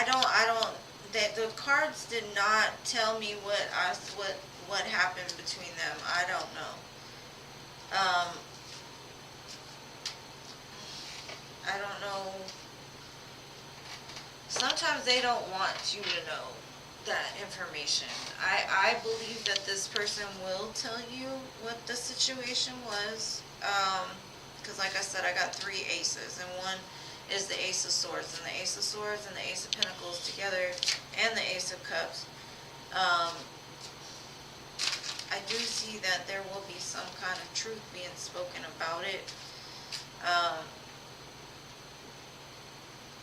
I don't, that the cards did not tell me what happened between them. I don't know. I don't know. Sometimes they don't want you to know that information. I believe that this person will tell you what the situation was. Because like I said, I got 3 aces, and one is the Ace of Swords, and the Ace of Swords and the Ace of Pentacles together, and the Ace of Cups. I do see that there will be some kind of truth being spoken about it.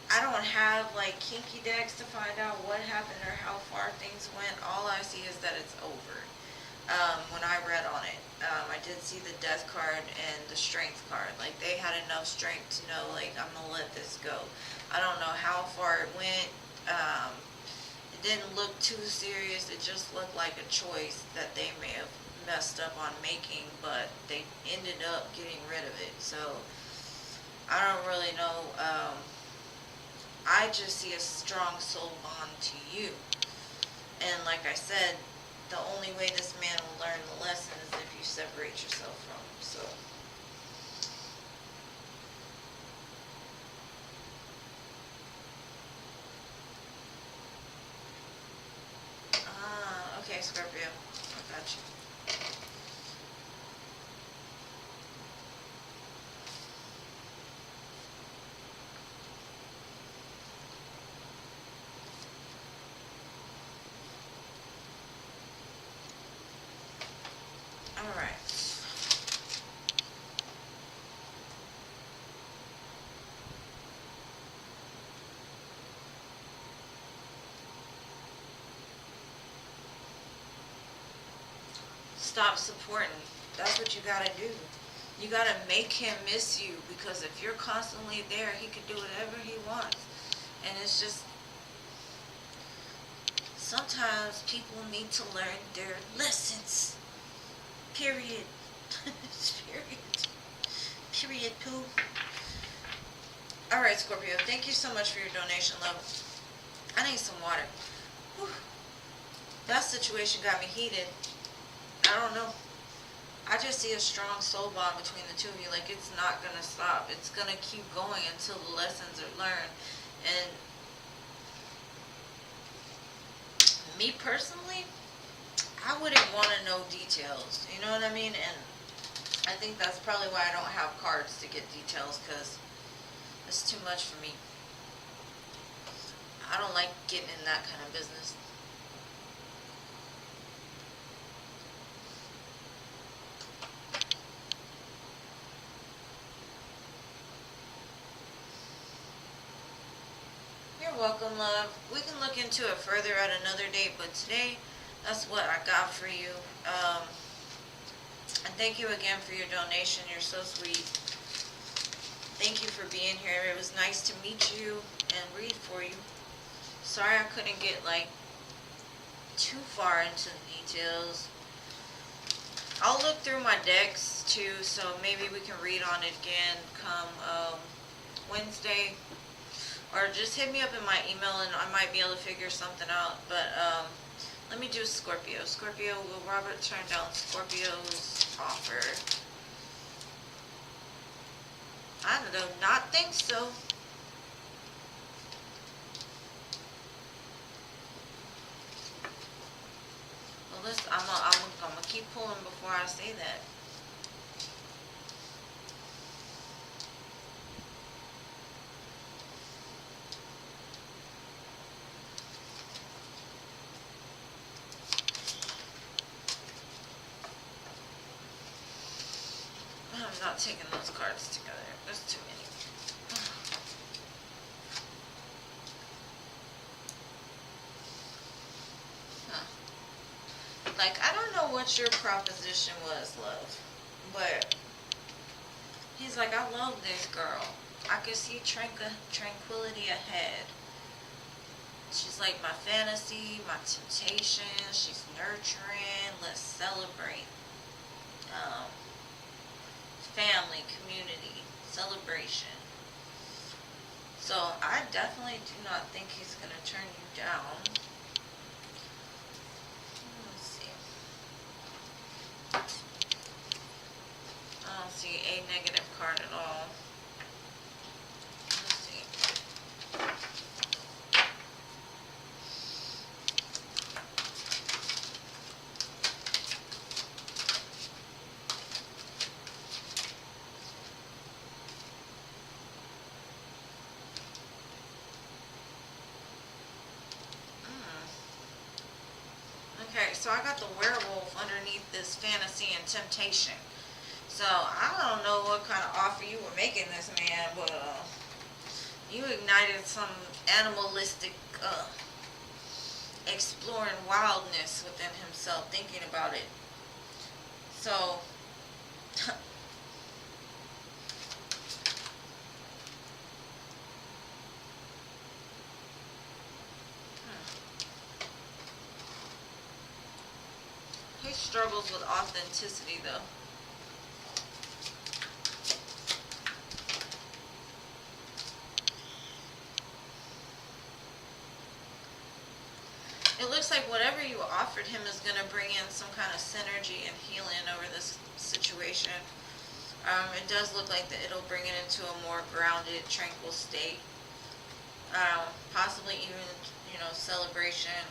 I don't have like kinky decks to find out what happened or how far things went. All I see is that it's over. When I read on it, I did see the Death card and the Strength card. Like, they had enough strength to know, like, I'm gonna let this go. I don't know how far it went. It didn't look too serious. It just looked like a choice that they may have messed up on making, but they ended up getting rid of it. So I don't really know. I just see a strong soul bond to you. And like I said, the only way this man will learn the lesson is if you separate yourself from him. So okay, Scorpio, I got you. All right. Stop supporting. That's what you gotta do. You gotta make him miss you, because if you're constantly there, he can do whatever he wants. And it's just, sometimes people need to learn their lessons. Period. Period, poo. Alright, Scorpio, thank you so much for your donation, love. I need some water. Whew. That situation got me heated. I don't know. I just see a strong soul bond between the two of you. Like, it's not gonna stop. It's gonna keep going until the lessons are learned. And me personally, I wouldn't want to know details. You know what I mean? And I think that's probably why I don't have cards to get details, because it's too much for me. I don't like getting in that kind of business. Welcome, love. We can look into it further at another date, but today, that's what I got for you. And thank you again for your donation. You're so sweet. Thank you for being here. It was nice to meet you and read for you. Sorry I couldn't get, like, too far into the details. I'll look through my decks, too, so maybe we can read on it again come Wednesday. Or just hit me up in my email and I might be able to figure something out. But let me do Scorpio. Scorpio, will Robert turn down Scorpio's offer? I do not think so. Well, listen, I'm gonna keep pulling before I say that. I'm not taking those cards together. There's too many. Huh. Like, I don't know what your proposition was, love, but he's like, I love this girl. I can see tranquility ahead. She's like my fantasy, my temptation. She's nurturing. Let's celebrate. Family, community, celebration. So I definitely do not think he's going to turn you down. Let's see. I don't see a negative card at all. Let's see. Okay, so I got the werewolf underneath this fantasy and temptation. So I don't know what kind of offer you were making this man, but you ignited some animalistic, exploring wildness within himself, thinking about it. So he struggles with authenticity, though. It looks like whatever you offered him is going to bring in some kind of synergy and healing over this situation. It does look like that it'll bring it into a more grounded, tranquil state. Possibly even, celebration.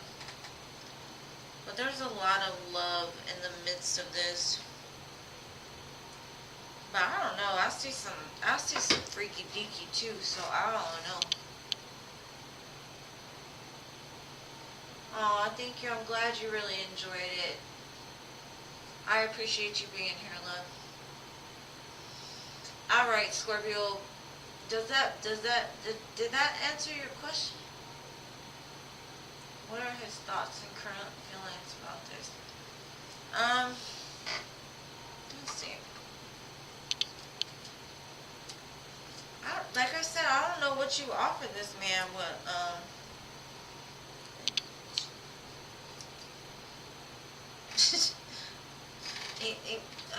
But there's a lot of love in the midst of this. But I don't know. I see some freaky deaky too. So I don't know. Oh, thank you. I'm glad you really enjoyed it. I appreciate you being here, love. All right, Scorpio. Did that answer your question? What are his thoughts and current feelings about this? Let's see. Like I said, I don't know what you offered this man, but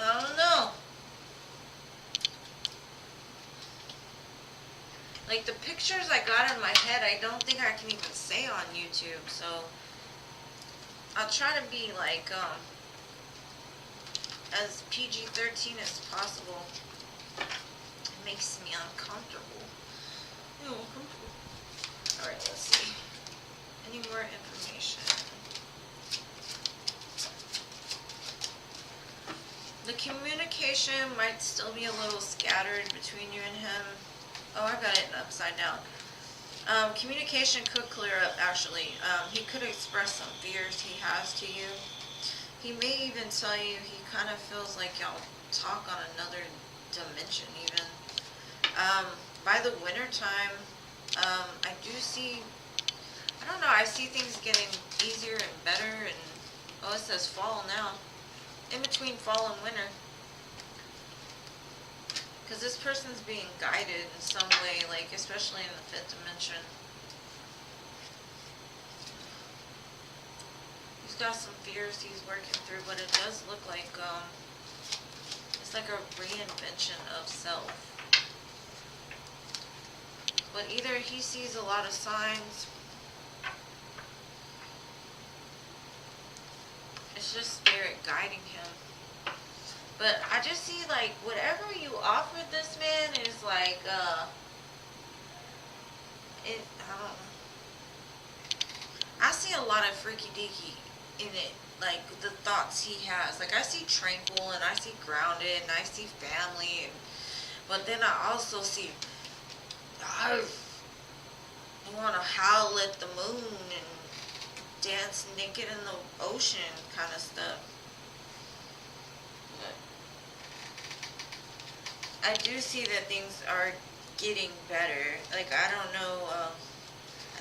I don't know. Like, the pictures I got in my head, I don't think I can even say on YouTube, so I'll try to be, like, as PG-13 as possible. It makes me uncomfortable. Alright, let's see. Any more information? The communication might still be a little scattered between you and him. Oh, I got it upside down. Communication could clear up, actually. He could express some fears he has to you. He may even tell you he kind of feels like y'all talk on another dimension, even. By the winter time, I do see, I don't know, I see things getting easier and better, and, oh, it says fall now. In between fall and winter. Because this person's being guided in some way, like, especially in the 5th dimension. He's got some fears he's working through, but it does look like, it's like a reinvention of self. But either he sees a lot of signs, it's just spirit guiding him. But I just see, like, whatever you offered this man is like, I don't know. I see a lot of freaky deaky in it, like the thoughts he has. Like I see tranquil and I see grounded and I see family, and, but then I also see I want to howl at the moon and dance naked in the ocean kind of stuff. But I do see that things are getting better. Like I don't know,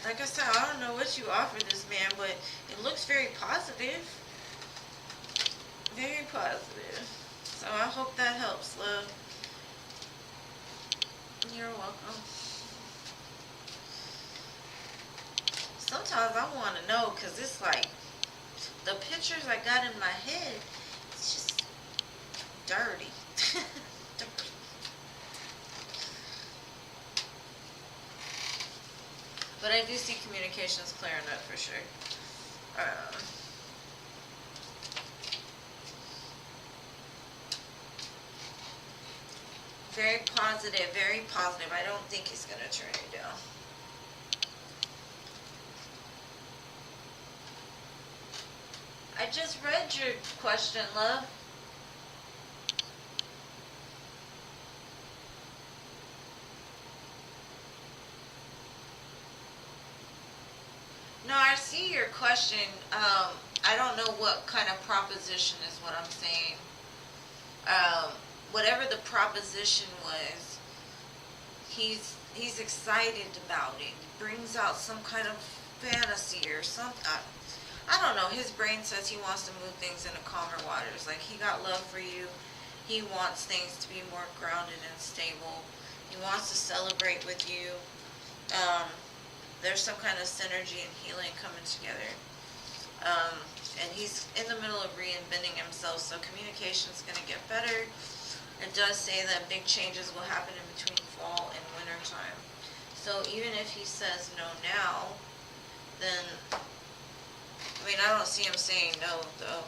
like I said, I don't know what you offer this man, but it looks very positive. Very positive. So I hope that helps, love. You're welcome. Sometimes I want to know, because it's like, the pictures I got in my head, it's just dirty. Dirty. But I do see communications clearing up for sure. Very positive, very positive. I don't think he's going to turn you down. I just read your question, love. No, I see your question. I don't know what kind of proposition is what I'm saying. Whatever the proposition was, he's excited about it. He brings out some kind of fantasy or something. I don't know. His brain says he wants to move things into calmer waters. Like he got love for you. He wants things to be more grounded and stable. He wants to celebrate with you. There's some kind of synergy and healing coming together. And he's in the middle of reinventing himself, so communication's going to get better. It does say that big changes will happen in between fall and winter time. So even if he says no now, then, I mean, I don't see him saying no, though.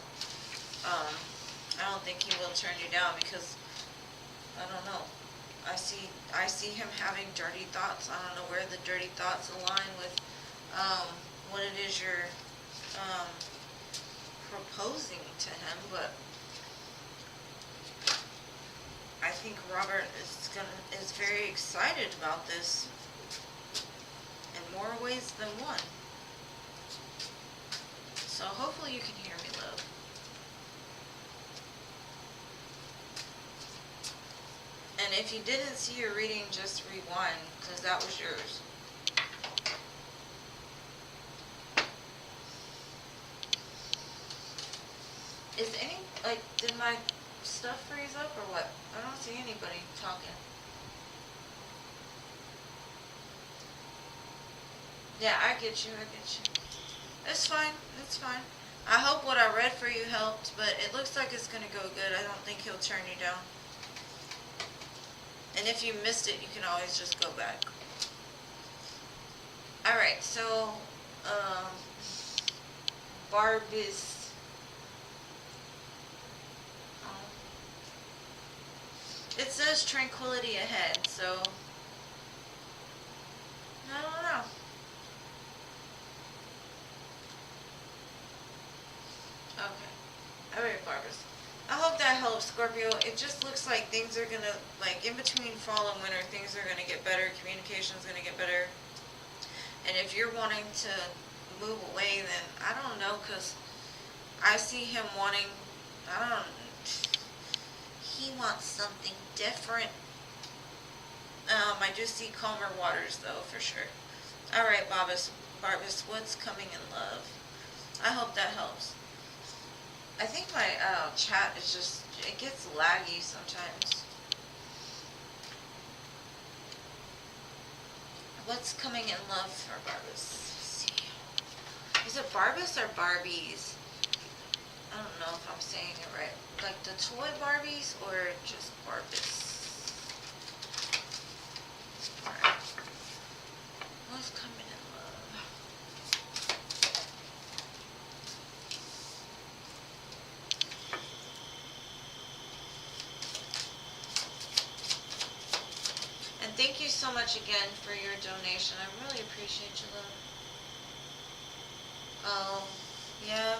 I don't think he will turn you down because, I don't know. I see him having dirty thoughts. I don't know where the dirty thoughts align with what it is you're proposing to him, but I think Robert is very excited about this in more ways than one. So hopefully you can hear me, love. And if you didn't see your reading, just rewind, because that was yours. Is did my stuff freeze up or what? I don't see anybody talking. Yeah, I get you. It's fine. I hope what I read for you helped, but it looks like it's going to go good. I don't think he'll turn you down. And if you missed it, you can always just go back. Alright, so, Barbus. It says tranquility ahead, so, I don't know. Okay. Alright, Barbus. I hope that helps, Scorpio. It just looks like things are gonna, like, in between fall and winter, things are gonna get better, communication's gonna get better. And if you're wanting to move away, then I don't know, because I see him wanting, he wants something different. I do see calmer waters, though, for sure. Alright, Barbus, what's coming in love? I hope that helps. I think my chat is just, it gets laggy sometimes. What's coming in love for Barbus? Let's see. Is it Barbus or Barbies? I don't know if I'm saying it right. Like the toy Barbies or just Barbus? Alright. What's coming in love? And thank you so much again for your donation. I really appreciate you, love. Yeah.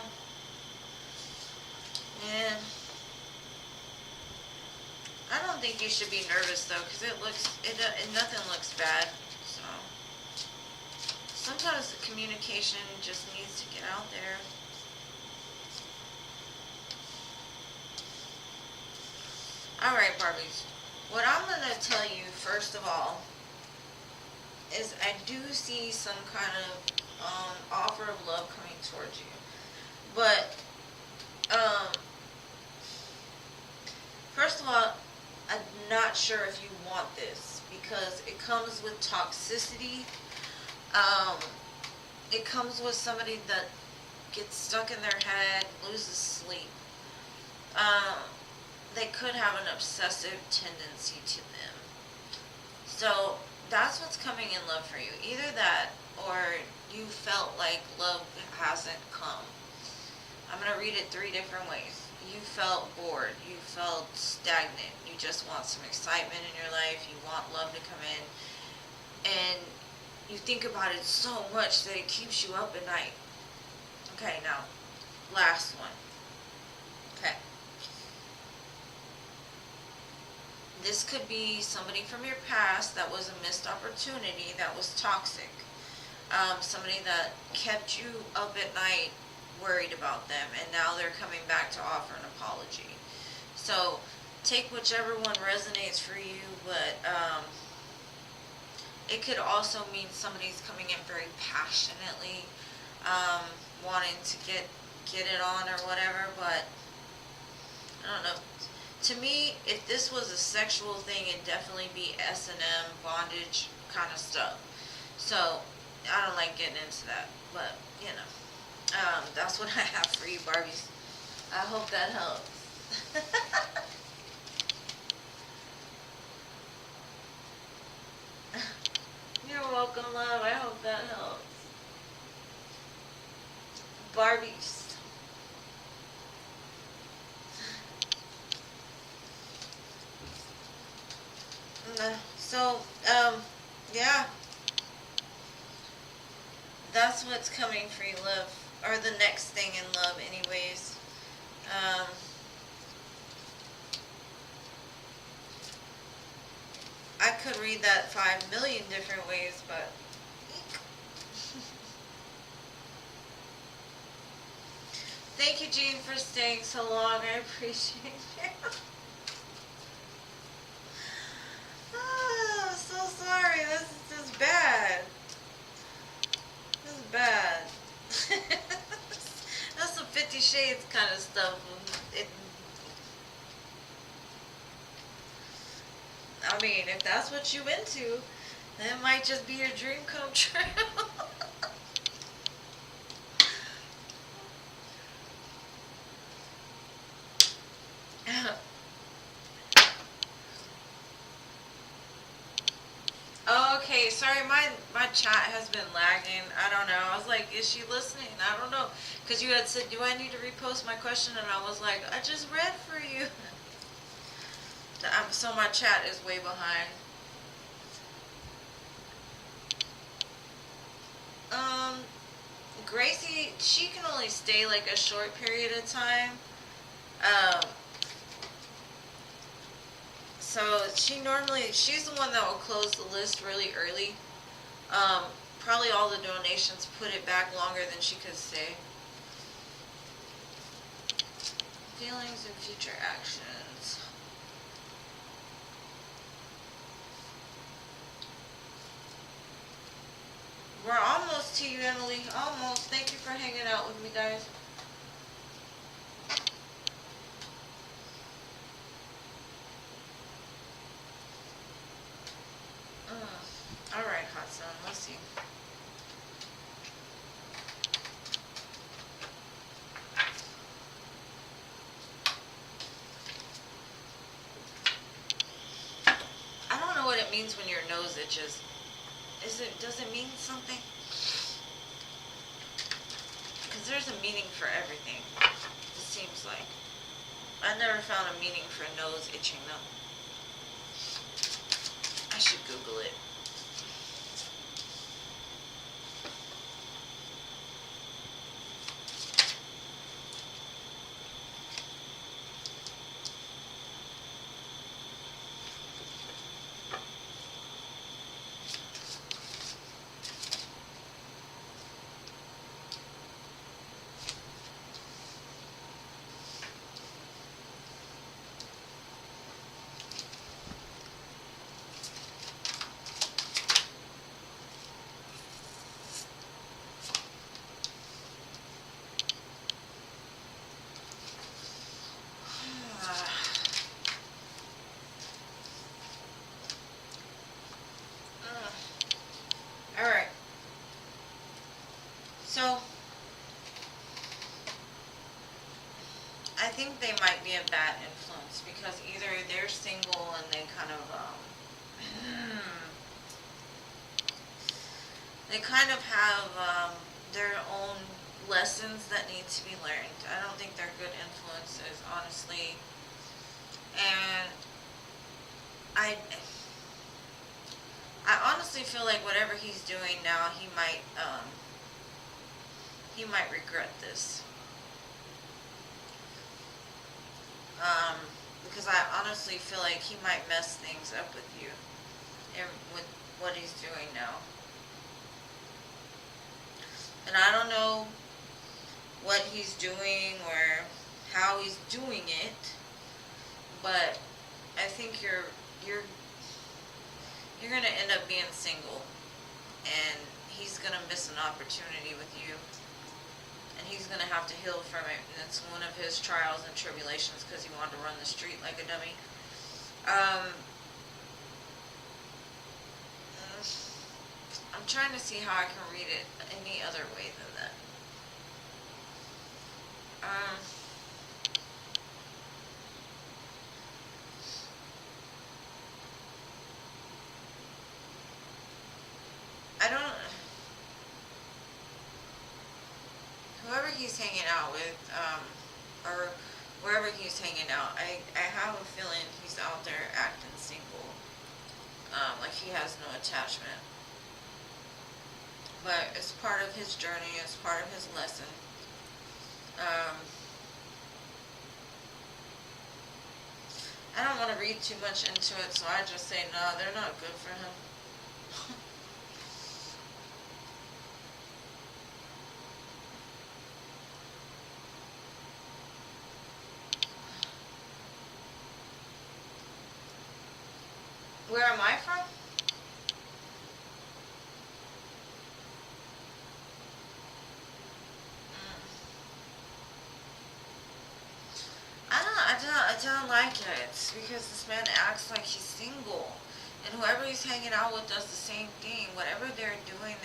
And I don't think you should be nervous though, because nothing looks bad. So sometimes the communication just needs to get out there. Alright, Barbies. What I'm going to tell you, first of all, is I do see some kind of offer of love coming towards you. But, first of all, I'm not sure if you want this, because it comes with toxicity. It comes with somebody that gets stuck in their head, loses sleep. They could have an obsessive tendency to them. So that's what's coming in love for you. Either that, or you felt like love hasn't come. I'm going to read it 3 different ways. You felt bored. You felt stagnant. You just want some excitement in your life. You want love to come in. And you think about it so much that it keeps you up at night. Okay, now, last one. Okay. This could be somebody from your past that was a missed opportunity, that was toxic. Somebody that kept you up at night worried about them, and now they're coming back to offer an apology. So take whichever one resonates for you, but it could also mean somebody's coming in very passionately, wanting to get it on or whatever, but I don't know. To me, if this was a sexual thing, it'd definitely be S&M, bondage kind of stuff. So, I don't like getting into that, but, you know, that's what I have for you, Barbies. I hope that helps. You're welcome, love. I hope that helps. Barbies. So, yeah. That's what's coming for you, love. Or the next thing in love, anyways. I could read that 5 million different ways, but... Thank you, Jean, for staying so long. I appreciate you. Oh, I'm so sorry. This is bad. This is bad. That's some 50 Shades kind of stuff. I mean, if that's what you into, then it might just be your dream come true. Okay, sorry, my chat has been lagging. I don't know. I was like, is she listening? I don't know. Because you had said, do I need to repost my question? And I was like, I just read for you. So my chat is way behind. Gracie, she can only stay like a short period of time. So she's the one that will close the list really early. Probably all the donations put it back longer than she could stay. Feelings and future actions. We're almost to you, Emily. Almost. Thank you for hanging out with me, guys. Alright, hot sun. Let's see. I don't know what it means when your nose itches. Does it mean something? Because there's a meaning for everything, it seems like. I never found a meaning for a nose itching though. I should Google it. think they might be a bad influence because either they're single and they kind of, they kind of have their own lessons that need to be learned. I don't think they're good influences, honestly. And I honestly feel like whatever he's doing now, he might regret this. Because I honestly feel like he might mess things up with you and with what he's doing now. And I don't know what he's doing or how he's doing it, but I think you're gonna end up being single, and he's gonna miss an opportunity with you, and he's gonna have to heal from it. And it's one of his trials and tribulations because he wanted to run the street like a dummy. I'm trying to see how I can read it any other way than that. I don't. Whoever he's hanging out with, or wherever he's hanging out, I have a feeling he's out there acting single, like he has no attachment. But it's part of his journey, it's part of his lesson. I don't want to read too much into it, so I just say, no, they're not good for him. Where am I from? I don't like it. It's because this man acts like he's single. And whoever he's hanging out with does the same thing. Whatever they're doing,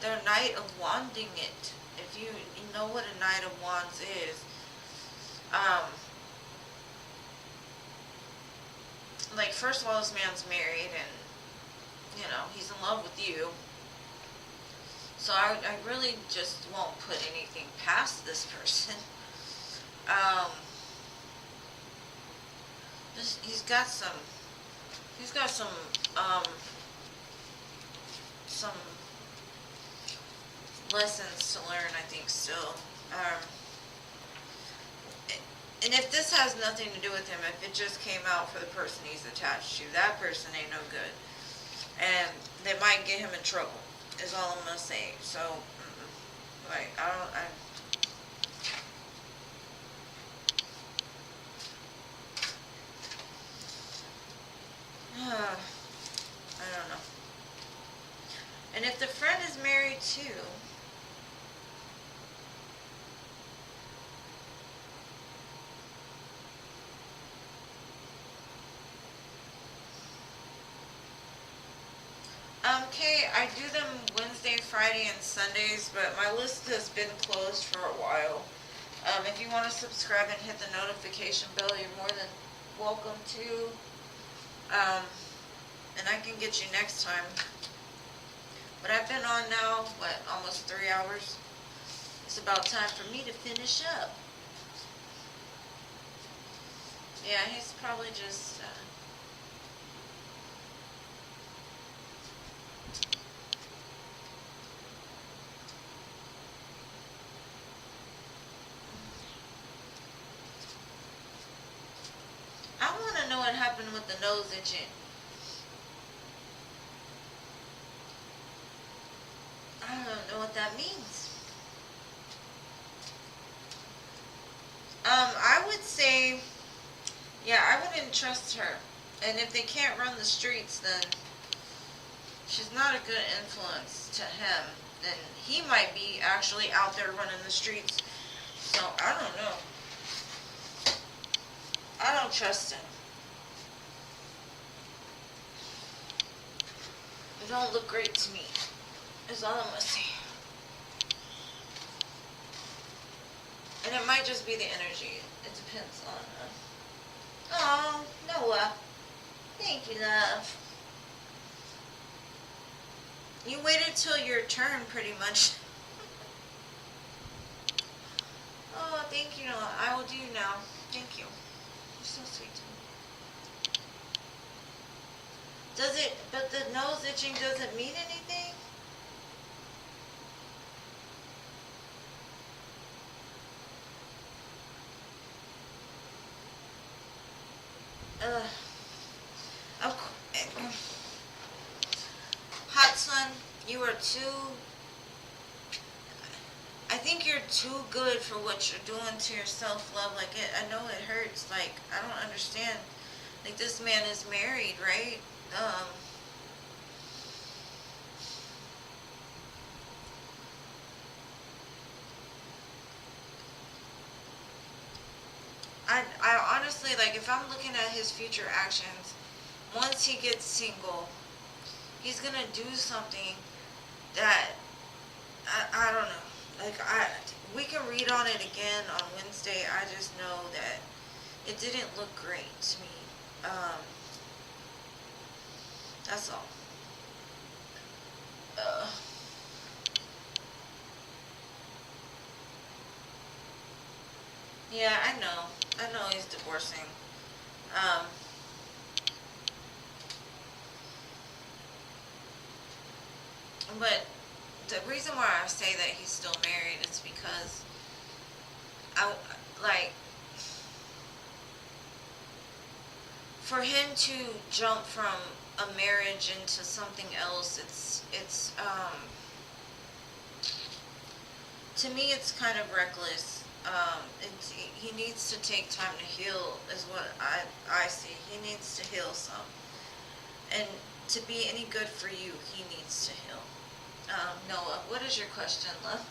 they're Knight of Wanding it. If you know what a Knight of Wands is, like, first of all, this man's married and, you know, he's in love with you. So I really just won't put anything past this person. He's got some lessons to learn, I think, still. And if this has nothing to do with him, if it just came out for the person he's attached to, that person ain't no good. And they might get him in trouble, is all I'm gonna say. So, like, I don't know. And if the friend is married too, okay, I do them Wednesday, Friday, and Sundays, but my list has been closed for a while. If you want to subscribe and hit the notification bell, you're more than welcome to. And I can get you next time. But I've been on now, what, almost 3 hours? It's about time for me to finish up. Yeah, he's probably just... I want to know what happened with the nose itching. I don't know what that means. I would say, yeah, I wouldn't trust her. And if they can't run the streets, then she's not a good influence to him. And he might be actually out there running the streets. So, I don't know. I don't trust him. It don't look great to me. Is all I'm gonna say. And it might just be the energy. It depends on. Oh, Noah. Thank you, love. You waited till your turn, pretty much. Oh, thank you, Noah. I will do now. Thank you. You're so sweet to me. Does it, but the nose itching doesn't mean anything? Hot Sun, you are too, I think you're too good for what you're doing to yourself, love. Like, I know it hurts. Like, I don't understand. Like, this man is married, right? I honestly, like, if I'm looking at his future actions, once he gets single, he's gonna do something that, I don't know. Like, we can read on it again on Wednesday. I just know that it didn't look great to me. That's all. Yeah, I know. I know he's divorcing. But the reason why I say that he's still married is because like, for him to jump from a marriage into something else, it's to me it's kind of reckless. He needs to take time to heal, is what I see. He needs to heal some. And to be any good for you, he needs to heal. Noah, what is your question, love?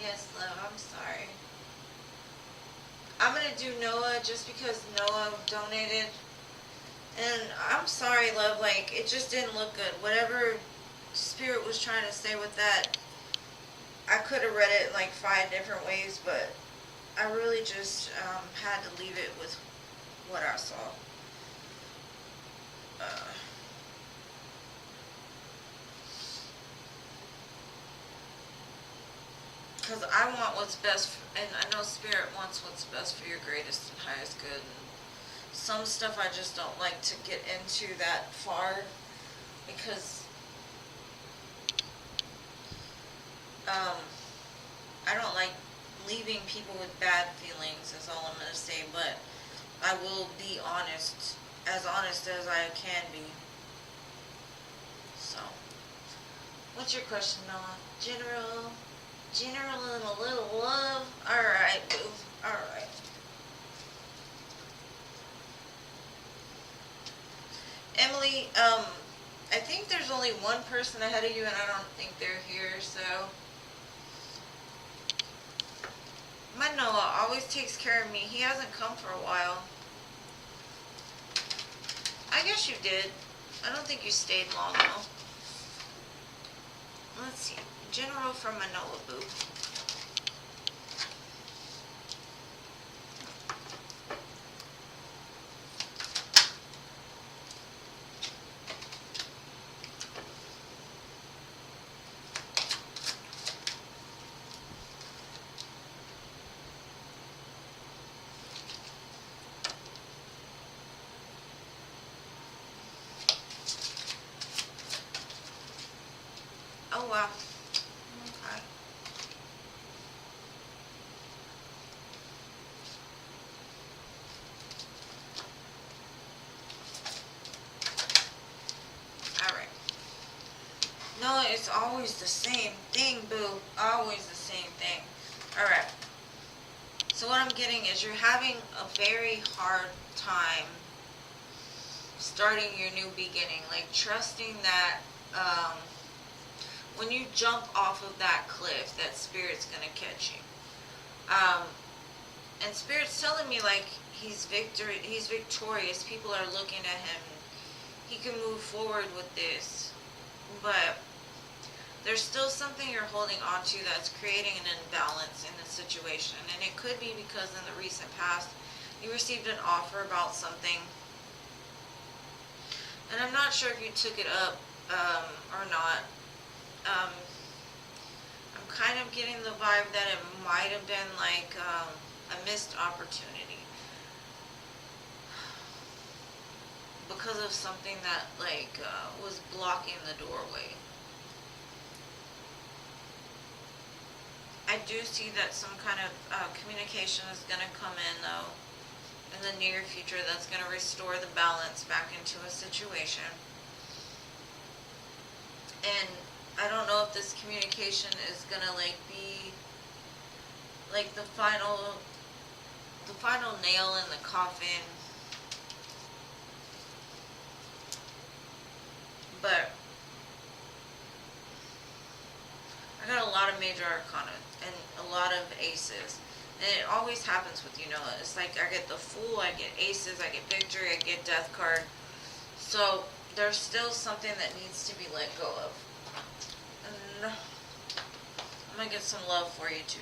Yes, love, I'm sorry. I'm going to do Noah just because Noah donated. And I'm sorry, love, like, it just didn't look good. Whatever Spirit was trying to say with that, I could have read it like 5 different ways, but I really just had to leave it with what I saw. Because I want what's best, and I know Spirit wants what's best for your greatest and highest good. And some stuff I just don't like to get into that far, because I don't like leaving people with bad feelings, is all I'm going to say. But I will be honest as I can be. So, what's your question, Noah? General and a little love. Alright, boo. Alright. Emily, I think there's only one person ahead of you, and I don't think they're here, so. My Noah always takes care of me. He hasn't come for a while. I guess you did. I don't think you stayed long, though. Let's see. General from Manoa, boo. Oh, wow. Okay. Alright. No, it's always the same thing, boo. Always the same thing. Alright. So what I'm getting is you're having a very hard time starting your new beginning, like trusting that when you jump off of that cliff, that Spirit's gonna catch you. And Spirit's telling me like he's victorious. People are looking at him. He can move forward with this, but there's still something you're holding on to that's creating an imbalance in the situation. And it could be because in the recent past you received an offer about something, and I'm not sure if you took it up or not. I'm kind of getting the vibe that it might have been like a missed opportunity because of something that like was blocking the doorway. I do see that some kind of communication is going to come in though in the near future that's going to restore the balance back into a situation. And I don't know if this communication is going to like be like the final nail in the coffin. But I got a lot of major arcana and a lot of aces. And it always happens with, you know, it's like I get the Fool, I get aces, I get victory, I get death card. So there's still something that needs to be let go of. And I'm going to get some love for you too.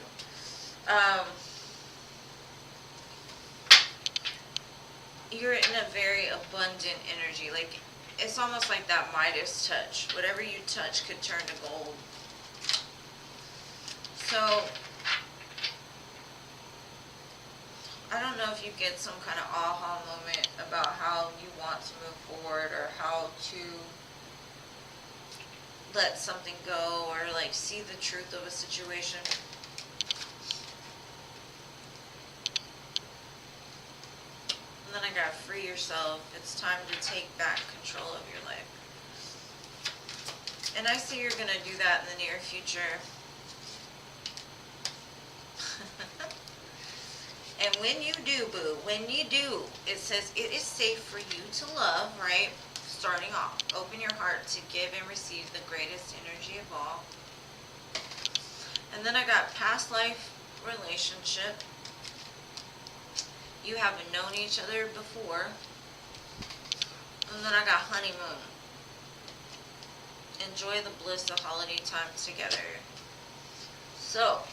You're in a very abundant energy. Like, it's almost like that Midas touch. Whatever you touch could turn to gold. So I don't know if you get some kind of aha moment about how you want to move forward or how to let something go or like see the truth of a situation. And then I got free yourself. It's time to take back control of your life. And I see you're going to do that in the near future. And when you do, boo, when you do, it says it is safe for you to love, right? Starting off, open your heart to give and receive the greatest energy of all. And then I got past life relationship. You haven't known each other before. And then I got honeymoon. Enjoy the bliss of holiday time together. So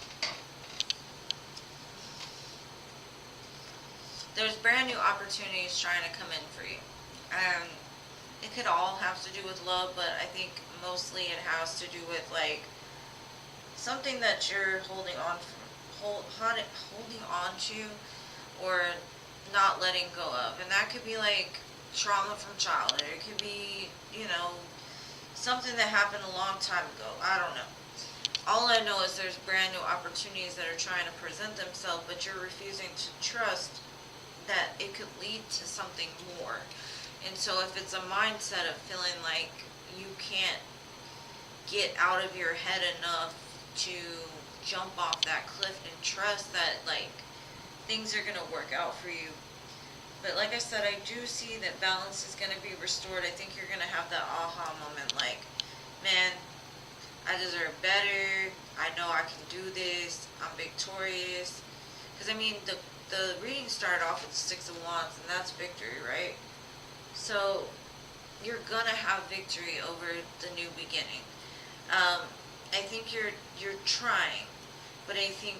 there's brand new opportunities trying to come in for you. It could all have to do with love, but I think mostly it has to do with like something that you're holding on to or not letting go of. And that could be like trauma from childhood. It could be, you know, something that happened a long time ago. I don't know. All I know is there's brand new opportunities that are trying to present themselves, but you're refusing to trust that it could lead to something more. And so if it's a mindset of feeling like you can't get out of your head enough to jump off that cliff and trust that like things are going to work out for you. But like I said, I do see that balance is going to be restored. I think you're going to have that aha moment like, man, I deserve better. I know I can do this. I'm victorious. Because I mean, the reading started off with 6 of Wands, and that's victory, right? So you're gonna have victory over the new beginning. I think you're trying, but I think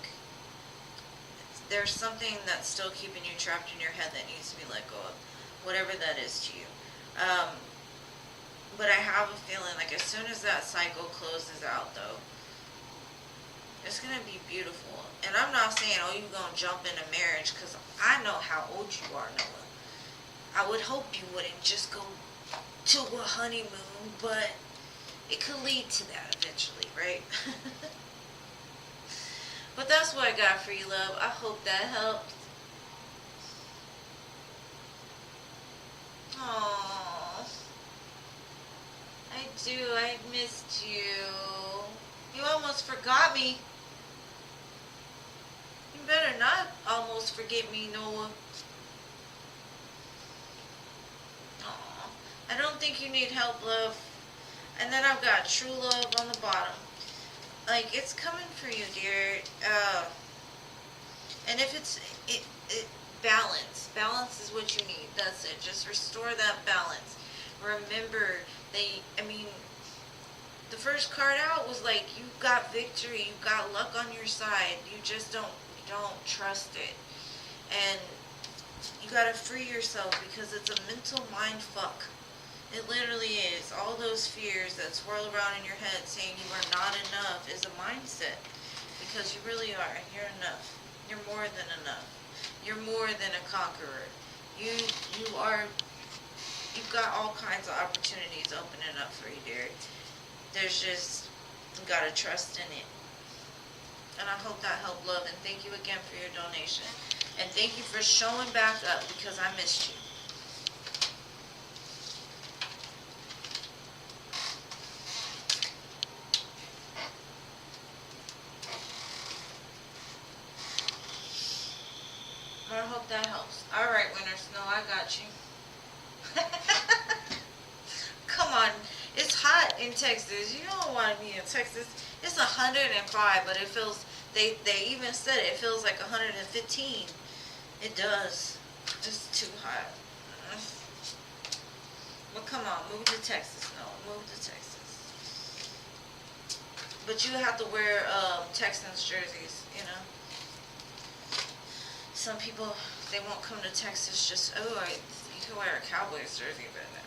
there's something that's still keeping you trapped in your head that needs to be let go of, whatever that is to you. But I have a feeling like as soon as that cycle closes out, though, it's going to be beautiful. And I'm not saying, oh, you're going to jump into marriage, because I know how old you are, Noah. I would hope you wouldn't just go to a honeymoon, but it could lead to that eventually, right? But that's what I got for you, love. I hope that helps. Aww. I do. I missed you. You almost forgot me. You better not almost forget me, Noah. Aww. I don't think you need help, love. And then I've got true love on the bottom. Like, it's coming for you, dear. And if balance. Balance is what you need. That's it. Just restore that balance. Remember, the first card out was like, you got victory, you got luck on your side. You just don't trust it. And you gotta free yourself because it's a mental mind fuck. It literally is. All those fears that swirl around in your head saying you are not enough is a mindset. Because you really are. You're enough. You're more than enough. You're more than a conqueror. You've got all kinds of opportunities opening up for you, dear. There's just, you gotta trust in it. And I hope that helped, love. And thank you again for your donation. And thank you for showing back up because I missed you. I hope that helps. Alright, Winter Snow, I got you. Come on. It's hot in Texas. You don't want to be in Texas. It's 105, but it feels, they even said it feels like 115. It does. It's too hot. But come on, move to Texas. No, move to Texas. But you have to wear Texans jerseys, you know. Some people, they won't come to Texas just, you can wear a Cowboys jersey, but no.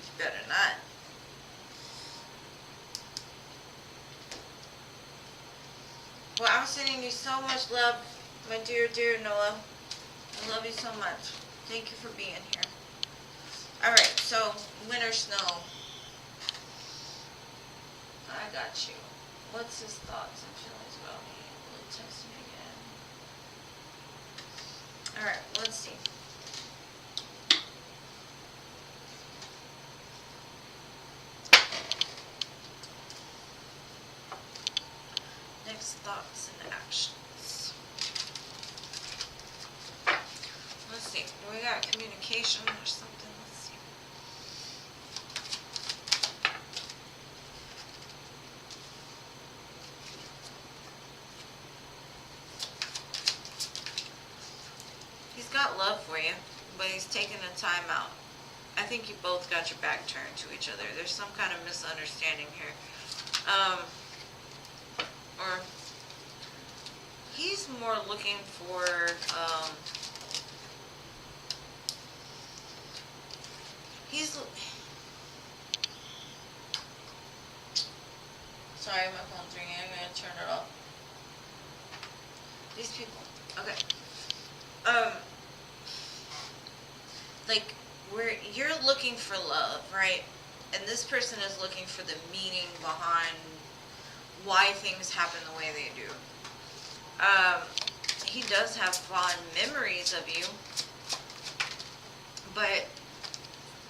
You better not. Well, I'm sending you so much love, my dear, dear Noah. I love you so much. Thank you for being here. Alright, so, Winter Snow. I got you. What's his thoughts and feelings about me? Will he text me again? Alright, let's see. Next thoughts and actions. Let's see. Do we got communication or something? Let's see. He's got love for you, but he's taking a time out. I think you both got your back turned to each other. There's some kind of misunderstanding here. Or he's more looking for, sorry, my phone's ringing. I'm going to turn it off. These people. Okay. Like, you're looking for love, right? And this person is looking for the meaning behind why things happen the way they do. He does have fond memories of you, but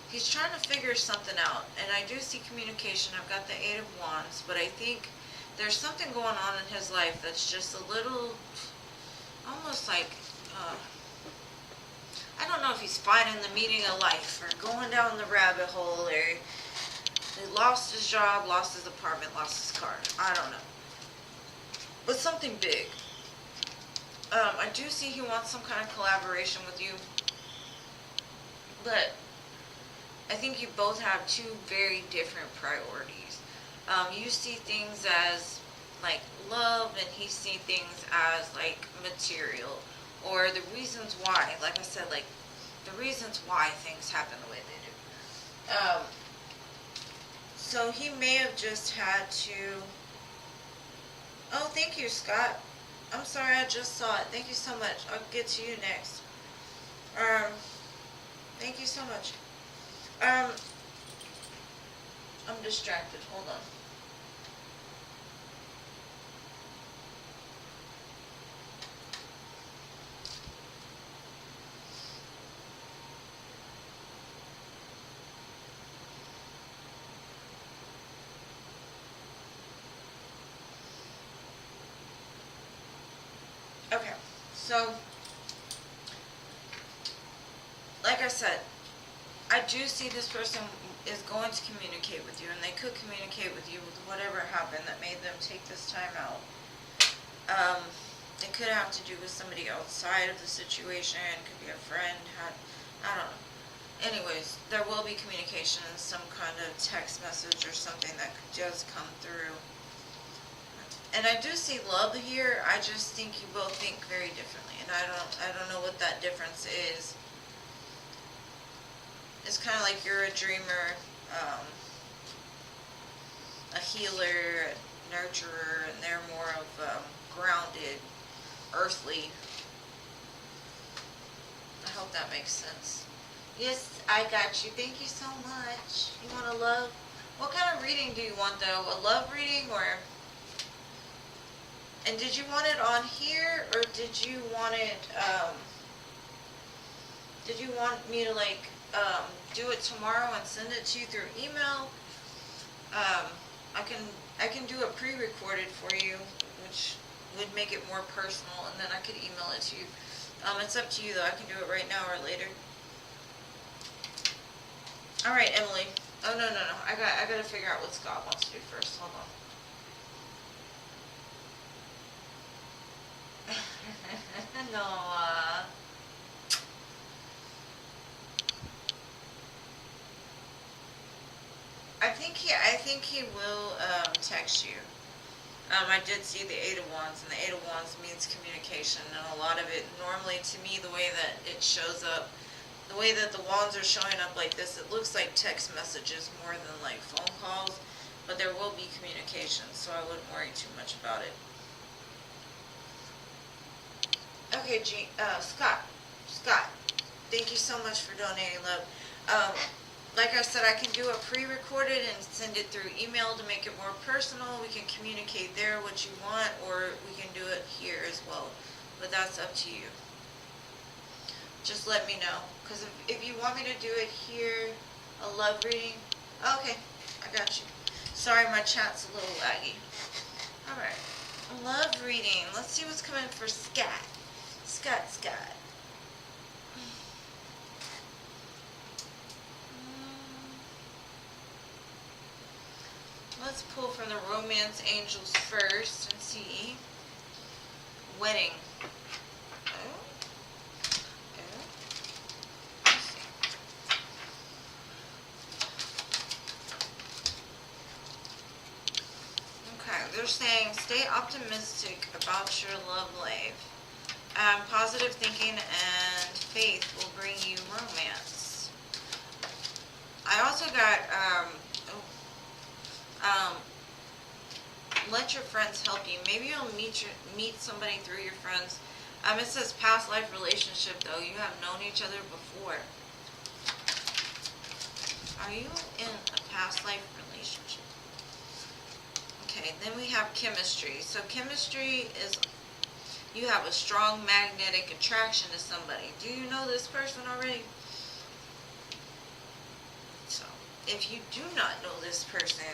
he's trying to figure something out. And I do see communication. I've got the 8 of Wands, but I think there's something going on in his life that's just a little, almost like, I don't know if he's finding the meaning of life or going down the rabbit hole, or he lost his job, lost his apartment, lost his car. I don't know. But something big. I do see he wants some kind of collaboration with you. But I think you both have two very different priorities. You see things as like love, and he sees things as like material, or the reasons why. Like I said, like the reasons why things happen the way they do. So he may have just had to. Oh, thank you, Scott. I'm sorry, I just saw it. Thank you so much. I'll get to you next. Thank you so much. I'm distracted. Hold on. Okay, so, like I said, I do see this person is going to communicate with you, and they could communicate with you with whatever happened that made them take this time out. It could have to do with somebody outside of the situation. It could be a friend. I don't know. Anyways, there will be communication in some kind of text message or something that does come through. And I do see love here. I just think you both think very differently, and I don't know what that difference is. It's kind of like you're a dreamer, a healer, a nurturer, and they're more of grounded, earthly. I hope that makes sense. Yes, I got you. Thank you so much. You want a love? What kind of reading do you want, though? A love reading, or... And did you want it on here, or did you want it, did you want me to, like, do it tomorrow and send it to you through email? I can do a pre-recorded for you, which would make it more personal, and then I could email it to you. It's up to you, though. I can do it right now or later. All right, Emily. Oh, no. I got to figure out what Scott wants to do first. Hold on. No. I think he will text you. I did see the Eight of Wands, and the Eight of Wands means communication, and a lot of it, normally to me, the way that it shows up, the way that the wands are showing up like this, it looks like text messages more than like phone calls, but there will be communication, so I wouldn't worry too much about it. Okay, Scott, thank you so much for donating, love. Like I said, I can do a pre-recorded and send it through email to make it more personal. We can communicate there what you want, or we can do it here as well. But that's up to you. Just let me know. Because if you want me to do it here, a love reading, okay, I got you. Sorry, my chat's a little laggy. Alright, love reading. Let's see what's coming for Scott. Scott. Let's pull from the romance angels first and see. Wedding. Okay, they're saying stay optimistic about your love life. Positive thinking and faith will bring you romance. I also got let your friends help you. Maybe you'll meet somebody through your friends. It says past life relationship, though. You have known each other before. Are you in a past life relationship? Okay, then we have chemistry. So chemistry is you have a strong magnetic attraction to somebody. Do you know this person already? So if you do not know this person,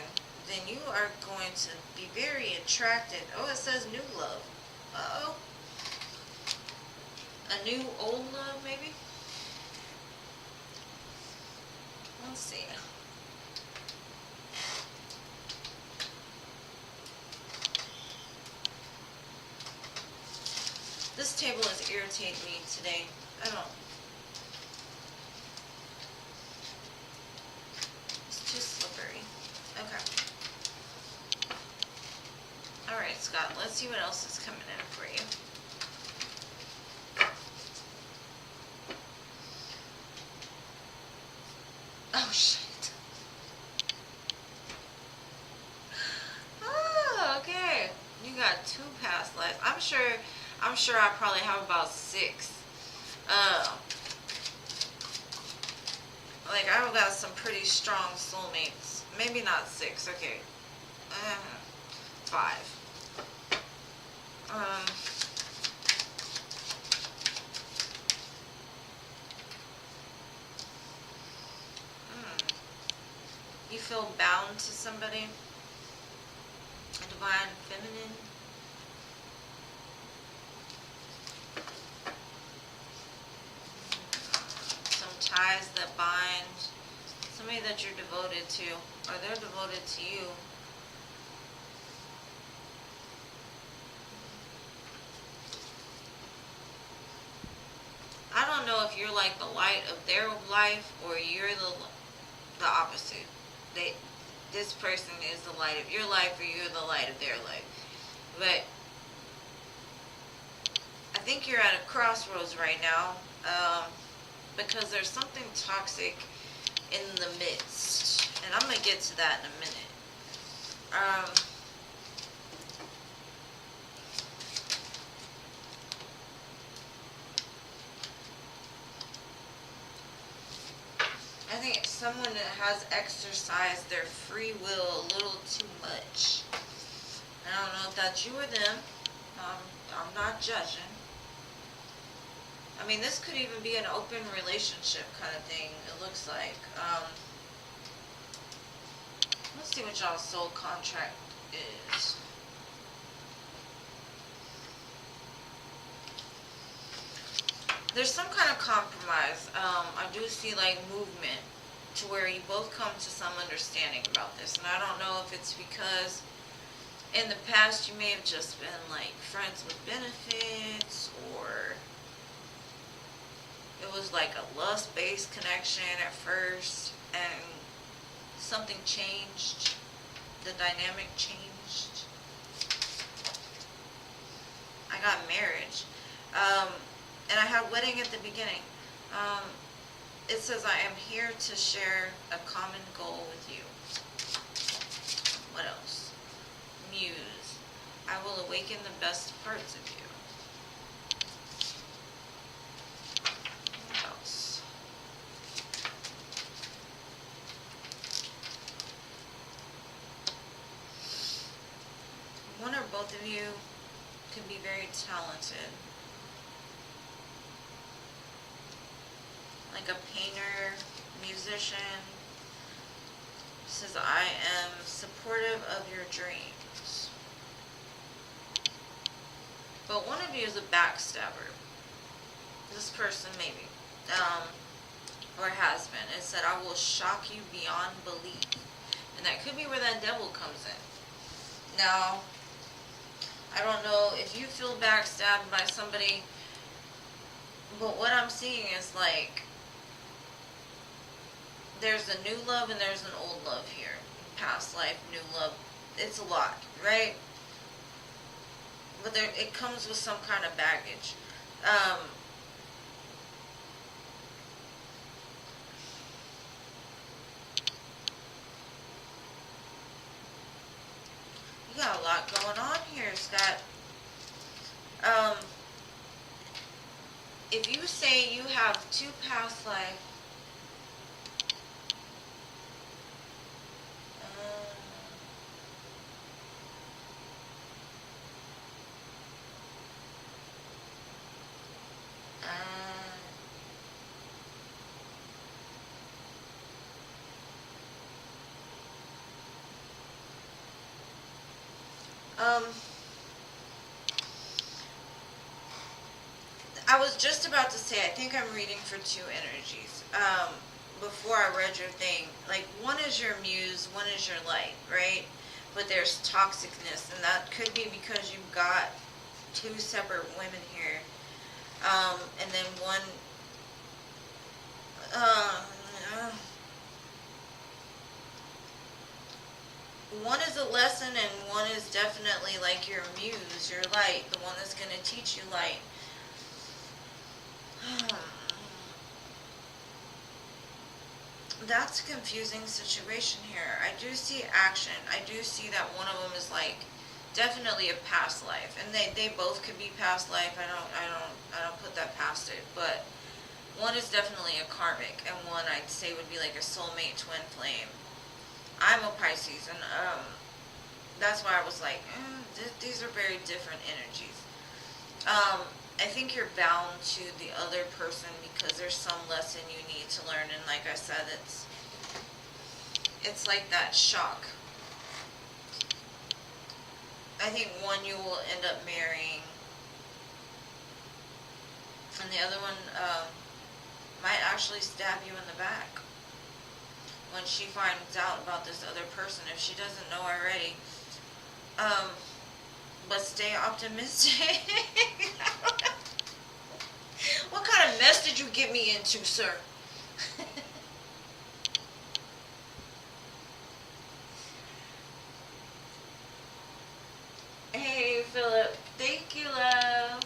then you are going to be very attracted. Oh, it says new love. Uh-oh. A new old love, maybe? Let's see. This table is irritating me today. I don't. It's too slippery. Okay. Alright, Scott, let's see what else is coming in for you. Oh, shit. Oh, okay. You got 2 past lives. I'm sure I probably have about 6. Like, I've got some pretty strong soulmates. Maybe not 6, okay. 5. You feel bound to somebody? A divine feminine? Some ties that bind, somebody that you're devoted to, or they're devoted to you. I don't know if you're like the light of their life or you're the opposite. This person is the light of your life or you're the light of their life. But I think you're at a crossroads right now, because there's something toxic in the midst. And I'm going to get to that in a minute. I think it's someone that has exercised their free will a little too much. I don't know if that's you or them. I'm not judging. I mean, this could even be an open relationship kind of thing, it looks like. Let's see what y'all's soul contract is. There's some kind of compromise. I do see like movement to where you both come to some understanding about this. And I don't know if it's because in the past you may have just been like friends with benefits, or it was like a lust-based connection at first and something changed. The dynamic changed. I got marriage. And I have wedding at the beginning. It says, I am here to share a common goal with you. What else? Muse. I will awaken the best parts of you. What else? One or both of you can be very talented. Like a painter, musician. Says, I am supportive of your dreams. But one of you is a backstabber. This person maybe. Or has been. It said, I will shock you beyond belief. And that could be where that devil comes in. Now, I don't know if you feel backstabbed by somebody, but what I'm seeing is like, there's a new love and there's an old love here. Past life, new love. It's a lot, right? But there, it comes with some kind of baggage. You got a lot going on here, Scott. If you say you have 2 past life, I was just about to say, I think I'm reading for 2 energies. Before I read your thing, like one is your muse, one is your light, right? But there's toxicness, and that could be because you've got 2 separate women here. And then one, one is a lesson and one is definitely like your muse, your light, the one that's going to teach you light. That's a confusing situation here. I do see action. I do see that one of them is like definitely a past life, and they both could be past life. I don't put that past it, but one is definitely a karmic, and one I'd say would be like a soulmate twin flame. I'm a Pisces, and that's why I was like, these are very different energies. I think you're bound to the other person because there's some lesson you need to learn, and like I said, it's like that shock. I think one you will end up marrying, and the other one might actually stab you in the back when she finds out about this other person, if she doesn't know already. But stay optimistic. What kind of mess did you get me into, sir? Hey, Philip. Thank you, love.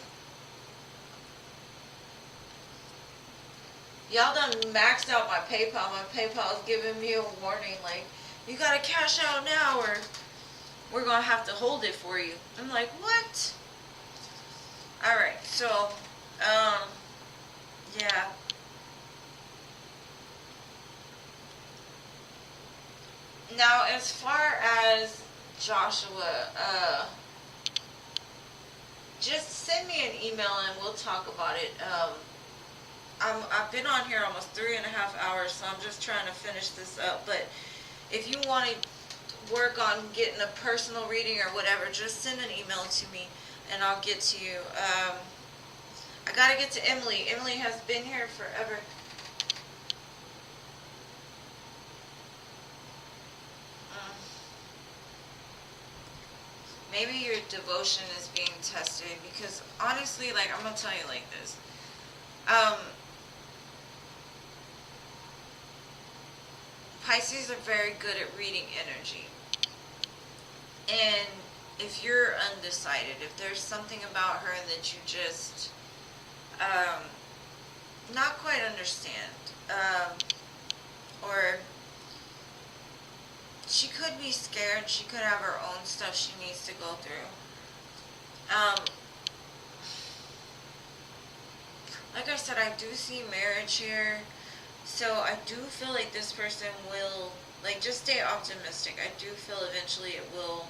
Y'all done maxed out my PayPal. My PayPal is giving me a warning, like, you gotta cash out now or we're gonna have to hold it for you. I'm like, what? Alright, so, yeah. Now, as far as Joshua, just send me an email and we'll talk about it. I've been on here almost 3.5 hours, so I'm just trying to finish this up. But if you want to work on getting a personal reading or whatever, just send an email to me and I'll get to you. I gotta get to Emily. Emily has been here forever. Maybe your devotion is being tested, because honestly, like, I'm gonna tell you like this. Pisces are very good at reading energy. And if you're undecided, if there's something about her that you just not quite understand, or she could be scared, she could have her own stuff she needs to go through. Like I said, I do see marriage here. So I do feel like this person will, like, just stay optimistic. I do feel eventually it will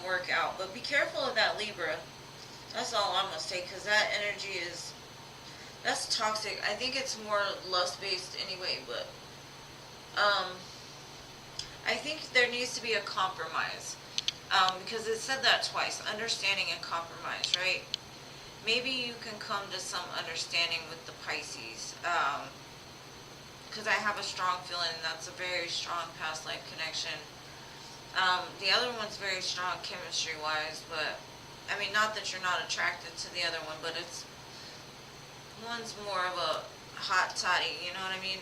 work out. But be careful of that Libra. That's all I'm going to say, because that energy is, that's toxic. I think it's more lust-based anyway, but I think there needs to be a compromise. Because it said that twice, understanding and compromise, right? Maybe you can come to some understanding with the Pisces. Because I have a strong feeling that's a very strong past life connection. The other one's very strong chemistry wise, but I mean, not that you're not attracted to the other one, but it's, one's more of a hot toddy, you know what I mean?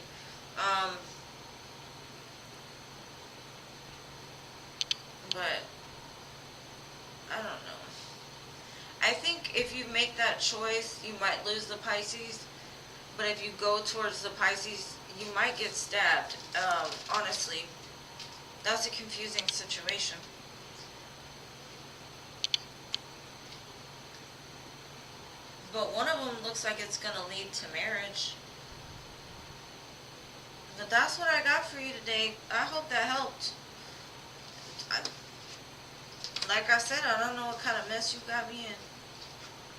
But I don't know. I think if you make that choice, you might lose the Pisces. But if you go towards the Pisces, you might get stabbed. Honestly, that's a confusing situation. But one of them looks like it's going to lead to marriage. But that's what I got for you today. I hope that helped. Like I said, I don't know what kind of mess you got me in.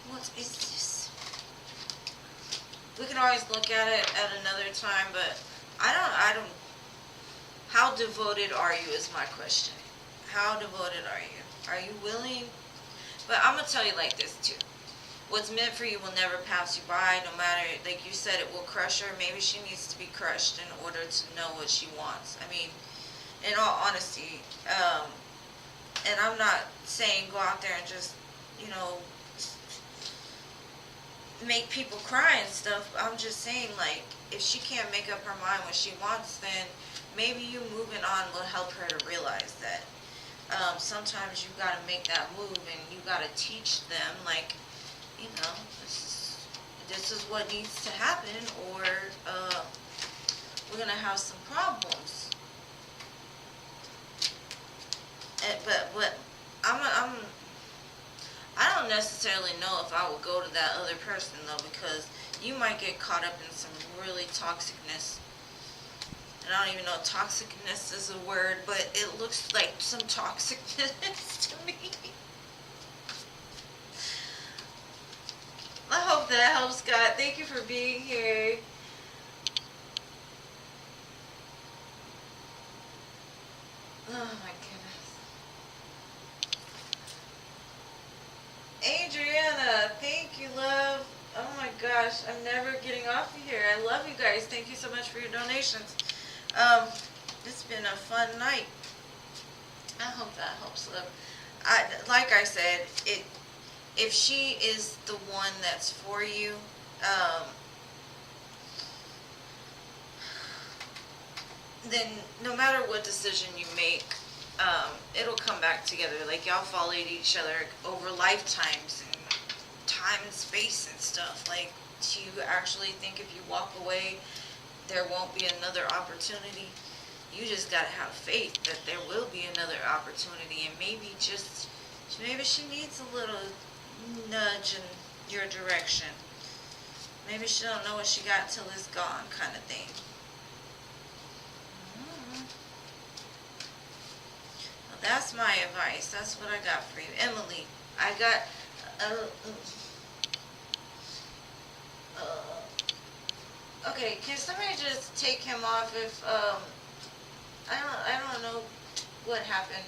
What is this? We can always look at it at another time, but I don't, how devoted are you is my question. How devoted are you? Are you willing? But I'm going to tell you like this too. What's meant for you will never pass you by, no matter, like you said, it will crush her. Maybe she needs to be crushed in order to know what she wants. I mean, in all honesty, and I'm not saying go out there and just, you know, make people cry and stuff. I'm just saying, like, if she can't make up her mind what she wants, then maybe you moving on will help her to realize that sometimes you got to make that move, and you got to teach them, like, you know, this is what needs to happen, or we're gonna have some problems. But I don't necessarily know if I would go to that other person though, because you might get caught up in some really toxicness. And I don't even know if toxicness is a word, but it looks like some toxicness to me. I hope that helps, Scott. Thank you for being here. Oh my goodness. Adriana, thank you, love. Oh my gosh, I'm never getting off of here. I love you guys. Thank you so much for your donations. It's been a fun night. I hope that helps, love. Like I said, if she is the one that's for you, then no matter what decision you make, it'll come back together. Like, y'all followed each other over lifetimes and time and space and stuff. Like, do you actually think if you walk away, there won't be another opportunity? You just gotta have faith that there will be another opportunity, and maybe she needs a little nudge in your direction. Maybe she don't know what she got till it's gone, kind of thing. Well, that's my advice. That's what I got for you, Emily. I got. Okay, can somebody just take him off if I don't know what happened.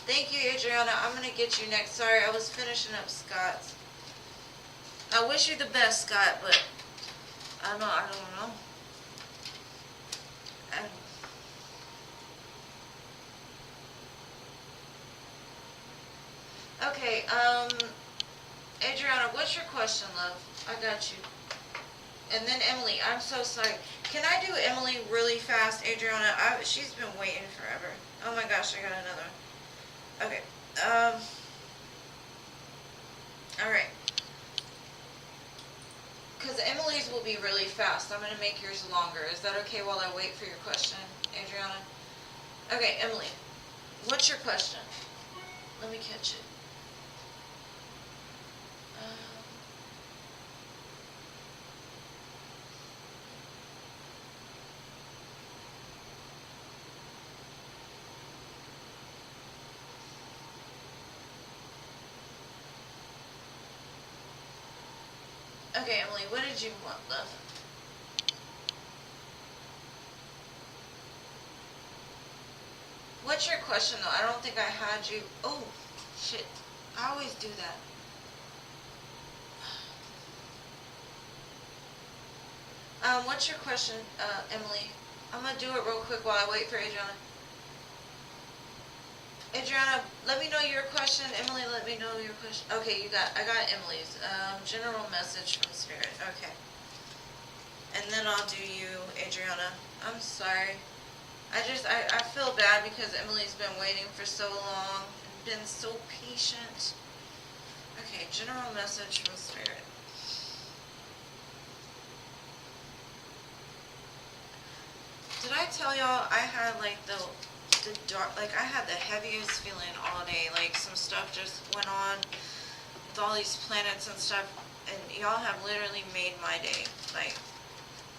Thank you, Adriana. I'm gonna get you next. Sorry, I was finishing up Scott's. I wish you the best, Scott, but I don't know. Okay, Adriana, what's your question, love? I got you. And then Emily, I'm so sorry. Can I do Emily really fast, Adriana? She's been waiting forever. Oh my gosh, I got another one. Okay. Alright. Because Emily's will be really fast. I'm going to make yours longer. Is that okay while I wait for your question, Adriana? Okay, Emily. What's your question? Let me catch it. Okay, Emily, what did you want, love? What's your question, though? I don't think I had you. Oh, shit. I always do that. What's your question, Emily? I'm going to do it real quick while I wait for Adriana. Adriana, let me know your question. Emily, let me know your question. Okay, I got Emily's. General message from Spirit. Okay. And then I'll do you, Adriana. I'm sorry. I feel bad because Emily's been waiting for so long and been so patient. Okay, general message from Spirit. Did I tell y'all I had like the dark, like I had the heaviest feeling all day, like some stuff just went on with all these planets and stuff, and y'all have literally made my day. Like,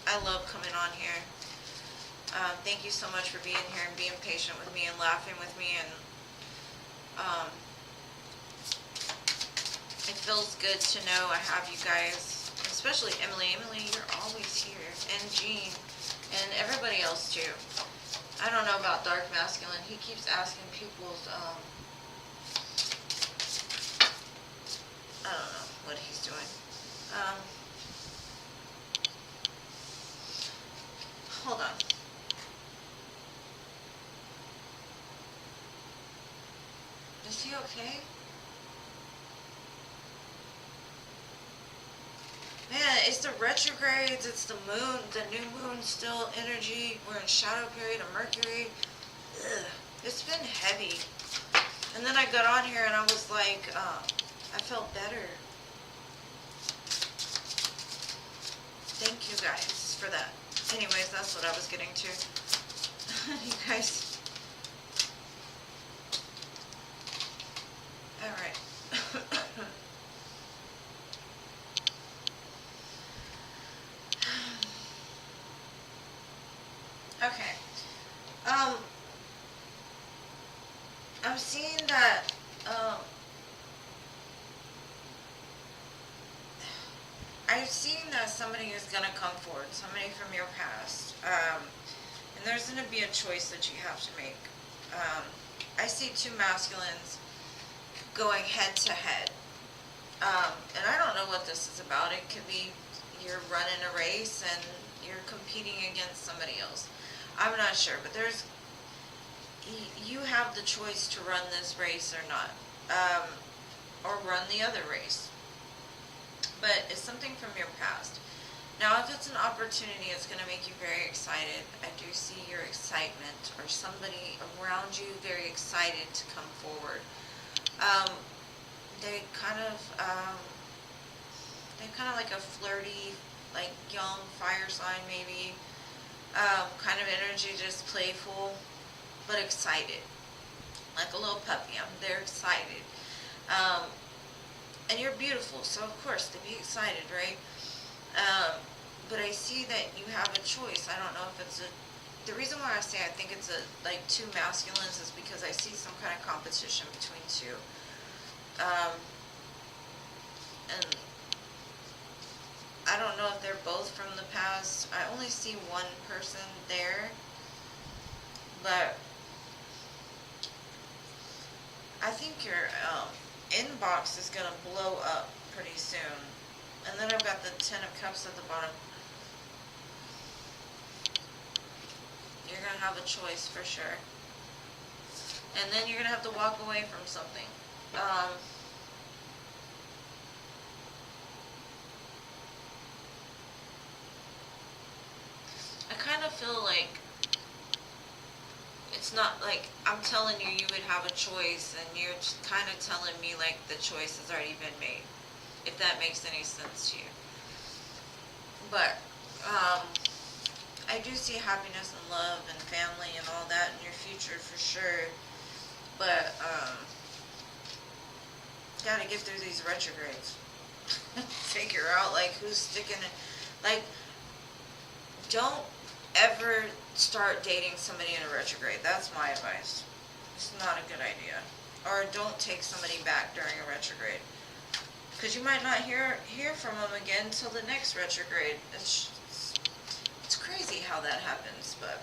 I love coming on here. Thank you so much for being here and being patient with me and laughing with me, and it feels good to know I have you guys, especially Emily. Emily, you're always here, and Jean, and everybody else too. I don't know about Dark Masculine. He keeps asking people's, I don't know what he's doing. Hold on. Is he okay? Man, it's the retrogrades, it's the moon, the new moon still energy. We're in shadow period of Mercury. Ugh, it's been heavy. And then I got on here and I was like, I felt better. Thank you guys for that. Anyways, that's what I was getting to. You guys. Alright. Okay. I'm seeing that, I've seen that somebody is going to come forward, somebody from your past, and there's going to be a choice that you have to make. I see two masculines going head to head. And I don't know what this is about. It could be you're running a race and you're competing against somebody else. I'm not sure, but you have the choice to run this race or not, or run the other race. But it's something from your past. Now, if it's an opportunity, it's going to make you very excited. I do see your excitement, or somebody around you very excited to come forward. They kind of like a flirty, like young fire sign maybe, kind of energy, just playful, but excited, like a little puppy. They're excited, and you're beautiful, so of course to be excited, right? But I see that you have a choice. I don't know if it's the reason why I say I think it's like two masculines is because I see some kind of competition between two. And I don't know if they're both from the past. I only see one person there, but I think your inbox is going to blow up pretty soon. And then I've got the 10 of Cups at the bottom. You're going to have a choice for sure. And then you're going to have to walk away from something. I kind of feel like it's not like I'm telling you you would have a choice and you're kind of telling me like the choice has already been made, if that makes any sense to you. But I do see happiness and love and family and all that in your future for sure. But gotta get through these retrogrades. Figure out like who's sticking it. Like, don't ever start dating somebody in a retrograde. That's my advice. It's not a good idea. Or don't take somebody back during a retrograde, because you might not hear from them again till the next retrograde. It's crazy how that happens, but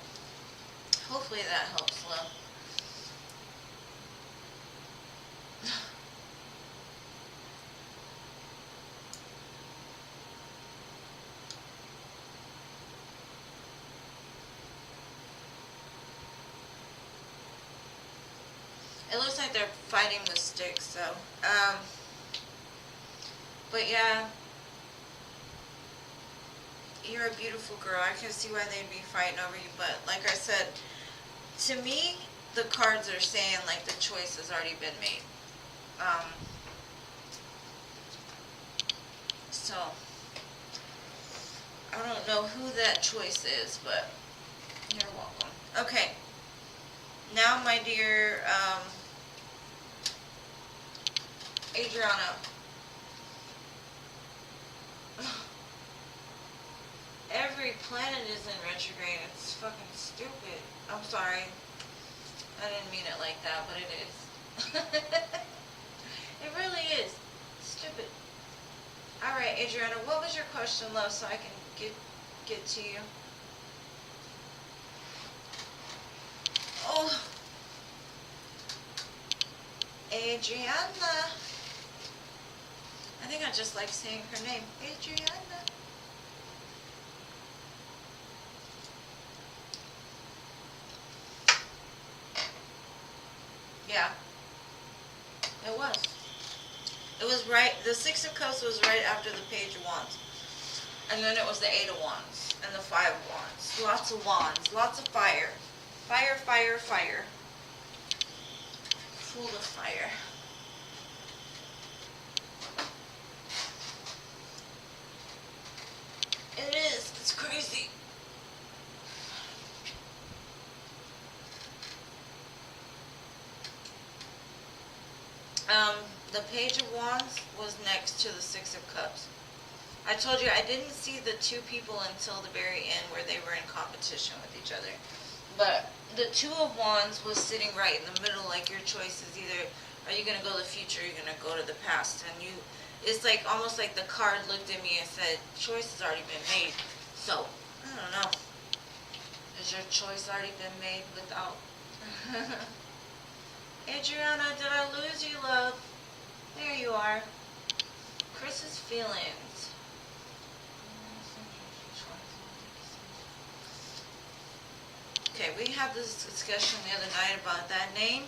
hopefully that helps, love. It looks like they're fighting with sticks, so, but yeah, you're a beautiful girl. I can see why they'd be fighting over you, but like I said, to me, the cards are saying like the choice has already been made. So, I don't know who that choice is, but you're welcome. Okay, now my dear, Adriana, every planet is in retrograde. It's fucking stupid. I'm sorry. I didn't mean it like that, but it is. It really is. Stupid. Alright, Adriana, what was your question, love, so I can get to you? Oh. Adriana. I think I just like saying her name. Adriana. Yeah. It was. It was right, the Six of Cups was right after the Page of Wands. And then it was the Eight of Wands and the Five of Wands. Lots of wands, lots of fire. Fire, fire, fire. Full of fire. It is. It's crazy. The Page of Wands was next to the Six of Cups. I told you I didn't see the two people until the very end where they were in competition with each other. But the Two of Wands was sitting right in the middle, like your choice is either, are you going to go to the future or are you going to go to the past? And you, it's like almost like the card looked at me and said, choice has already been made. So, I don't know. Has your choice already been made without... Adriana, did I lose you, love? There you are. Chris's feelings. Okay, we had this discussion the other night about that name.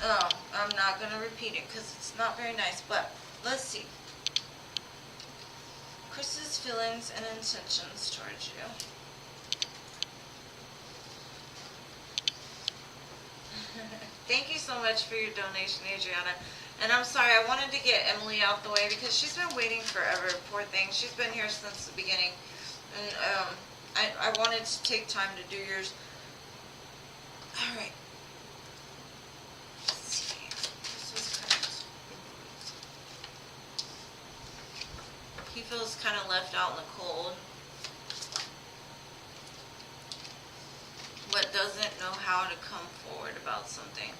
Oh, I'm not going to repeat it because it's not very nice, but let's see. Chris's feelings and intentions towards you. Thank you so much for your donation, Adriana. And I'm sorry, I wanted to get Emily out the way because she's been waiting forever, poor thing. She's been here since the beginning. And I wanted to take time to do yours. Alright. Let's see. This was kind of... He feels kind of left out in the cold. But doesn't know how to come forward about something.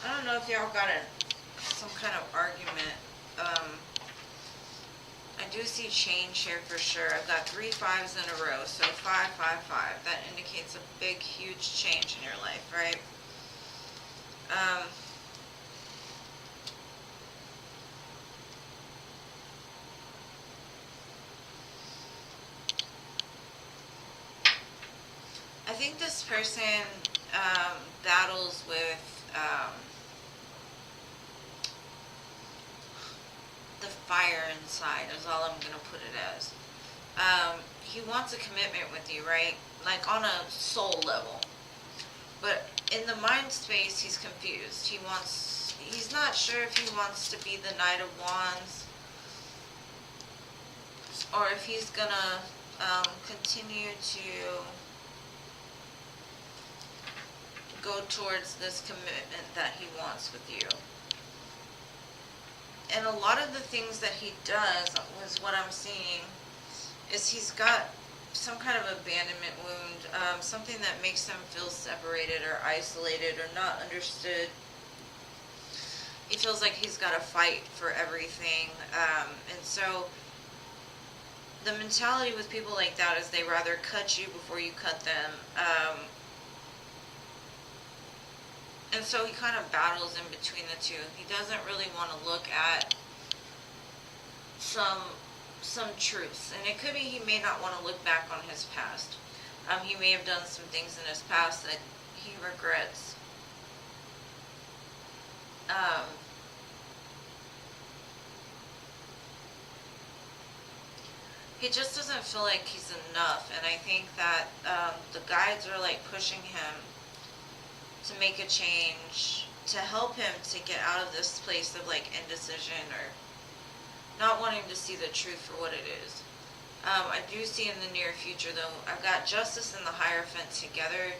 I don't know if y'all got some kind of argument. I do see change here for sure. I've got 3 5s in a row, so 5 5 5. That indicates a big, huge change in your life, right? I think this person battles with the fire inside is all I'm going to put it as. He wants a commitment with you, right? Like on a soul level. But in the mind space, he's confused. He's not sure if he wants to be the Knight of Wands or if he's going to continue to go towards this commitment that he wants with you. And a lot of the things that he does, was what I'm seeing, is he's got some kind of abandonment wound, something that makes him feel separated or isolated or not understood. He feels like he's got to fight for everything. And so the mentality with people like that is they rather cut you before you cut them. And so he kind of battles in between the two. He doesn't really want to look at some truths. And it could be he may not want to look back on his past. He may have done some things in his past that he regrets. He just doesn't feel like he's enough. And I think that the guides are like pushing him to make a change, to help him to get out of this place of like indecision or not wanting to see the truth for what it is. I do see in the near future though, I've got Justice and the Hierophant together.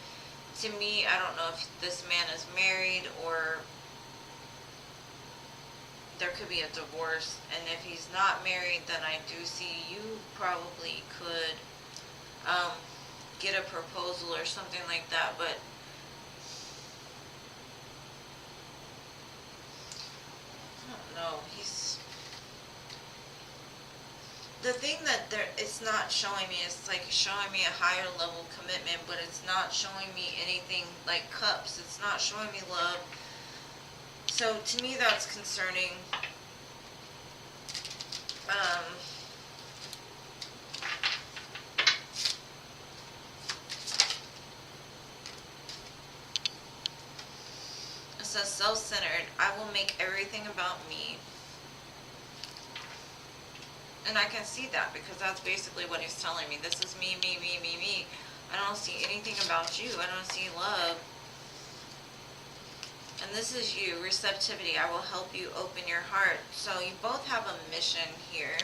To me, I don't know if this man is married or there could be a divorce. And if he's not married, then I do see you probably could get a proposal or something like that. But no, the thing that it's not showing me is like showing me a higher level commitment, but it's not showing me anything like cups. It's not showing me love. So to me, that's concerning. It says self-centered. I will make everything about me. And I can see that because that's basically what he's telling me. This is me, me, me, me, me. I don't see anything about you. I don't see love. And this is you, receptivity. I will help you open your heart. So you both have a mission here.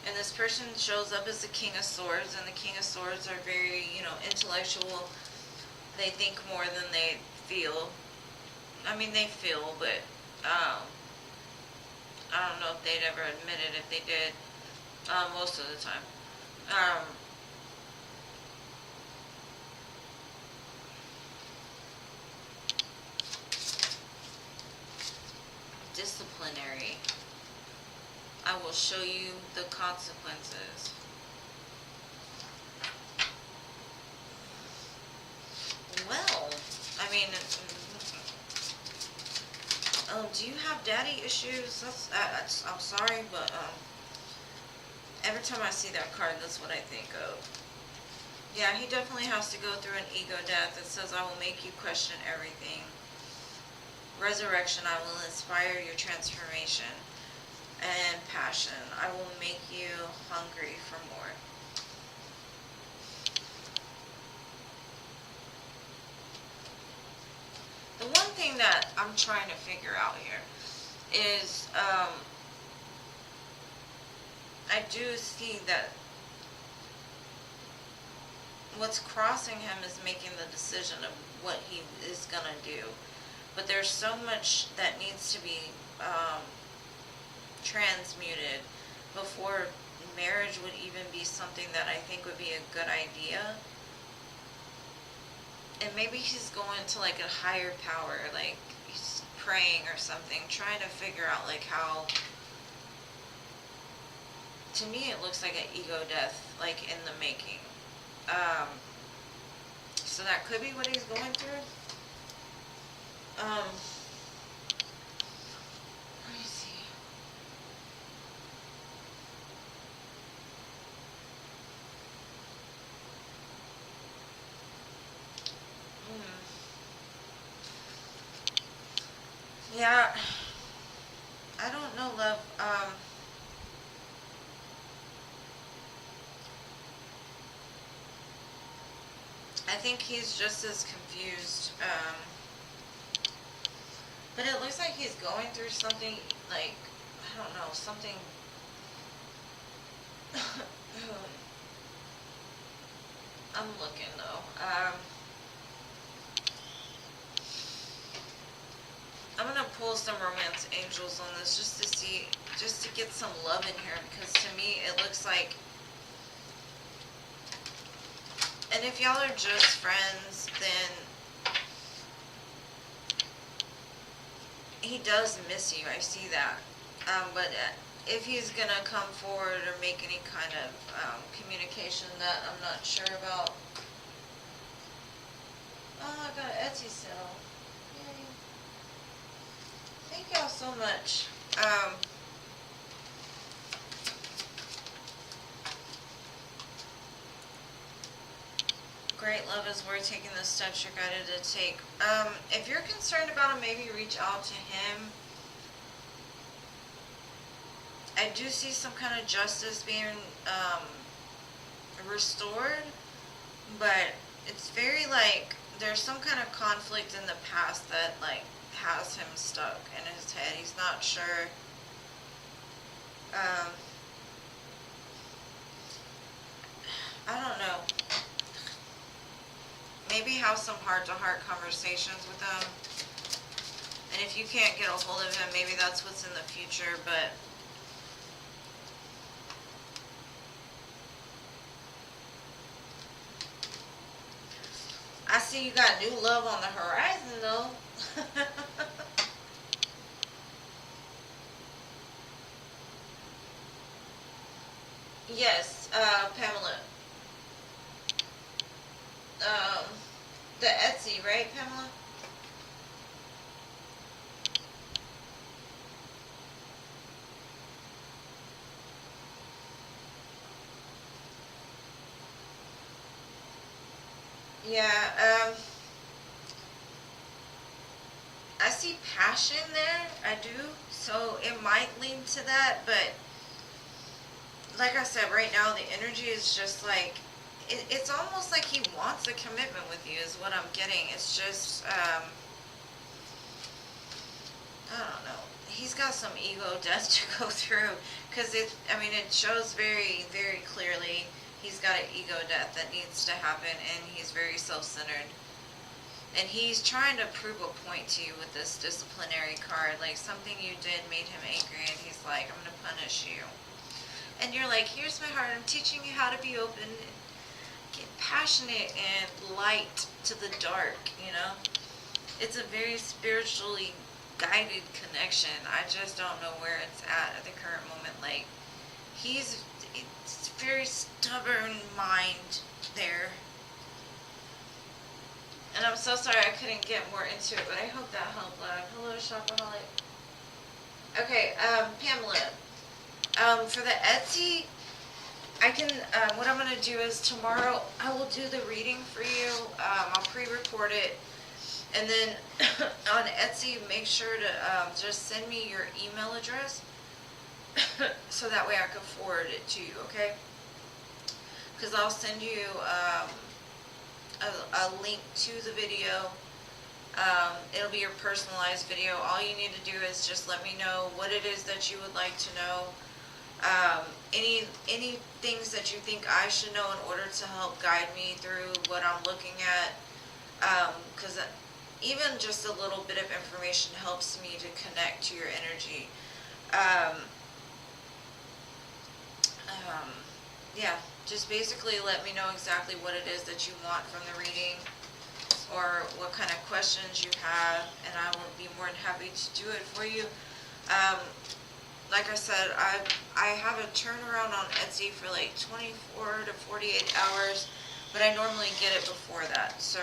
And this person shows up as the King of Swords. And the King of Swords are very, intellectual. They think more than they feel. I mean, they feel, but I don't know if they'd ever admit it if they did, most of the time. Disciplinary. I will show you the consequences. Well, I mean, do you have daddy issues? I'm sorry, but every time I see that card, that's what I think of. Yeah, he definitely has to go through an ego death. It says, I will make you question everything. Resurrection, I will inspire your transformation and passion. I will make you hungry for more. The one thing that I'm trying to figure out here is I do see that what's crossing him is making the decision of what he is going to do. But there's so much that needs to be transmuted before marriage would even be something that I think would be a good idea. And maybe he's going to like a higher power, like he's praying or something, trying to figure out like how. To me, it looks like an ego death, like in the making. So that could be what he's going through. Let me see. Yeah, I don't know, love. I think he's just as confused. But it looks like he's going through something, like, I don't know, something. I'm looking though. I'm gonna pull some romance angels on this just to see, just to get some love in here, because to me it looks like. And if y'all are just friends, then he does miss you. I see that. But if he's going to come forward or make any kind of communication, that I'm not sure about. Oh, I got an Etsy sale. Yay. Thank y'all so much. Great love is worth taking the steps you're guided to take. If you're concerned about him, maybe reach out to him. I do see some kind of justice being restored, but it's very like there's some kind of conflict in the past that like has him stuck in his head. He's not sure. I don't know. Maybe have some heart-to-heart conversations with him. And if you can't get a hold of him, maybe that's what's in the future, but I see you got new love on the horizon, though. Yes, Pamela. The Etsy, right, Pamela? Yeah, I see passion there, I do, so it might lead to that, but like I said, right now the energy is just like, it's almost like he wants a commitment with you is what I'm getting. It's just, I don't know. He's got some ego death to go through, because it shows very, very clearly he's got an ego death that needs to happen, and he's very self-centered. And he's trying to prove a point to you with this disciplinary card, like something you did made him angry, and he's like, I'm going to punish you. And you're like, here's my heart, I'm teaching you how to be open, get passionate and light to the dark, you know? It's a very spiritually guided connection. I just don't know where it's at the current moment. Like, it's very stubborn mind there. And I'm so sorry I couldn't get more into it, but I hope that helped, love. Hello, Shopaholic. Okay, Pamela. For the Etsy, I can, what I'm going to do is tomorrow I will do the reading for you. I'll pre-record it. And then on Etsy, make sure to just send me your email address so that way I can forward it to you, okay? Because I'll send you a link to the video. It'll be your personalized video. All you need to do is just let me know what it is that you would like to know. Any things that you think I should know in order to help guide me through what I'm looking at. Because even just a little bit of information helps me to connect to your energy. Yeah, just basically let me know exactly what it is that you want from the reading, or what kind of questions you have, and I will be more than happy to do it for you. Like I said, I have a turnaround on Etsy for like 24 to 48 hours, but I normally get it before that. So,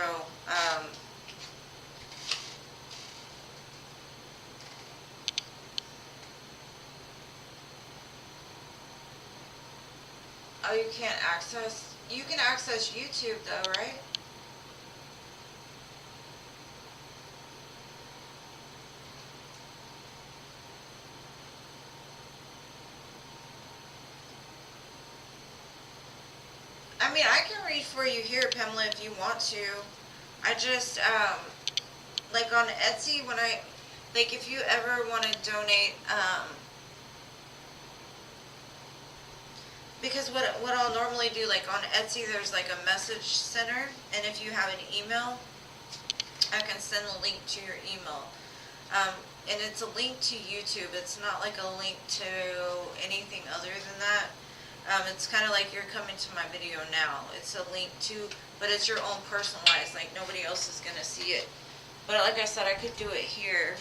oh, you can't access, you can access YouTube though, right? I mean, I can read for you here, Pamela, if you want to. I just, like on Etsy, when like if you ever want to donate, because what I'll normally do, like on Etsy, there's like a message center, and if you have an email, I can send a link to your email. And it's a link to YouTube. It's not like a link to anything other than that. It's kind of like you're coming to my video now. It's a link to, but it's your own personalized, like nobody else is going to see it. But like I said, I could do it here.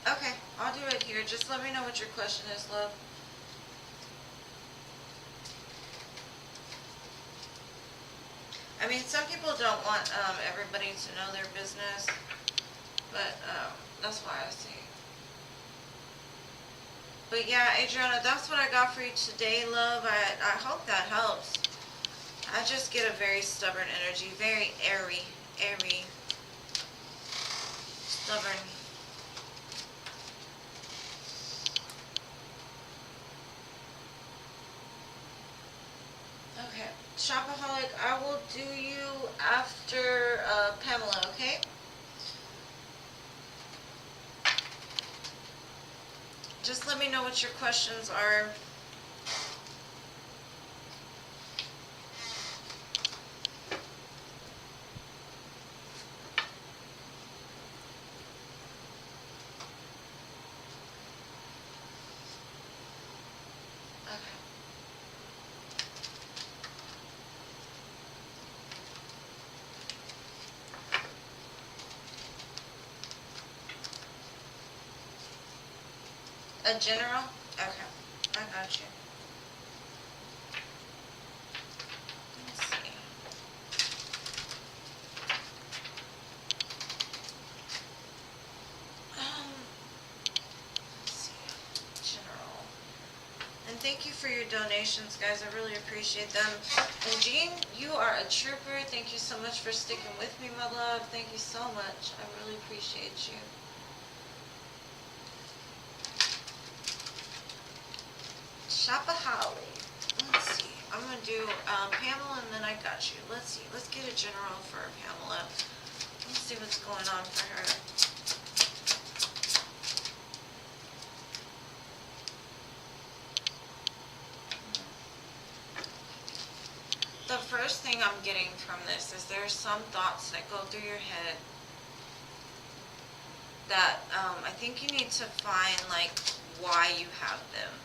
Okay, I'll do it here. Just let me know what your question is, love. I mean, some people don't want everybody to know their business, but that's why I say. But yeah, Adriana, that's what I got for you today, love. I hope that helps. I just get a very stubborn energy, very airy, stubborn. Okay, Shopaholic, I will do you after Pamela, okay? Just let me know what your questions are. A general? Okay, I got you. Let's see. Let's see. General. And thank you for your donations, guys. I really appreciate them. And Jean, you are a trooper. Thank you so much for sticking with me, my love. Thank you so much. I really appreciate you. Shopaholic. Let's see. I'm going to do Pamela, and then I got you. Let's see. Let's get a general for Pamela. Let's see what's going on for her. The first thing I'm getting from this is there's some thoughts that go through your head that I think you need to find, like, why you have them.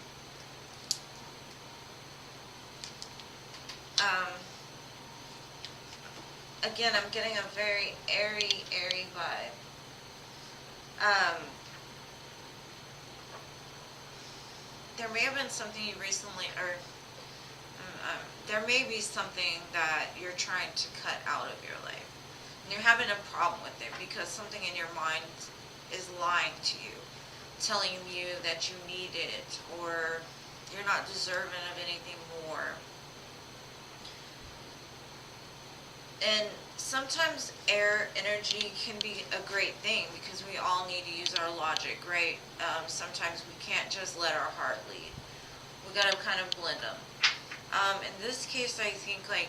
Again, I'm getting a very airy vibe. There may have been something you recently, or there may be something that you're trying to cut out of your life. And you're having a problem with it because something in your mind is lying to you, telling you that you need it, or you're not deserving of anything more. And sometimes air energy can be a great thing because we all need to use our logic, right? Sometimes we can't just let our heart lead. We gotta kind of blend them. In this case, I think like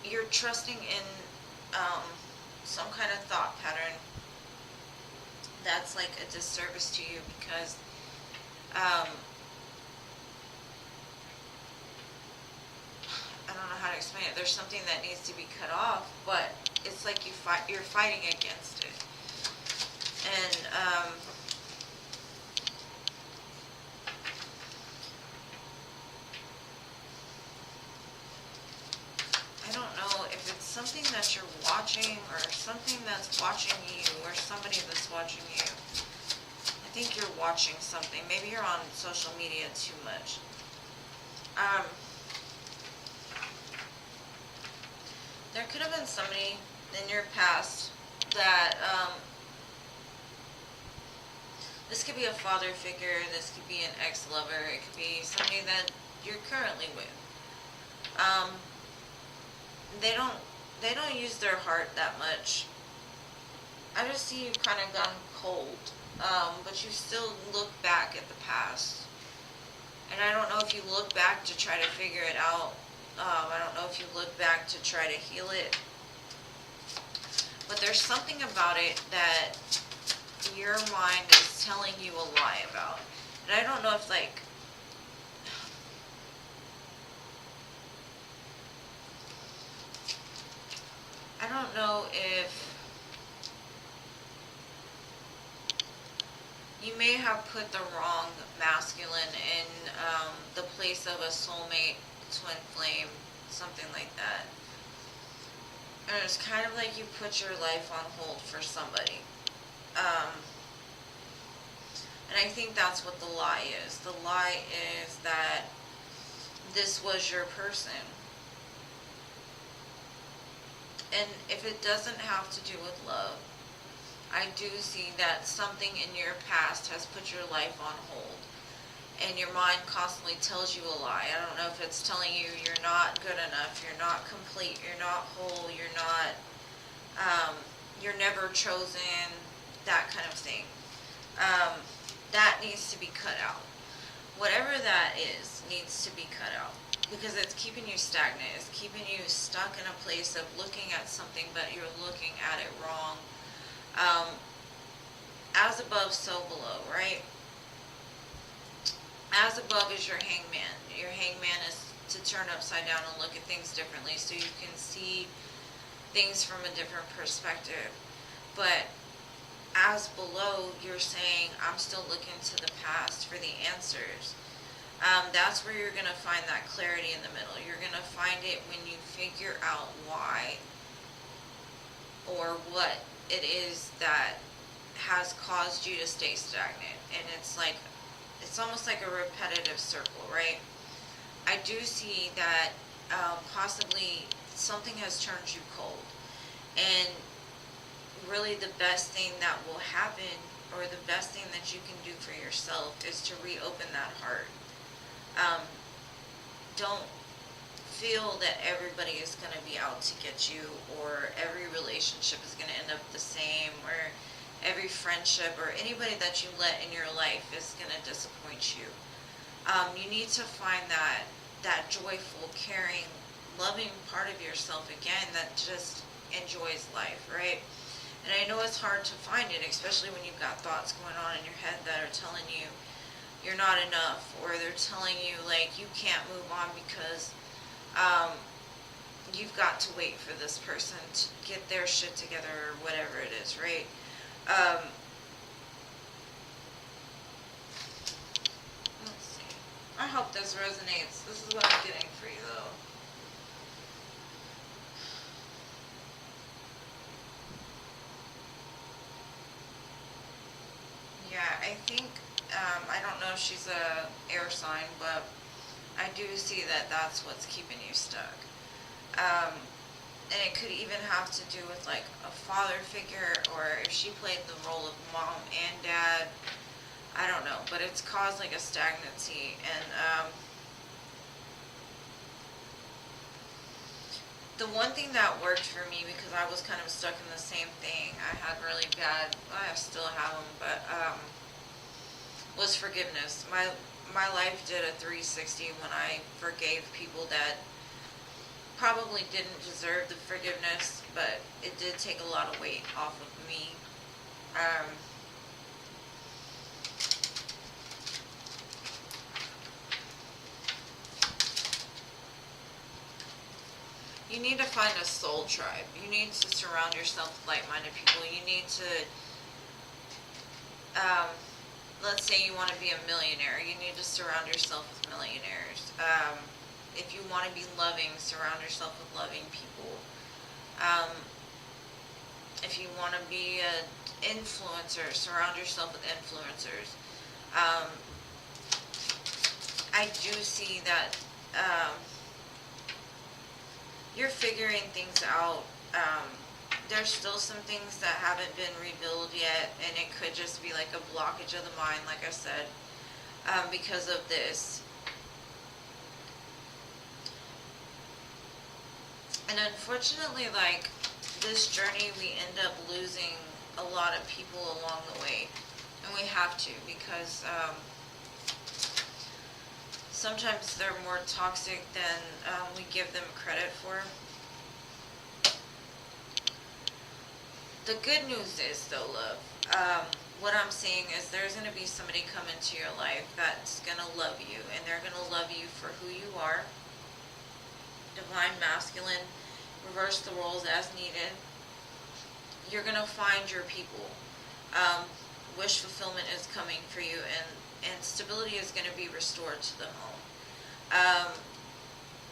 you're trusting in some kind of thought pattern that's like a disservice to you because I don't know how to explain it. There's something that needs to be cut off, but it's like you're fighting against it. And I don't know if it's something that you're watching or something that's watching you or somebody that's watching you. I think you're watching something. Maybe you're on social media too much. There could have been somebody in your past that, this could be a father figure, this could be an ex-lover, it could be somebody that you're currently with. They don't use their heart that much. I just see you kind of gone cold, but you still look back at the past. And I don't know if you look back to try to figure it out. I don't know if you look back to try to heal it. But there's something about it that your mind is telling you a lie about. And I don't know if like, I don't know if you may have put the wrong masculine in the place of a soulmate, twin flame, something like that. And it's kind of like you put your life on hold for somebody. And I think that's what the lie is. The lie is that this was your person. And if it doesn't have to do with love, I do see that something in your past has put your life on hold. And your mind constantly tells you a lie. I don't know if it's telling you you're not good enough, you're not complete, you're not whole, you're not, you're never chosen, that kind of thing. That needs to be cut out. Whatever that is needs to be cut out. Because it's keeping you stagnant. It's keeping you stuck in a place of looking at something, but you're looking at it wrong. As above, so below, right? As above is your hangman. Your hangman is to turn upside down and look at things differently so you can see things from a different perspective. But as below, you're saying, I'm still looking to the past for the answers. That's where you're going to find that clarity in the middle. You're going to find it when you figure out why or what it is that has caused you to stay stagnant. And it's like, it's almost like a repetitive circle, right? I do see that possibly something has turned you cold. And really the best thing that will happen, or the best thing that you can do for yourself, is to reopen that heart. Don't feel that everybody is going to be out to get you, or every relationship is going to end up the same, or every friendship or anybody that you let in your life is going to disappoint you. You need to find that joyful, caring, loving part of yourself again that just enjoys life, right? And I know it's hard to find it, especially when you've got thoughts going on in your head that are telling you you're not enough, or they're telling you like you can't move on because you've got to wait for this person to get their shit together, or whatever it is, right? Let's see. if this resonates. This is what I'm getting for you, though. Yeah, I think, I don't know if she's a air sign, but I do see that that's what's keeping you stuck. And it could even have to do with like a father figure, or if she played the role of mom and dad. I don't know, but it's caused like a stagnancy. And the one thing that worked for me, because I was kind of stuck in the same thing, I had really bad, I still have them, but was forgiveness. My life did a 360 when I forgave people that probably didn't deserve the forgiveness, but it did take a lot of weight off of me. You need to find a soul tribe. You need to surround yourself with like-minded people. You need to, let's say you want to be a millionaire. You need to surround yourself with millionaires. If you want to be loving, surround yourself with loving people. If you want to be an influencer, surround yourself with influencers. I do see that you're figuring things out. There's still some things that haven't been revealed yet, and it could just be like a blockage of the mind, like I said, because of this. And unfortunately, like, this journey, we end up losing a lot of people along the way. And we have to, because sometimes they're more toxic than we give them credit for. The good news is, though, love, what I'm seeing is there's going to be somebody come into your life that's going to love you, and they're going to love you for who you are. Divine masculine, reverse the roles as needed. You're going to find your people. Wish fulfillment is coming for you, and stability is going to be restored to the home.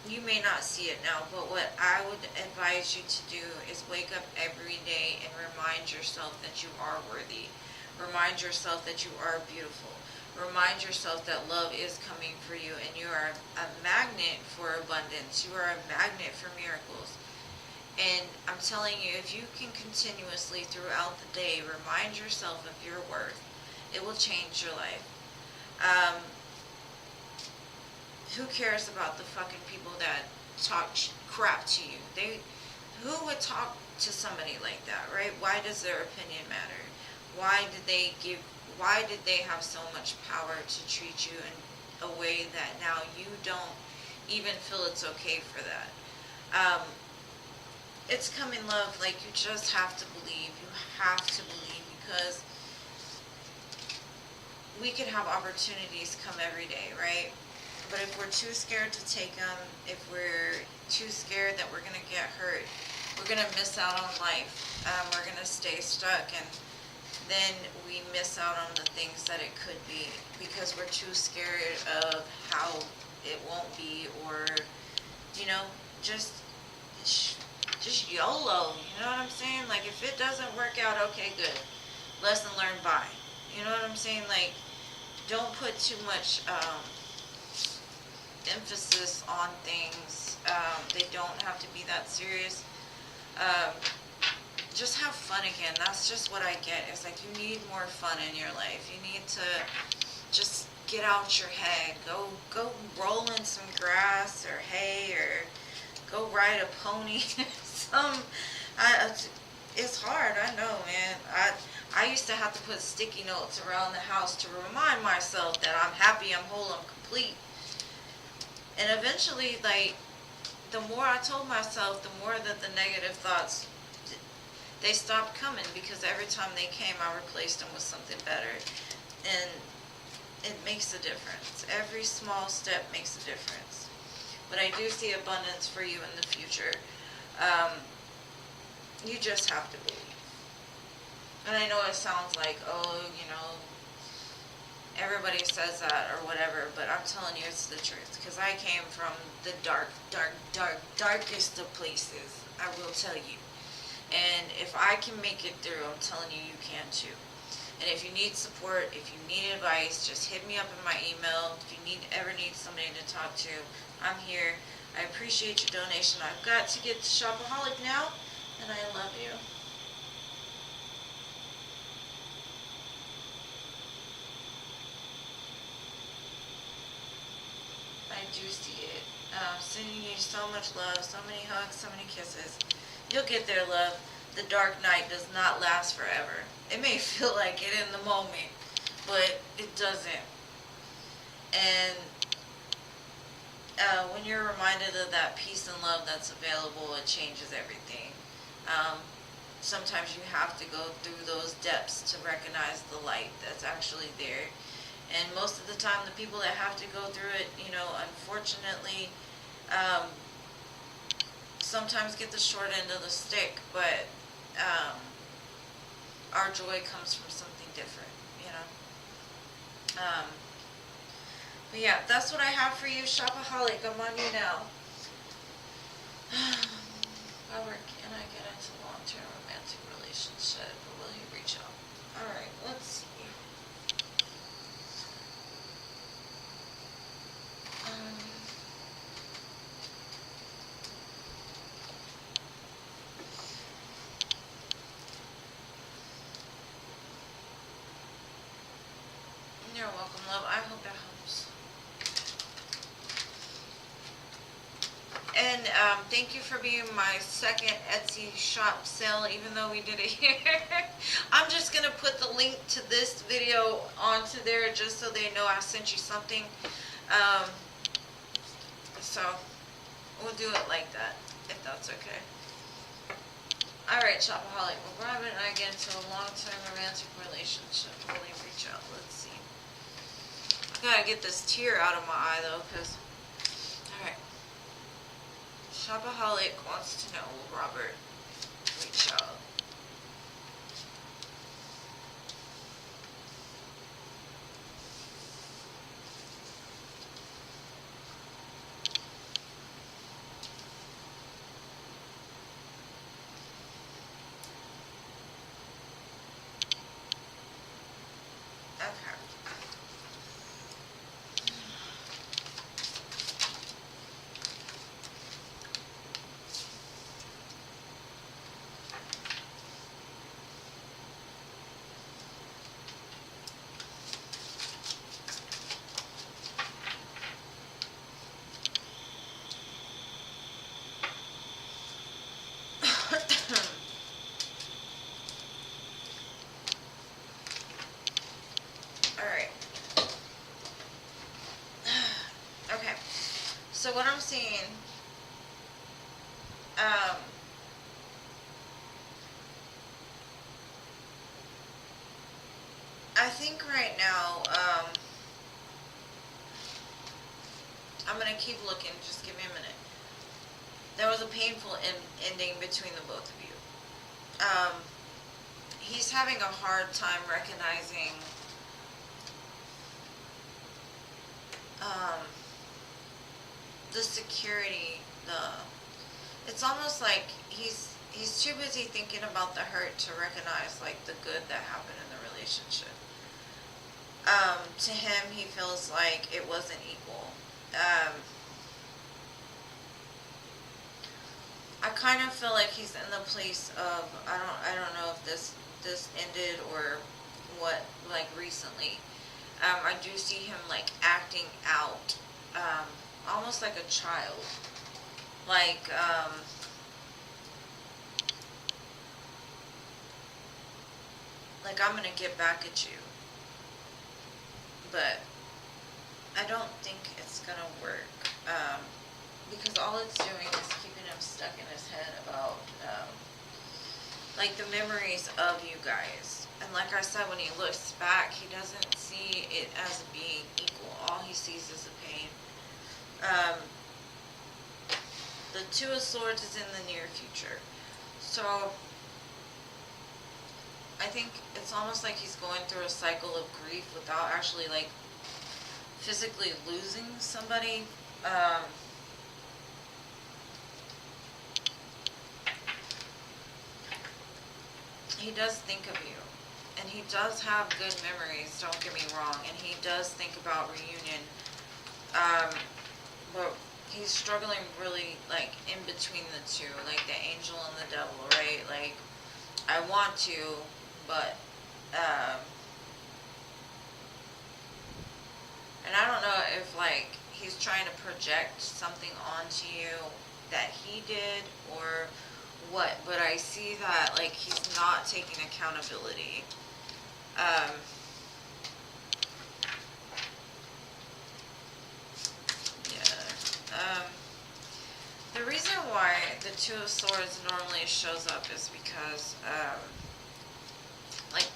You may not see it now, but what I would advise you to do is wake up every day and remind yourself that you are worthy. Remind yourself that you are beautiful. Remind yourself that love is coming for you, and you are a magnet for abundance. You are a magnet for miracles. And I'm telling you, if you can continuously throughout the day remind yourself of your worth, it will change your life. Who cares about the fucking people that talk crap to you? Who would talk to somebody like that, right? Why does their opinion matter? Why did they have so much power to treat you in a way that now you don't even feel it's okay for that? It's coming, love. Like, you just have to believe. You have to believe, because we could have opportunities come every day, right? But if we're too scared to take them, if we're too scared that we're going to get hurt, we're going to miss out on life. We're going to stay stuck, and then we miss out on the things that it could be because we're too scared of how it won't be, or, you know, just YOLO, you know what I'm saying? Like, if it doesn't work out, okay, good. Lesson learned, bye. You know what I'm saying? Like, don't put too much emphasis on things. They don't have to be that serious. Just have fun again. That's just what I get. It's like, you need more fun in your life. You need to just get out your head. Go roll in some grass or hay, or go ride a pony. It's hard, I know, man. I used to have to put sticky notes around the house to remind myself that I'm happy, I'm whole, I'm complete. And eventually, like, the more I told myself, the more that the negative thoughts, they stopped coming, because every time they came, I replaced them with something better. And it makes a difference. Every small step makes a difference. But I do see abundance for you in the future. You just have to believe. And I know it sounds like, oh, you know, everybody says that or whatever, but I'm telling you it's the truth. Because I came from the darkest of places, I will tell you. And if I can make it through, I'm telling you, you can too. And if you need support, if you need advice, just hit me up in my email. If you ever need somebody to talk to, I'm here. I appreciate your donation. I've got to get to Shopaholic now, and I love you. I do see it. Sending you so much love, so many hugs, so many kisses. You'll get there, love. The dark night does not last forever. It may feel like it in the moment, but it doesn't. And when you're reminded of that peace and love that's available, it changes everything. Sometimes you have to go through those depths to recognize the light that's actually there. And most of the time, the people that have to go through it, unfortunately, sometimes get the short end of the stick, but our joy comes from something different, But yeah, that's what I have for you, Shopaholic. I'm on you now. However, can I get into a long-term romantic relationship, or will he reach out? Alright, let's see. You're welcome, love. I hope that helps. And thank you for being my second Etsy shop sale, even though we did it here. I'm just going to put the link to this video onto there just so they know I sent you something. So we'll do it like that, if that's okay. Alright, Shopaholic. Well, Robin and I get into a long-term romantic relationship. Will he reach out? Let's see. I gotta get this tear out of my eye, though, because... Alright. Shopaholic wants to know, will Robert reach out? So what I'm seeing, I think right now, I'm going to keep looking, just give me a minute. There was a painful ending between the both of you. He's having a hard time recognizing the security, it's almost like he's too busy thinking about the hurt to recognize like the good that happened in the relationship. To him, he feels like it wasn't equal. I kind of feel like he's in the place of, I don't know if this ended or what, like recently. I do see him like acting out, almost like a child. Like, I'm gonna get back at you. But I don't think it's gonna work. Because all it's doing is keeping him stuck in his head about, like the memories of you guys. And like I said, when he looks back, he doesn't see it as being equal. All he sees is the pain. The Two of Swords is in the near future. So, I think it's almost like he's going through a cycle of grief without actually like physically losing somebody. He does think of you, and he does have good memories, don't get me wrong, and he does think about reunion, but he's struggling really, like, in between the two, like the angel and the devil, right? Like, I want to, but, and I don't know if, like, he's trying to project something onto you that he did, or what, but I see that, like, he's not taking accountability. The reason why the Two of Swords normally shows up is because, like,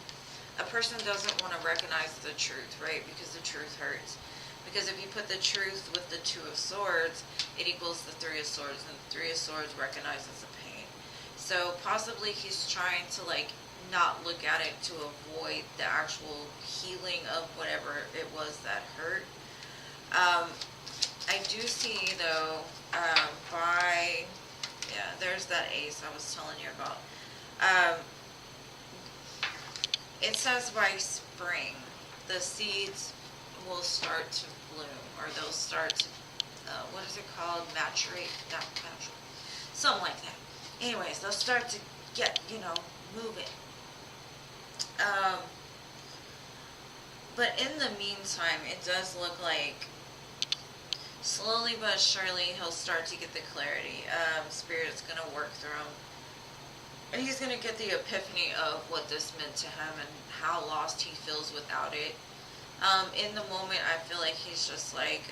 a person doesn't want to recognize the truth, right? Because the truth hurts. Because if you put the truth with the Two of Swords, it equals the Three of Swords, and the Three of Swords recognizes the pain. So possibly he's trying to, like, not look at it to avoid the actual healing of whatever it was that hurt. I do see, though, there's that ace I was telling you about. It says by spring, the seeds will start to bloom, or they'll start to, what is it called? Maturate? Not maturate. Something like that. Anyways, they'll start to get, moving. But in the meantime, it does look like slowly but surely he'll start to get the clarity. Spirit's going to work through him. And he's going to get the epiphany of what this meant to him and how lost he feels without it. In the moment, I feel like he's just like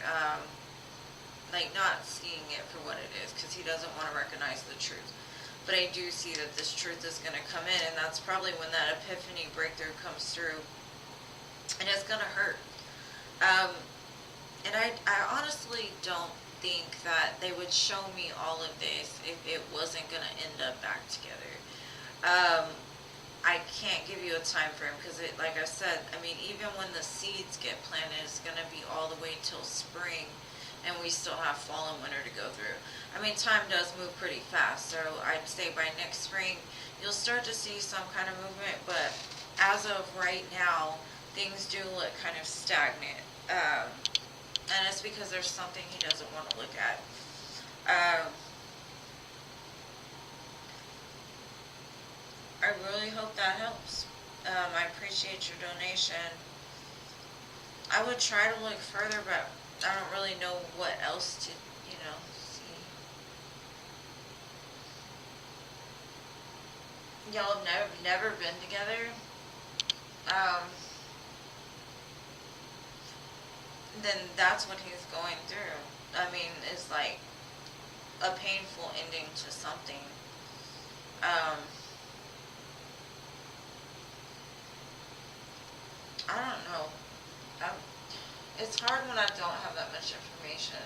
not seeing it for what it is, because he doesn't want to recognize the truth. But I do see that this truth is going to come in, and that's probably when that epiphany breakthrough comes through. And it's going to hurt. And I honestly don't think that they would show me all of this if it wasn't going to end up back together. I can't give you a time frame, because like I said, I mean, even when the seeds get planted, it's going to be all the way till spring, and we still have fall and winter to go through. I mean, time does move pretty fast, so I'd say by next spring, you'll start to see some kind of movement, but as of right now, things do look kind of stagnant. And it's because there's something he doesn't want to look at. I really hope that helps. I appreciate your donation. I would try to look further, but I don't really know what else to, see. Y'all have never been together. Then that's what he's going through. I mean, it's like a painful ending to something. I don't know. It's hard when I don't have that much information.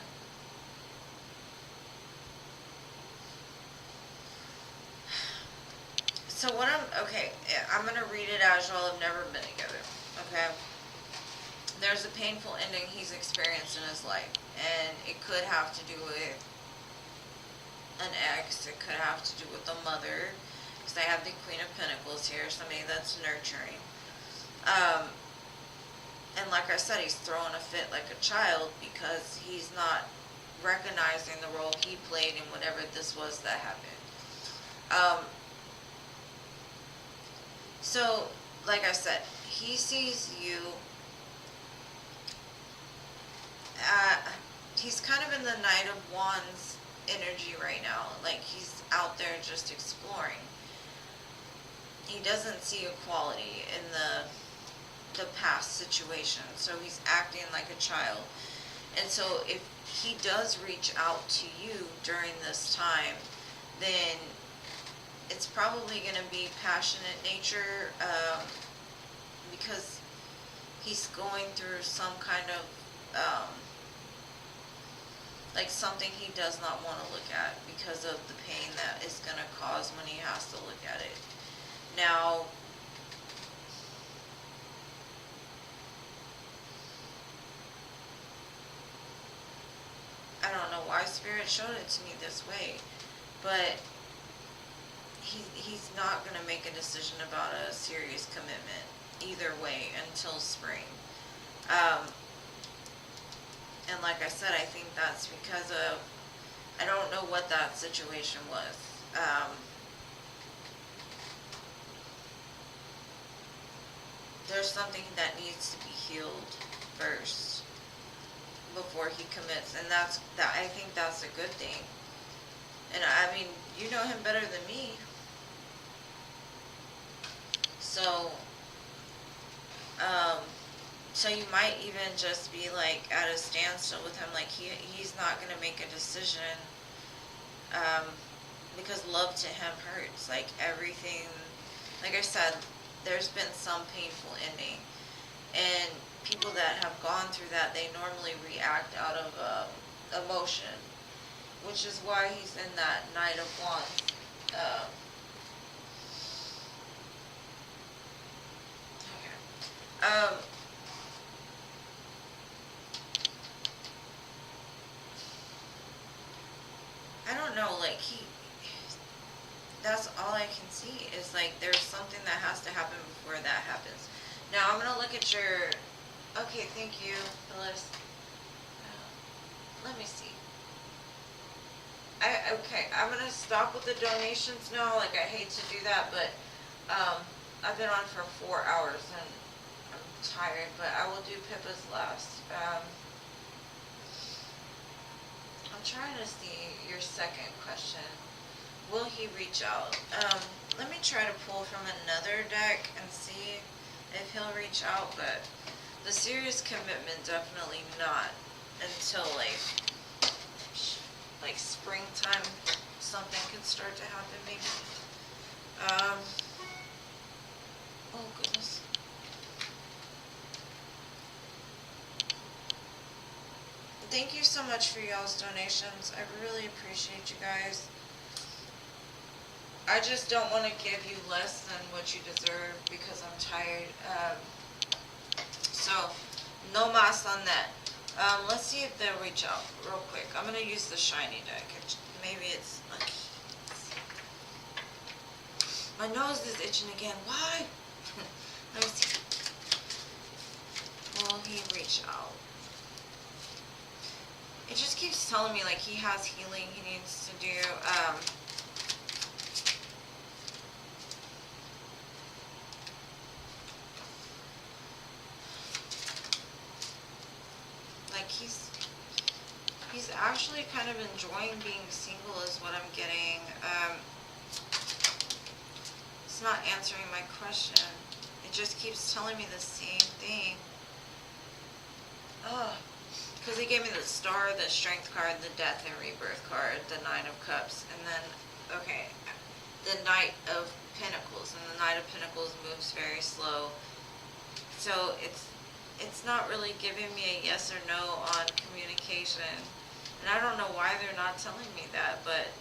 So I'm going to read it as y'all have never been together, okay? There's a painful ending he's experienced in his life, and it could have to do with an ex, it could have to do with a mother, because I have the Queen of Pentacles here, somebody that's nurturing. And like I said, he's throwing a fit like a child because he's not recognizing the role he played in whatever this was that happened. So, like I said, he sees you. He's kind of in the Knight of Wands energy right now. Like, he's out there just exploring. He doesn't see equality in the past situation, so he's acting like a child. And so if he does reach out to you during this time, then it's probably going to be passionate nature, because he's going through some kind of like something he does not want to look at because of the pain that is going to cause when he has to look at it. Now, Spirit showed it to me this way. But he's not going to make a decision about a serious commitment either way until spring. And like I said, I think that's because of, I don't know what that situation was. There's something that needs to be healed first before he commits, and I think that's a good thing. And I mean, you know him better than me, so so you might even just be like at a standstill with him, like he's not gonna make a decision, because love to him hurts. Like everything, like I said, there's been some painful ending, and people that have gone through that, they normally react out of emotion, which is why he's in that Knight of Wands. I don't know, like that's all I can see is like there's something that has to happen before that happens. Now I'm gonna look at your, okay, thank you, Phyllis. Let me see. Okay, I'm gonna stop with the donations now. Like I hate to do that, but I've been on for 4 hours and I'm tired. But I will do Pippa's last. I'm trying to see your second question. Will he reach out? Let me try to pull from another deck and see if he'll reach out. But the serious commitment, definitely not until like springtime. Something could start to happen, maybe. Oh goodness. Thank you so much for y'all's donations. I really appreciate you guys. I just don't want to give you less than what you deserve because I'm tired. So, no mas on that. Let's see if they'll reach out real quick. I'm going to use the shiny deck. Maybe it's like... My nose is itching again. Why? Let me see. Will he reach out? It just keeps telling me like he has healing he needs to do. Like he's actually kind of enjoying being single is what I'm getting. It's not answering my question. It just keeps telling me the same thing. Because he gave me the Star, the Strength card, the Death and Rebirth card, the Nine of Cups, and then, okay, the Knight of Pentacles. And the Knight of Pentacles moves very slow. So it's not really giving me a yes or no on communication. And I don't know why they're not telling me that, but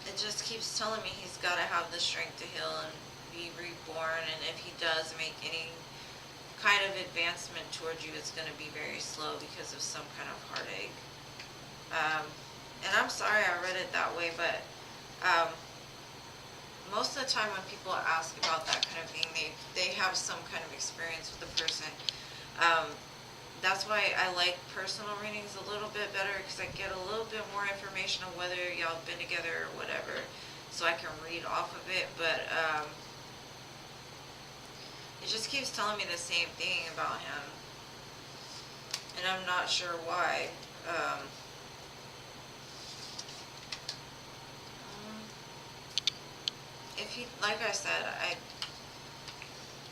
it just keeps telling me he's got to have the strength to heal and be reborn, and if he does make any kind of advancement towards you, it's going to be very slow because of some kind of heartache. And I'm sorry I read it that way, but most of the time when people ask about that kind of thing, they have some kind of experience with the person. That's why I like personal readings a little bit better, because I get a little bit more information on whether y'all have been together or whatever, so I can read off of it. But it just keeps telling me the same thing about him, and I'm not sure why. If he, like I said,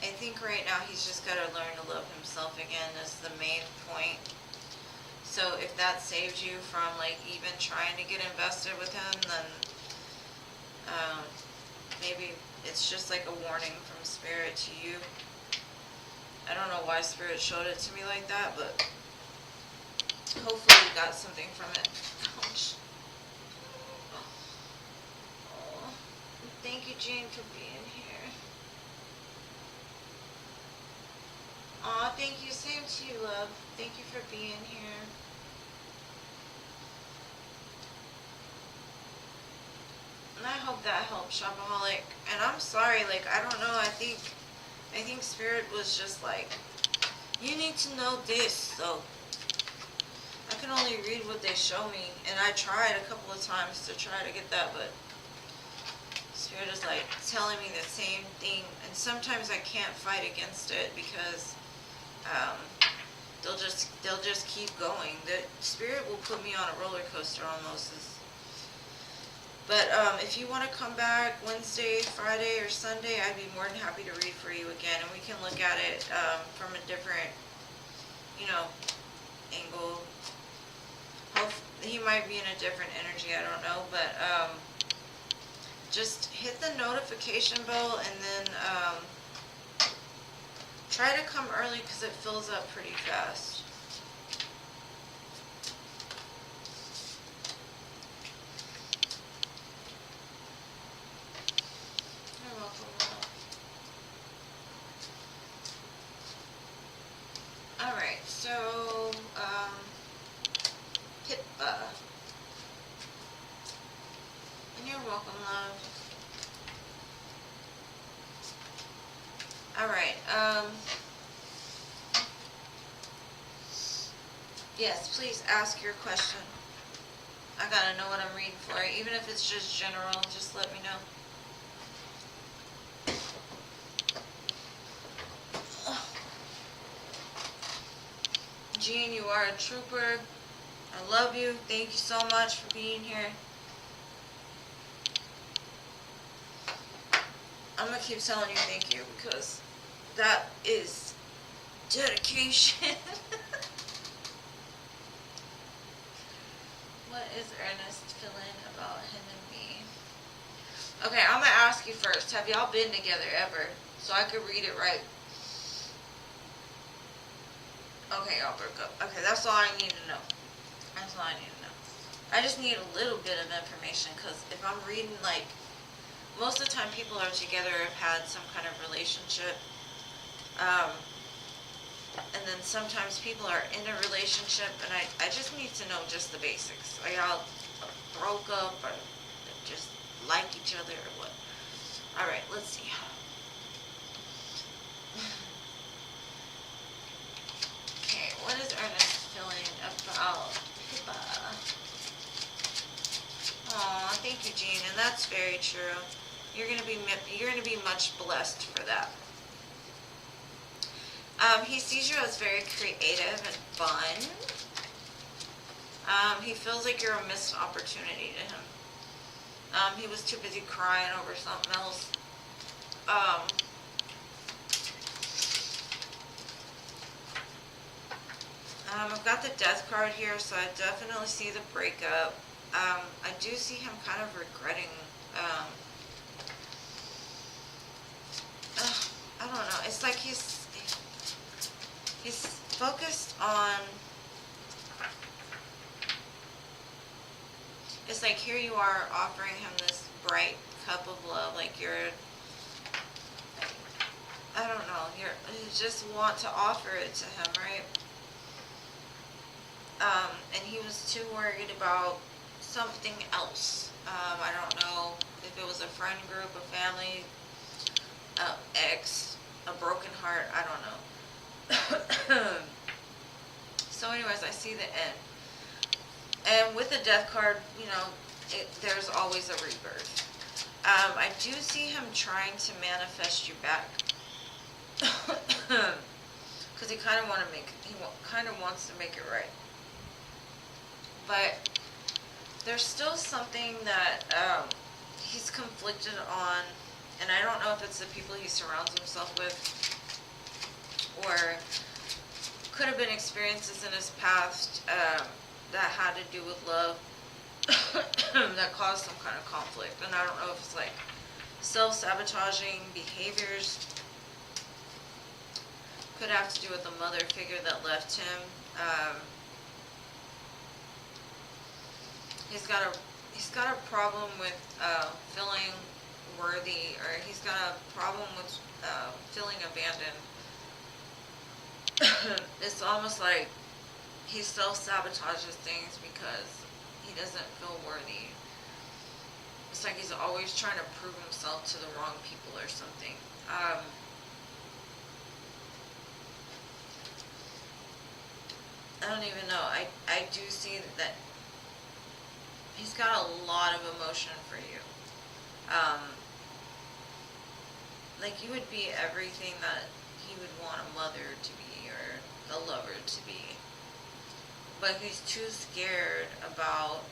I think right now he's just got to learn to love himself again is the main point. So if that saves you from like even trying to get invested with him, then maybe it's just like a warning from Spirit to you. I don't know why Spirit showed it to me like that, but hopefully you got something from it. Ouch. Oh, thank you, Jane, for being here. Aw, thank you. Same to you, love. Thank you for being here. And I hope that helps, Shopaholic. And I'm sorry, like, I don't know, I think Spirit was just like, you need to know this, so I can only read what they show me, and I tried a couple of times to try to get that, but Spirit is like telling me the same thing, and sometimes I can't fight against it because they'll just keep going. The Spirit will put me on a roller coaster almost. But if you want to come back Wednesday, Friday, or Sunday, I'd be more than happy to read for you again, and we can look at it from a different, angle. He might be in a different energy, I don't know, but just hit the notification bell, and then try to come early because it fills up pretty fast. You're welcome, love. Alright, so Pippa. And you're welcome, love. Alright, yes, please ask your question. I gotta know what I'm reading for. Even if it's just general, just let me know. Jean, you are a trooper. I love you. Thank you so much for being here. I'm gonna keep telling you thank you because that is dedication. What is Ernest feeling about him and me? Okay, I'm gonna ask you first. Have y'all been together ever? So I could read it right. Okay, y'all broke up. Okay, that's all I need to know. That's all I need to know. I just need a little bit of information because if I'm reading, like, most of the time people are together, have had some kind of relationship. And then sometimes people are in a relationship, and I just need to know just the basics. Are y'all broke up or just like each other or what? Alright, let's see. Okay, what is Ernest feeling about Pippa? Aw, thank you, Jean, and that's very true. You're gonna be much blessed for that. He sees you as very creative and fun. He feels like you're a missed opportunity to him. He was too busy crying over something else. I've got the death card here, so I definitely see the breakup. I do see him kind of regretting, I don't know, it's like he's focused on, it's like here you are offering him this bright cup of love, like you're, I don't know, you just want to offer it to him, right? And he was too worried about something else. I don't know if it was a friend group, a family, ex, a broken heart, I don't know. So anyways, I see the end. And with the death card, there's always a rebirth. I do see him trying to manifest you back. Because he kind of wants to make it right. But there's still something that he's conflicted on, and I don't know if it's the people he surrounds himself with, or could have been experiences in his past that had to do with love that caused some kind of conflict. And I don't know if it's like self-sabotaging behaviors. Could have to do with the mother figure that left him. He's got a problem with feeling worthy, or he's got a problem with feeling abandoned. it's almost like he self-sabotages things because he doesn't feel worthy. It's like he's always trying to prove himself to the wrong people or something. I don't even know. I do see that he's got a lot of emotion for you. Like you would be everything that he would want a mother to be or a lover to be. But he's too scared about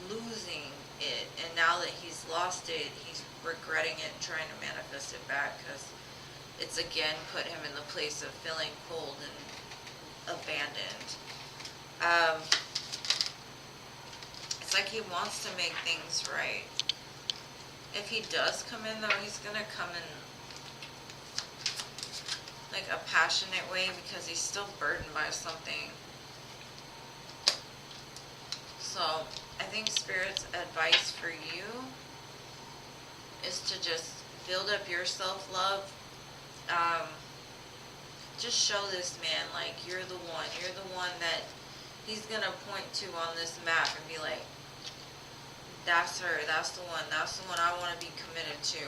losing it, and now that he's lost it, he's regretting it and trying to manifest it back because it's again put him in the place of feeling cold and abandoned. It's like he wants to make things right. If he does come in though, he's gonna come in like a passionate way because he's still burdened by something. So I think Spirit's advice for you is to just build up your self-love. Just show this man like you're the one that he's gonna point to on this map and be like, that's her, that's the one I want to be committed to.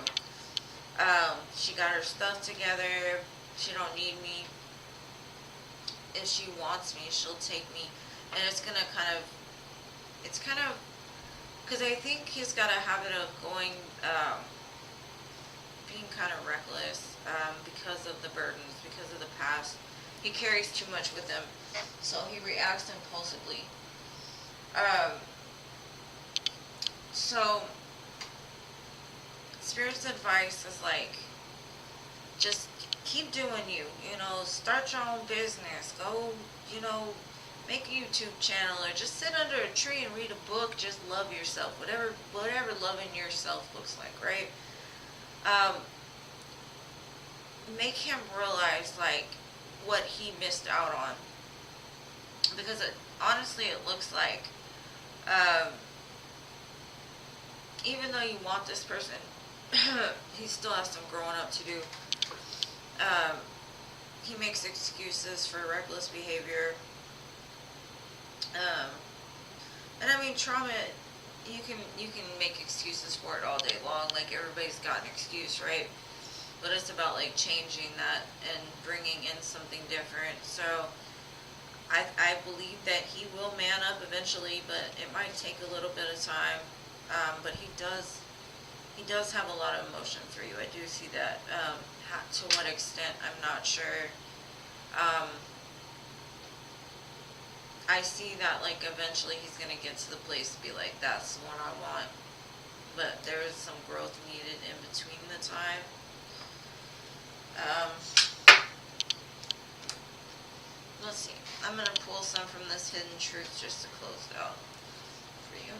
She got her stuff together, she don't need me. If she wants me, she'll take me. And it's kind of, because I think he's got a habit of going, being kind of reckless, because of the burdens, because of the past. He carries too much with him, so he reacts impulsively. So, Spirit's advice is like, just keep doing you, start your own business, go, make a YouTube channel, or just sit under a tree and read a book, just love yourself, whatever loving yourself looks like, right? Make him realize, like, what he missed out on, because honestly, it looks like, even though you want this person, he still has some growing up to do. He makes excuses for reckless behavior. And I mean, trauma, you can make excuses for it all day long. Like, everybody's got an excuse, right? But it's about, like, changing that and bringing in something different. So I believe that he will man up eventually, but it might take a little bit of time. But he does have a lot of emotion for you. I do see that. To what extent, I'm not sure. I see that, like, eventually he's going to get to the place to be like, that's the one I want. But there is some growth needed in between the time. Let's see. I'm going to pull some from this Hidden Truth just to close it out for you.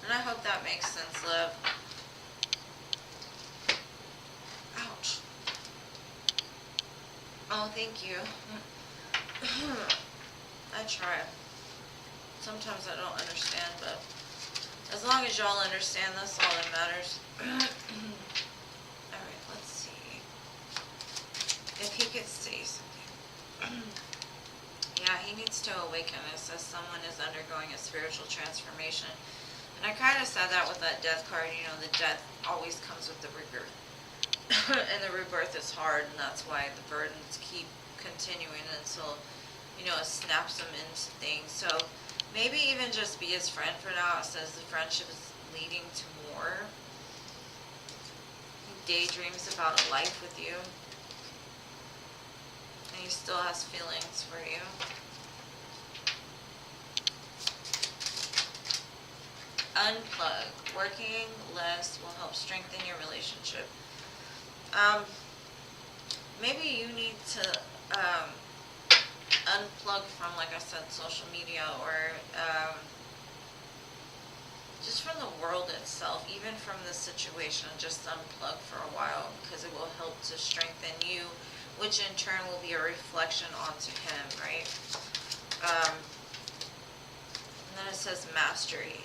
And I hope that makes sense, love. Ouch. Oh, thank you. I try. Sometimes I don't understand, but as long as y'all understand, that's all that matters. Alright, let's see. If he could say something. Yeah, he needs to awaken. It says someone is undergoing a spiritual transformation. And I kind of said that with that death card. The death always comes with the rebirth. And the rebirth is hard, and that's why the burdens keep continuing until, it snaps them into things. So maybe even just be his friend for now. It says the friendship is leading to more. He daydreams about a life with you. And he still has feelings for you. Unplug. Working less will help strengthen your relationship. Maybe you need to unplug from, like I said, social media, or just from the world itself, even from this situation. Just unplug for a while, because it will help to strengthen you, which in turn will be a reflection onto him, right? And then it says mastery.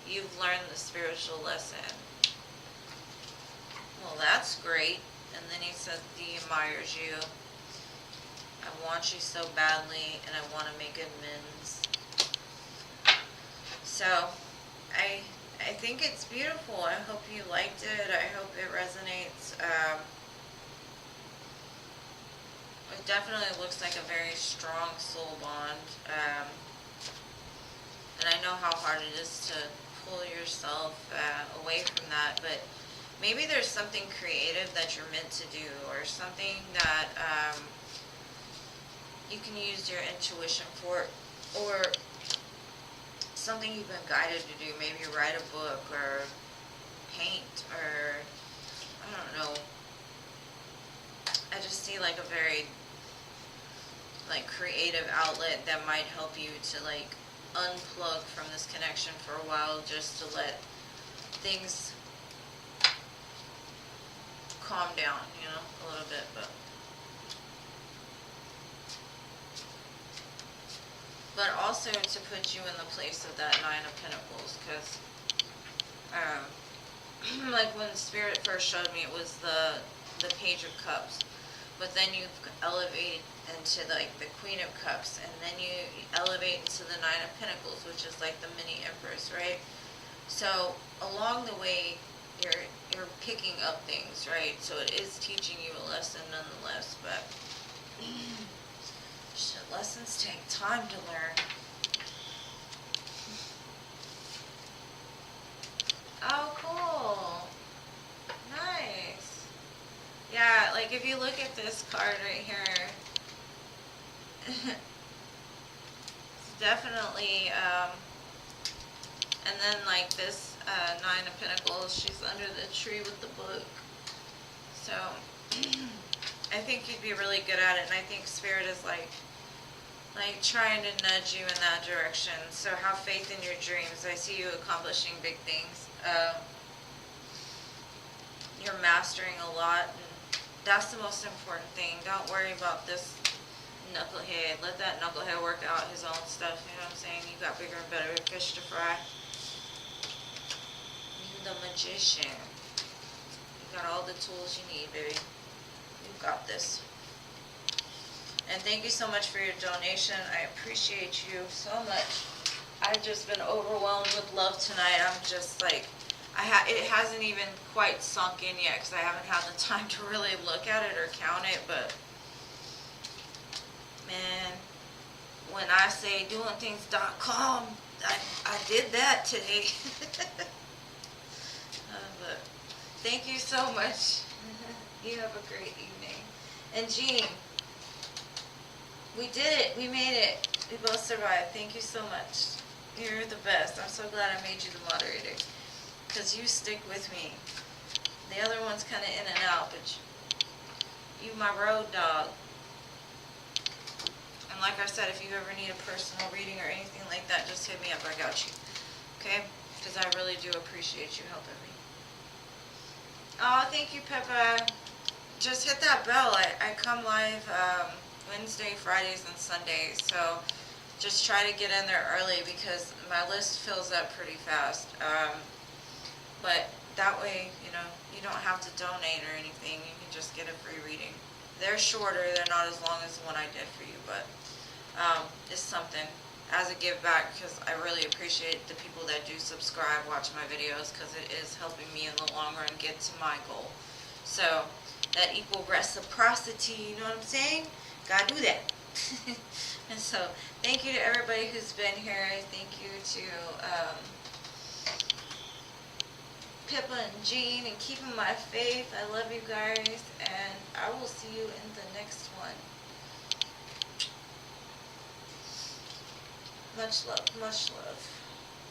You've learned the spiritual lesson. great. And then he says he admires you. I want you so badly, and I want to make amends. So, I think it's beautiful. I hope you liked it. I hope it resonates. It definitely looks like a very strong soul bond. And I know how hard it is to pull yourself away from that, but maybe there's something creative that you're meant to do, or something that you can use your intuition for, or something you've been guided to do. Maybe write a book, or paint, or I don't know. I just see like a very like creative outlet that might help you to like unplug from this connection for a while, just to let things calm down, you know, a little bit. But also to put you in the place of that Nine of Pentacles, because like when Spirit first showed me, it was the Page of Cups, but then you elevate into like the Queen of Cups, and then you elevate into the Nine of Pentacles, which is like the mini Empress, right? So along the way, you're picking up things, right? So it is teaching you a lesson nonetheless, but lessons take time to learn. Oh, cool. Nice. Yeah, like if you look at this card right here, it's definitely, and then like this Nine of Pentacles, she's under the tree with the book. So I think you'd be really good at it, and I think Spirit is like trying to nudge you in that direction. So have faith in your dreams. I see you accomplishing big things. You're mastering a lot, and that's the most important thing. Don't worry about this knucklehead. Let that knucklehead work out his own stuff. You know what I'm saying? You got bigger and better fish to fry. You the magician. You got all the tools you need, baby. You got this. And thank you so much for your donation. I appreciate you so much. I've just been overwhelmed with love tonight. I'm just like, it hasn't even quite sunk in yet, because I haven't had the time to really look at it or count it. But man, when I say doingthings.com, I did that today. But thank you so much. You have a great evening. And Jean, we did it. We made it. We both survived. Thank you so much. You're the best. I'm so glad I made you the moderator, because you stick with me. The other one's kind of in and out, but you my road dog. And like I said, if you ever need a personal reading or anything like that, just hit me up. I got you. Okay? Because I really do appreciate you helping me. Oh, thank you, Peppa. Just hit that bell. I come live Wednesday, Fridays, and Sundays. So just try to get in there early, because my list fills up pretty fast. But that way, you know, you don't have to donate or anything. You can just get a free reading. They're shorter. They're not as long as the one I did for you, but it's something as a give back, because I really appreciate the people that do subscribe, watch my videos, because it is helping me in the long run get to my goal. So that equal reciprocity, you know what I'm saying? Gotta do that. And so thank you to everybody who's been here. Thank you to Pippa and Jean, and keeping my faith. I love you guys, and I will see you in the next one. Much love, much love.